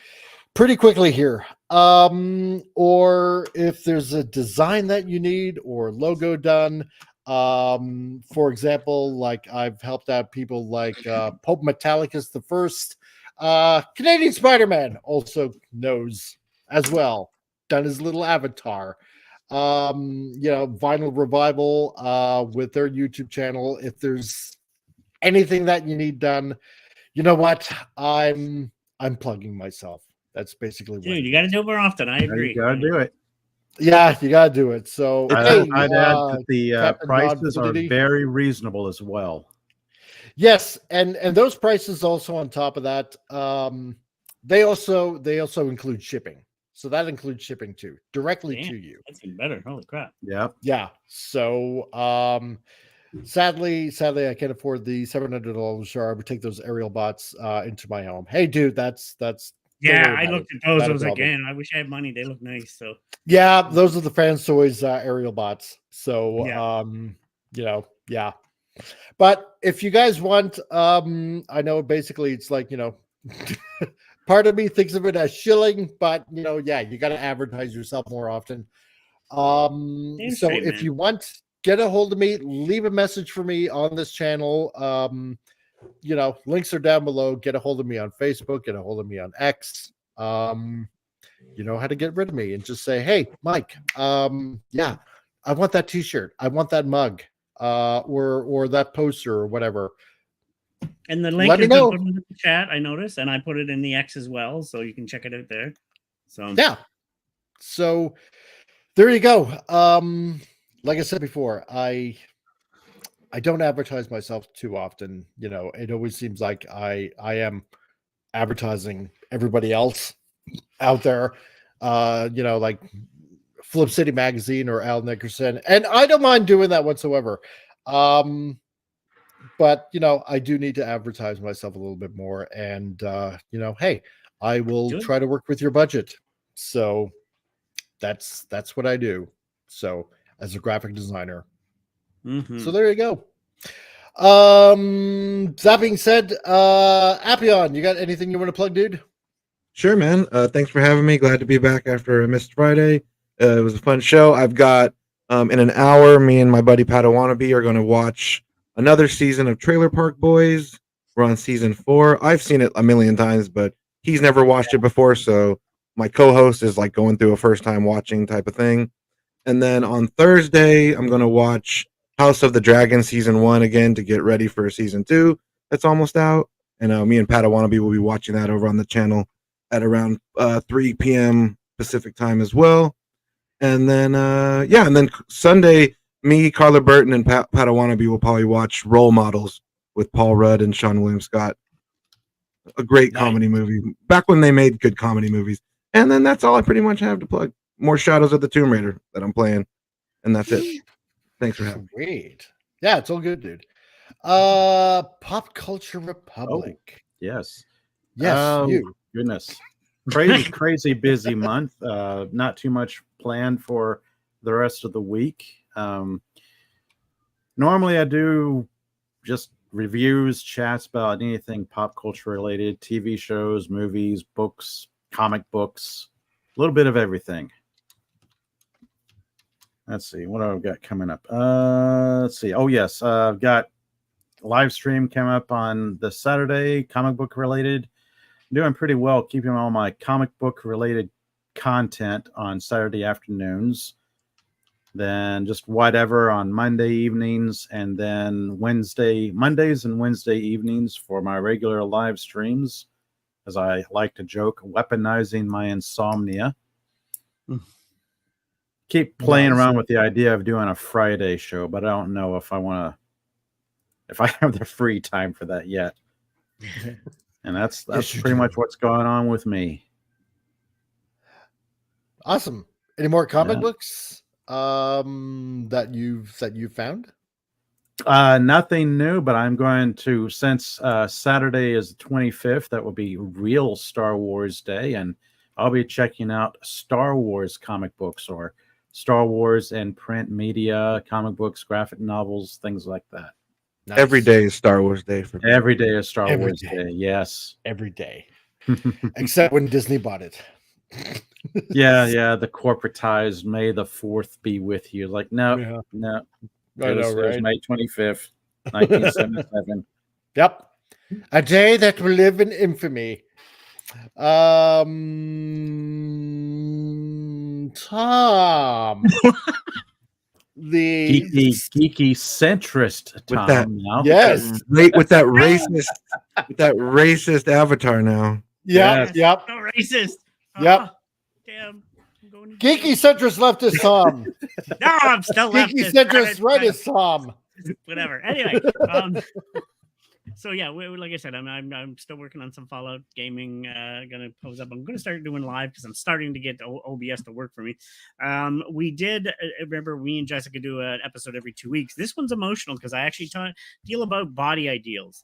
pretty quickly here. Or if there's a design that you need or logo done. For example, like I've helped out people like Pope Metallicus the First, Canadian Spider-Man also knows as well, done his little avatar. Vinyl Revival with their YouTube channel. If there's anything that you need done, you know what? I'm plugging myself. That's basically what. Dude, you got to do it more often. I agree. You got to do it. Yeah, you got to do it. So I'd add that the prices are very reasonable as well. Yes, and those prices also on top of that, they also include shipping. So that includes shipping too, directly to you. That's even better. Holy crap. Yeah. So sadly I can't afford the $700 sure I would take those aerial bots into my home. Hey dude, that's yeah, I looked at those. I was like, man, I wish I had money. They look nice. So yeah, those are the Fans Toys aerial bots. So yeah. But if you guys want, I know basically it's like, part of me thinks of it as shilling, but you got to advertise yourself more often. So if you want, get a hold of me, leave a message for me on this channel. Links are down below. Get a hold of me on Facebook, get a hold of me on X. You know how to get rid of me and just say, hey, Mike, I want that t-shirt. I want that mug, or that poster or whatever. And the link is put in the chat, I noticed, and I put it in the X as well, so you can check it out there. So yeah. So there you go. Like I said before, I don't advertise myself too often. It always seems like I am advertising everybody else out there. Like Flip City Magazine or Al Nickerson, and I don't mind doing that whatsoever. But I do need to advertise myself a little bit more, and hey, I will try to work with your budget. So that's what I do. So as a graphic designer. So there you go. That being said, Appion, you got anything you want to plug, dude? Sure, man. Thanks for having me. Glad to be back after a missed Friday. It was a fun show. I've got in an hour, me and my buddy Padawannabe are going to watch another season of Trailer Park Boys. We're on season 4. I've seen it a million times, but he's never watched it before, so my co-host is like going through a first-time watching type of thing. And then on Thursday, I'm going to watch House of the Dragon season 1 again to get ready for season 2 that's almost out. And me and Padawannabe will be watching that over on the channel at around 3 p.m. Pacific time as well. And then, and then Sunday, me, Carla Burton, and Padawannabe will probably watch Role Models with Paul Rudd and Sean William Scott. A great comedy movie. Back when they made good comedy movies. And then that's all I pretty much have to plug. More Shadows of the Tomb Raider that I'm playing. And that's it. Thanks for having me. Great. Yeah, it's all good, dude. Pop Culture Republic. Oh, yes. Yes, you. Goodness. Crazy busy month. Not too much planned for the rest of the week. Normally I do just reviews, chats about anything pop culture related, TV shows, movies, books, comic books, a little bit of everything. Let's see what I've got coming up. Let's see. Oh yes, I've got live stream came up on the Saturday, comic book related. Doing pretty well, keeping all my comic book related content on Saturday afternoons. Then just whatever on Monday evenings, and then Mondays and Wednesday evenings for my regular live streams, as I like to joke, weaponizing my insomnia. Keep playing around with the idea of doing a Friday show, but I don't know if I have the free time for that yet. And that's pretty much what's going on with me. Awesome. Any more comic books that you've found? Nothing new, but I'm going to, since Saturday is the 25th, that will be real Star Wars Day, and I'll be checking out Star Wars comic books or Star Wars and print media, comic books, graphic novels, things like that. Nice. Every day is Star Wars Day for me. Every day is Star Wars Day. Yes. Every day. Except when Disney bought it. Yeah. The corporatized May the 4th be with you. Like, no. I It know, was right? May 25th, 1977. Yep. A day that will live in infamy. Tom. The geeky centrist Tom. With that racist avatar now. Yep. So racist. Yep. Damn. I'm going to Geeky centrist leftist Tom. No, I'm still Geeky leftist. centrist rightist Tom. Whatever. Anyway, so yeah, like I said, I'm still working on some Fallout gaming. Gonna pose up. I'm gonna start doing live because I'm starting to get OBS to work for me. We did remember me and Jessica do an episode every 2 weeks. This one's emotional because I actually deal about body ideals,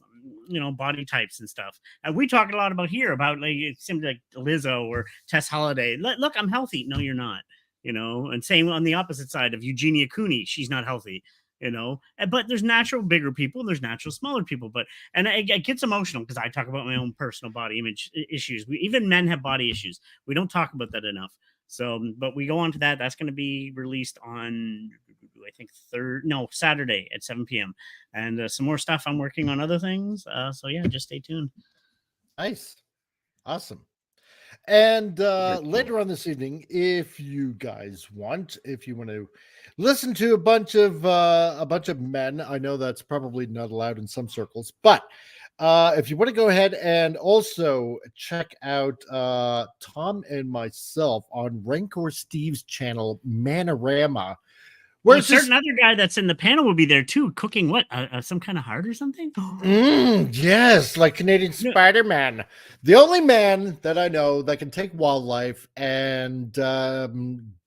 body types and stuff. And we talk a lot about here about like it seems like Lizzo or Tess Holiday. Look, I'm healthy. No, you're not. And same on the opposite side of Eugenia Cooney. She's not healthy. But there's natural bigger people, there's natural smaller people, and it gets emotional because I talk about my own personal body image issues. Even men have body issues. We don't talk about that enough. So, but we go on to that. That's going to be released on, I think Saturday at 7 p.m. And some more stuff. I'm working on other things. So yeah, just stay tuned. Nice. Awesome. And later on this evening, if you want to listen to a bunch of men, I know that's probably not allowed in some circles, but if you want to go ahead and also check out Tom and myself on Rancor Steve's channel, Manorama. Well, a certain other guy that's in the panel will be there too, cooking what? Some kind of heart or something? Yes, like Canadian Spider-Man. The only man that I know that can take wildlife and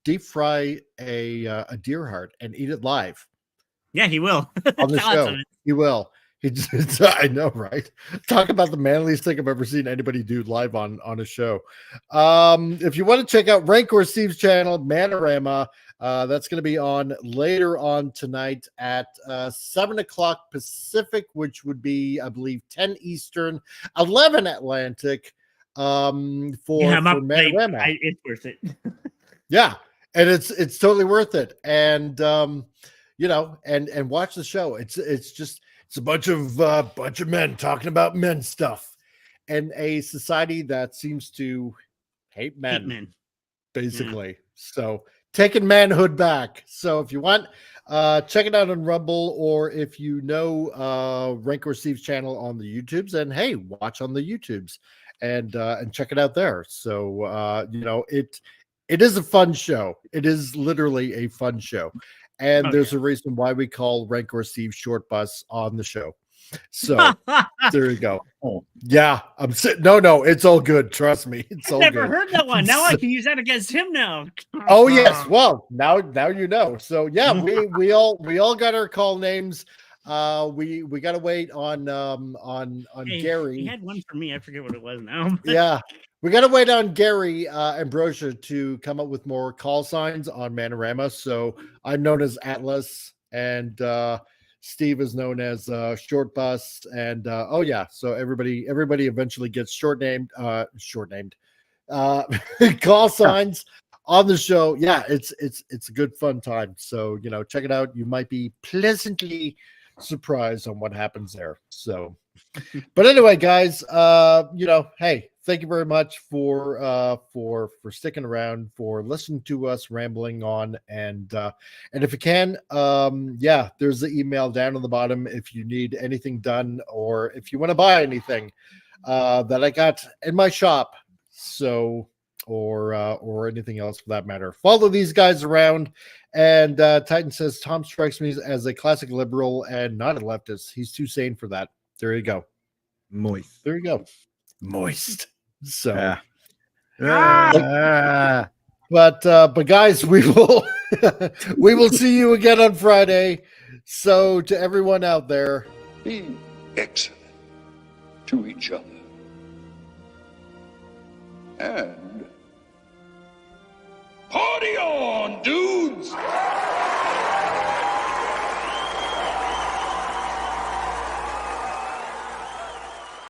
deep fry a deer heart and eat it live. Yeah, he will. On the show. He will. I know, right? Talk about the manliest thing I've ever seen anybody do live on a show. If you want to check out Rancor Steve's channel, Manorama, that's going to be on later on tonight at 7 o'clock Pacific, which would be, I believe, 10 Eastern, 11 Atlantic. For Manorama. It's worth it. Yeah, and it's totally worth it. And and watch the show. It's a bunch of men talking about men stuff, and a society that seems to hate men. Basically. Yeah. So taking manhood back. So if you want, check it out on Rumble, or if you know Rancor Steve's channel on the YouTubes, then hey, watch on the YouTubes and check it out there. So it is a fun show. It is literally a fun show. And there's a reason why we call Rancor Steve Short Bus on the show. So there you go. Oh, yeah, I'm sitting. No, it's all good. Trust me, it's all good. I've never heard that one. Now I can use that against him now. Oh yes. Well, now you know. So yeah, we all got our call names. We got to wait on Gary. He had one for me. I forget what it was now. Yeah. We got to wait on Gary Ambrosia to come up with more call signs on Manorama. So I'm known as Atlas, and Steve is known as Short Bus. And so everybody eventually gets short named call signs on the show. Yeah, it's a good fun time. So check it out. You might be pleasantly surprised. surprised on what happens there. So, but anyway, guys, hey, thank you very much for sticking around, for listening to us rambling on, and if you can, there's the email down on the bottom if you need anything done or if you want to buy anything that I got in my shop. So, or anything else for that matter. Follow these guys around. And Titan says, Tom strikes me as a classic liberal and not a leftist. He's too sane for that. There you go. Moist. There you go. Moist. So, but guys, we will we will see you again on Friday. So to everyone out there, be excellent to each other. And party on!